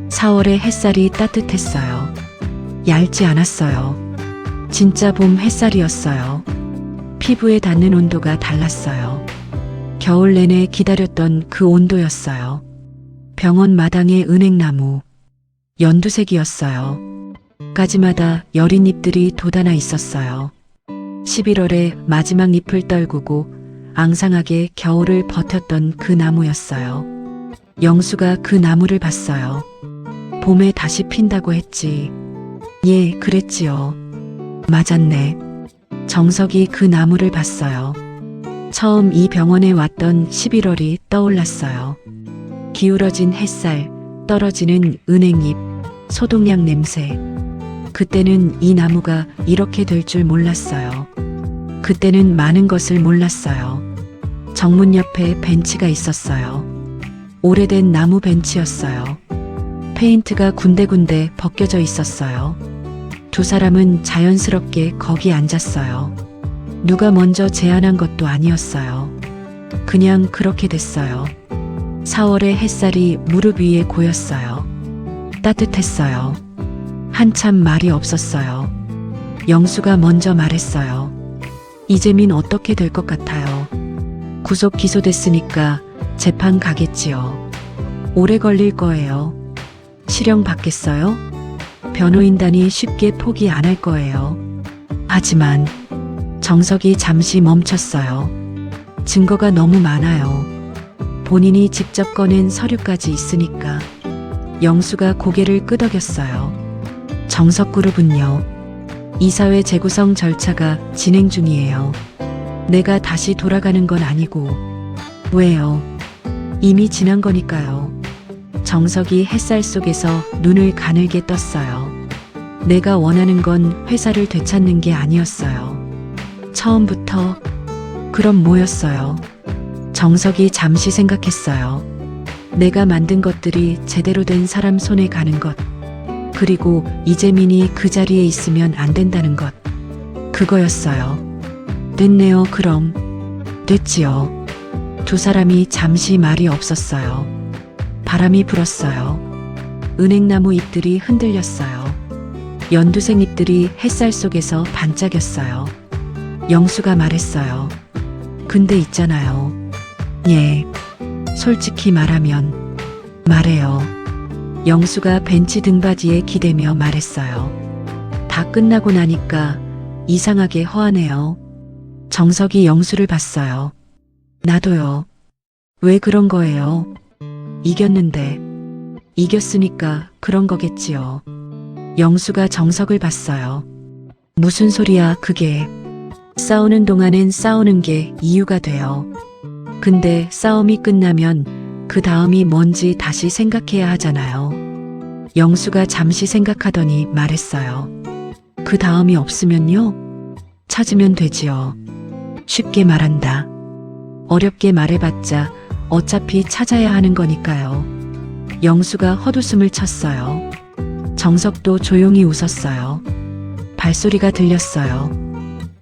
4월의 햇살이 따뜻했어요. 얇지 않았어요. 진짜 봄 햇살이었어요. 피부에 닿는 온도가 달랐어요. 겨울 내내 기다렸던 그 온도였어요. 병원 마당의 은행나무. 연두색이었어요. 가지마다 여린 잎들이 돋아나 있었어요. 11월의 마지막 잎을 떨구고 앙상하게 겨울을 버텼던 그 나무였어요. 영수가 그 나무를 봤어요. 봄에 다시 핀다고 했지. 예, 그랬지요. 맞았네. 정석이 그 나무를 봤어요. 처음 이 병원에 왔던 11월이 떠올랐어요. 기울어진 햇살, 떨어지는 은행잎, 소독약 냄새. 그때는 이 나무가 이렇게 될 줄 몰랐어요. 그때는 많은 것을 몰랐어요. 정문 옆에 벤치가 있었어요. 오래된 나무 벤치였어요. 페인트가 군데군데 벗겨져 있었어요. 두 사람은 자연스럽게 거기 앉았어요. 누가 먼저 제안한 것도 아니었어요. 그냥 그렇게 됐어요. 4월의 햇살이 무릎 위에 고였어요. 따뜻했어요. 한참 말이 없었어요. 영수가 먼저 말했어요. 이재민 어떻게 될 것 같아요? 구속 기소됐으니까 재판 가겠지요. 오래 걸릴 거예요. 실형 받겠어요? 변호인단이 쉽게 포기 안 할 거예요. 하지만 정석이 잠시 멈췄어요. 증거가 너무 많아요. 본인이 직접 꺼낸 서류까지 있으니까. 영수가 고개를 끄덕였어요. 정석그룹은요. 이사회 재구성 절차가 진행 중이에요. 내가 다시 돌아가는 건 아니고. 왜요? 이미 지난 거니까요. 정석이 햇살 속에서 눈을 가늘게 떴어요. 내가 원하는 건 회사를 되찾는 게 아니었어요. 처음부터. 그럼 뭐였어요? 정석이 잠시 생각했어요. 내가 만든 것들이 제대로 된 사람 손에 가는 것. 그리고 이재민이 그 자리에 있으면 안 된다는 것. 그거였어요. 됐네요, 그럼. 됐지요. 두 사람이 잠시 말이 없었어요. 바람이 불었어요. 은행나무 잎들이 흔들렸어요. 연두색 잎들이 햇살 속에서 반짝였어요. 영수가 말했어요. 근데 있잖아요. 예. 솔직히 말하면. 말해요. 영수가 벤치 등받이에 기대며 말했어요. 다 끝나고 나니까 이상하게 허하네요. 정석이 영수를 봤어요. 나도요. 왜 그런 거예요? 이겼는데. 이겼으니까 그런 거겠지요. 영수가 정석을 봤어요. 무슨 소리야, 그게. 싸우는 동안엔 싸우는 게 이유가 돼요. 근데 싸움이 끝나면 그 다음이 뭔지 다시 생각해야 하잖아요. 영수가 잠시 생각하더니 말했어요. 그 다음이 없으면요? 찾으면 되지요. 쉽게 말한다. 어렵게 말해봤자 어차피 찾아야 하는 거니까요. 영수가 헛웃음을 쳤어요. 정석도 조용히 웃었어요. 발소리가 들렸어요.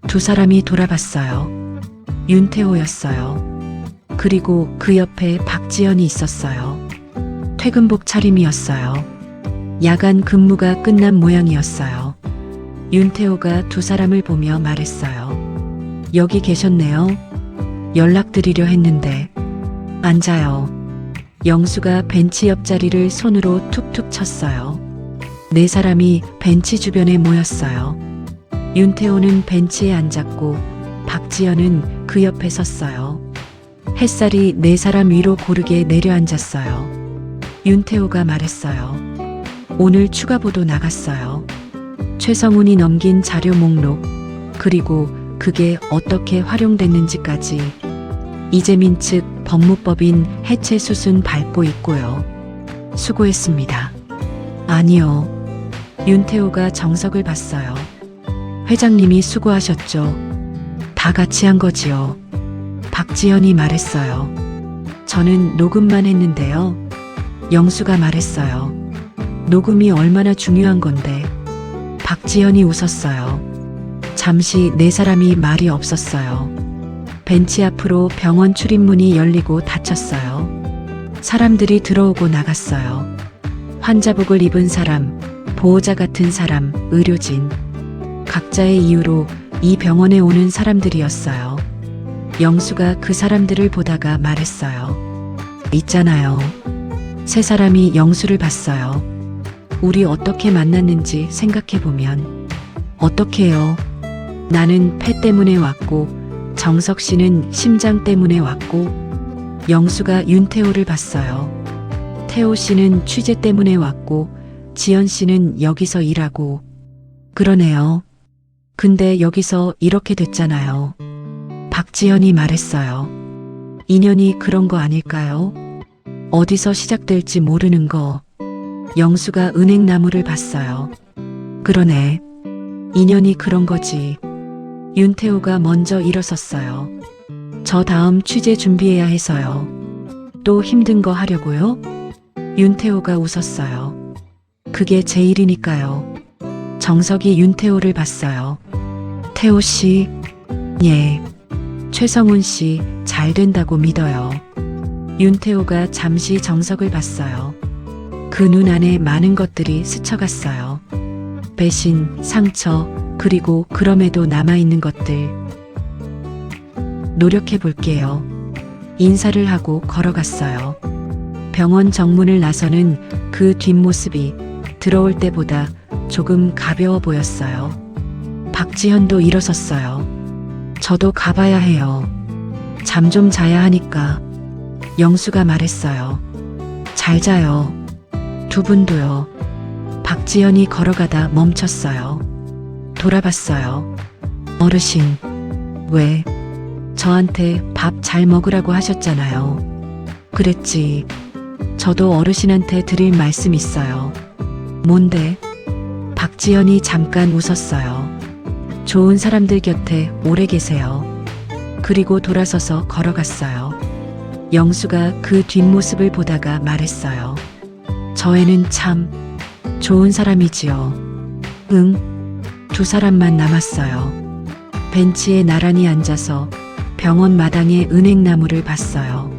두 사람이 돌아봤어요. 윤태호였어요. 그리고 그 옆에 박지연이 있었어요. 퇴근복 차림이었어요. 야간 근무가 끝난 모양이었어요. 윤태호가 두 사람을 보며 말했어요. 여기 계셨네요. 연락드리려 했는데. 앉아요. 영수가 벤치 옆자리를 손으로 툭툭 쳤어요. 네 사람이 벤치 주변에 모였어요. 윤태호는 벤치에 앉았고 박지연은 그 옆에 섰어요. 햇살이 네 사람 위로 고르게 내려앉았어요. 윤태호가 말했어요. 오늘 추가 보도 나갔어요. 최성훈이 넘긴 자료 목록, 그리고 그게 어떻게 활용됐는지까지. 이재민 측 법무법인 해체 수순 밟고 있고요. 수고했습니다. 아니요. 윤태호가 정석을 봤어요. 회장님이 수고하셨죠. 다 같이 한 거지요. 박지연이 말했어요. 저는 녹음만 했는데요. 영수가 말했어요. 녹음이 얼마나 중요한 건데. 박지연이 웃었어요. 잠시 네 사람이 말이 없었어요. 벤치 앞으로 병원 출입문이 열리고 닫혔어요. 사람들이 들어오고 나갔어요. 환자복을 입은 사람, 보호자 같은 사람, 의료진. 각자의 이유로 이 병원에 오는 사람들이었어요. 영수가 그 사람들을 보다가 말했어요. 있잖아요. 세 사람이 영수를 봤어요. 우리 어떻게 만났는지 생각해보면. 어떻게요? 나는 폐 때문에 왔고 정석 씨는 심장 때문에 왔고 영수가 윤태호를 봤어요. 태호 씨는 취재 때문에 왔고 지연 씨는 여기서 일하고. 그러네요. 근데 여기서 이렇게 됐잖아요. 박지연이 말했어요. 인연이 그런 거 아닐까요? 어디서 시작될지 모르는 거. 영수가 은행나무를 봤어요. 그러네. 인연이 그런 거지. 윤태호가 먼저 일어섰어요. 저 다음 취재 준비해야 해서요. 또 힘든 거 하려고요? 윤태호가 웃었어요. 그게 제 일이니까요. 정석이 윤태호를 봤어요. 태호 씨, 예. 최성훈 씨, 잘 된다고 믿어요. 윤태호가 잠시 정석을 봤어요. 그 눈 안에 많은 것들이 스쳐갔어요. 배신, 상처, 그리고 그럼에도 남아있는 것들. 노력해 볼게요. 인사를 하고 걸어갔어요. 병원 정문을 나서는 그 뒷모습이 들어올 때보다 조금 가벼워 보였어요. 박지현도 일어섰어요. 저도 가봐야 해요. 잠 좀 자야 하니까. 영수가 말했어요. 잘 자요. 두 분도요. 박지연이 걸어가다 멈췄어요. 돌아봤어요. 어르신, 왜? 저한테 밥 잘 먹으라고 하셨잖아요. 그랬지. 저도 어르신한테 드릴 말씀 있어요. 뭔데? 박지연이 잠깐 웃었어요. 좋은 사람들 곁에 오래 계세요. 그리고 돌아서서 걸어갔어요. 영수가 그 뒷모습을 보다가 말했어요. 저 애는 참 좋은 사람이지요. 응. 두 사람만 남았어요. 벤치에 나란히 앉아서 병원 마당의 은행나무를 봤어요.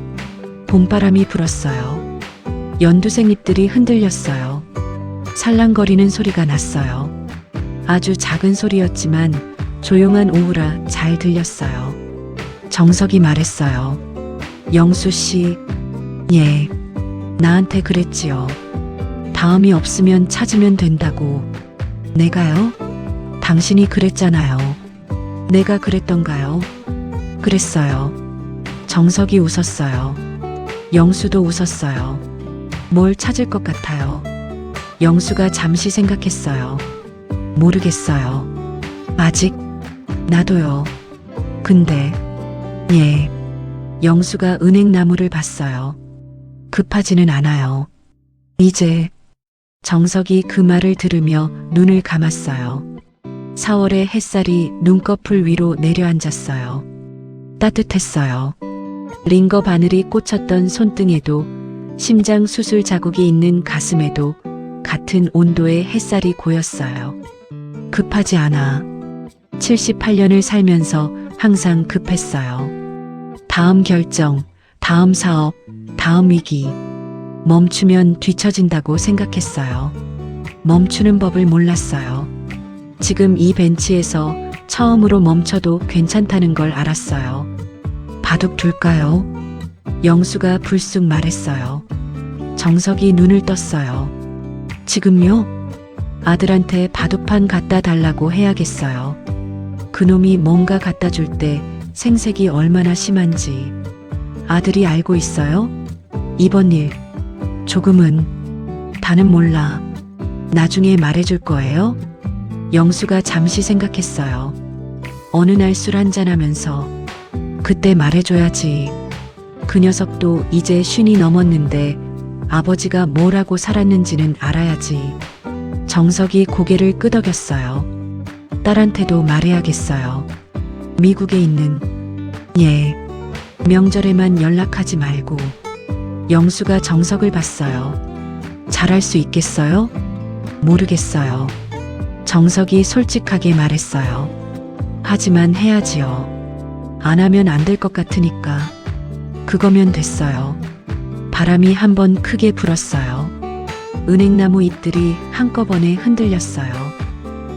봄바람이 불었어요. 연두색 잎들이 흔들렸어요. 살랑거리는 소리가 났어요. 아주 작은 소리였지만 조용한 오후라 잘 들렸어요. 정석이 말했어요. 영수 씨, 예, 나한테 그랬지요. 다음이 없으면 찾으면 된다고. 내가요? 당신이 그랬잖아요. 내가 그랬던가요? 그랬어요. 정석이 웃었어요. 영수도 웃었어요. 뭘 찾을 것 같아요. 영수가 잠시 생각했어요. 모르겠어요. 아직? 나도요. 근데, 예. 영수가 은행나무를 봤어요. 급하지는 않아요. 이제, 정석이 그 말을 들으며 눈을 감았어요. 4월의 햇살이 눈꺼풀 위로 내려앉았어요. 따뜻했어요. 링거 바늘이 꽂혔던 손등에도 심장 수술 자국이 있는 가슴에도 같은 온도의 햇살이 고였어요. 급하지 않아. 78년을 살면서 항상 급했어요. 다음 결정, 다음 사업, 다음 위기. 멈추면 뒤처진다고 생각했어요. 멈추는 법을 몰랐어요. 지금 이 벤치에서 처음으로 멈춰도 괜찮다는 걸 알았어요. 바둑 둘까요? 영수가 불쑥 말했어요. 정석이 눈을 떴어요. 지금요? 아들한테 바둑판 갖다 달라고 해야겠어요. 그놈이 뭔가 갖다 줄 때 생색이 얼마나 심한지 아들이 알고 있어요? 이번 일 조금은 다는 몰라. 나중에 말해줄 거예요? 영수가 잠시 생각했어요. 어느 날 술 한잔하면서 그때 말해줘야지. 그 녀석도 이제 50이 넘었는데 아버지가 뭐라고 살았는지는 알아야지. 정석이 고개를 끄덕였어요. 딸한테도 말해야겠어요. 미국에 있는 예. 명절에만 연락하지 말고. 영수가 정석을 봤어요. 잘할 수 있겠어요? 모르겠어요. 정석이 솔직하게 말했어요. 하지만 해야지요. 안 하면 안 될 것 같으니까. 그거면 됐어요. 바람이 한번 크게 불었어요. 은행나무 잎들이 한꺼번에 흔들렸어요.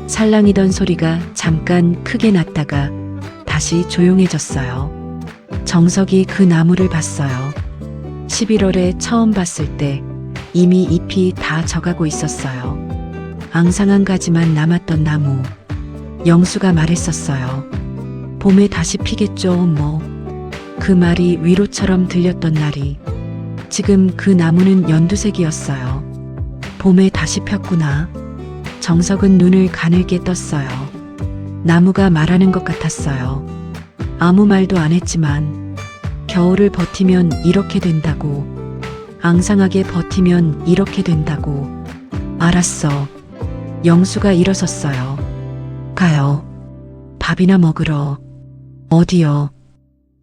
살랑이던 소리가 잠깐 크게 났다가 다시 조용해졌어요. 정석이 그 나무를 봤어요. 11월에 처음 봤을 때 이미 잎이 다 져가고 있었어요. 앙상 한 가지만 남았던 나무. 영수가 말했었어요. 봄에 다시 피겠죠, 뭐. 그 말이 위로처럼 들렸던 날이 지금 그 나무는 연두색이었어요. 봄에 다시 폈구나. 정석은 눈을 가늘게 떴어요. 나무가 말하는 것 같았어요. 아무 말도 안 했지만 겨울을 버티면 이렇게 된다고. 앙상하게 버티면 이렇게 된다고. 알았어. 영수가 일어섰어요. 가요. 밥이나 먹으러. 어디요?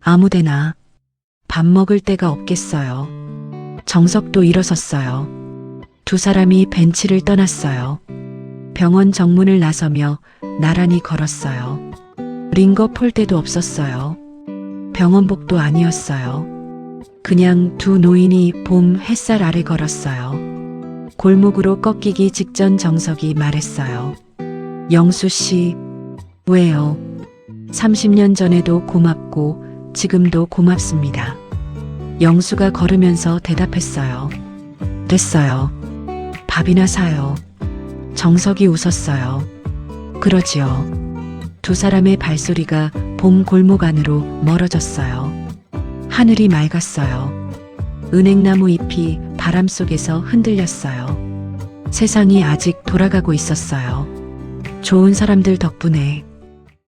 아무데나. 밥 먹을 데가 없겠어요. 정석도 일어섰어요. 두 사람이 벤치를 떠났어요. 병원 정문을 나서며 나란히 걸었어요. 링거 폴대도 없었어요. 병원복도 아니었어요. 그냥 두 노인이 봄 햇살 아래 걸었어요. 골목으로 꺾이기 직전 정석이 말했어요. 영수 씨, 왜요? 30년 전에도 고맙고 지금도 고맙습니다. 영수가 걸으면서 대답했어요. 됐어요. 밥이나 사요. 정석이 웃었어요. 그러지요. 두 사람의 발소리가 봄 골목 안으로 멀어졌어요. 하늘이 맑았어요. 은행나무 잎이 바람 속에서 흔들렸어요. 세상이 아직 돌아가고 있었어요. 좋은 사람들 덕분에.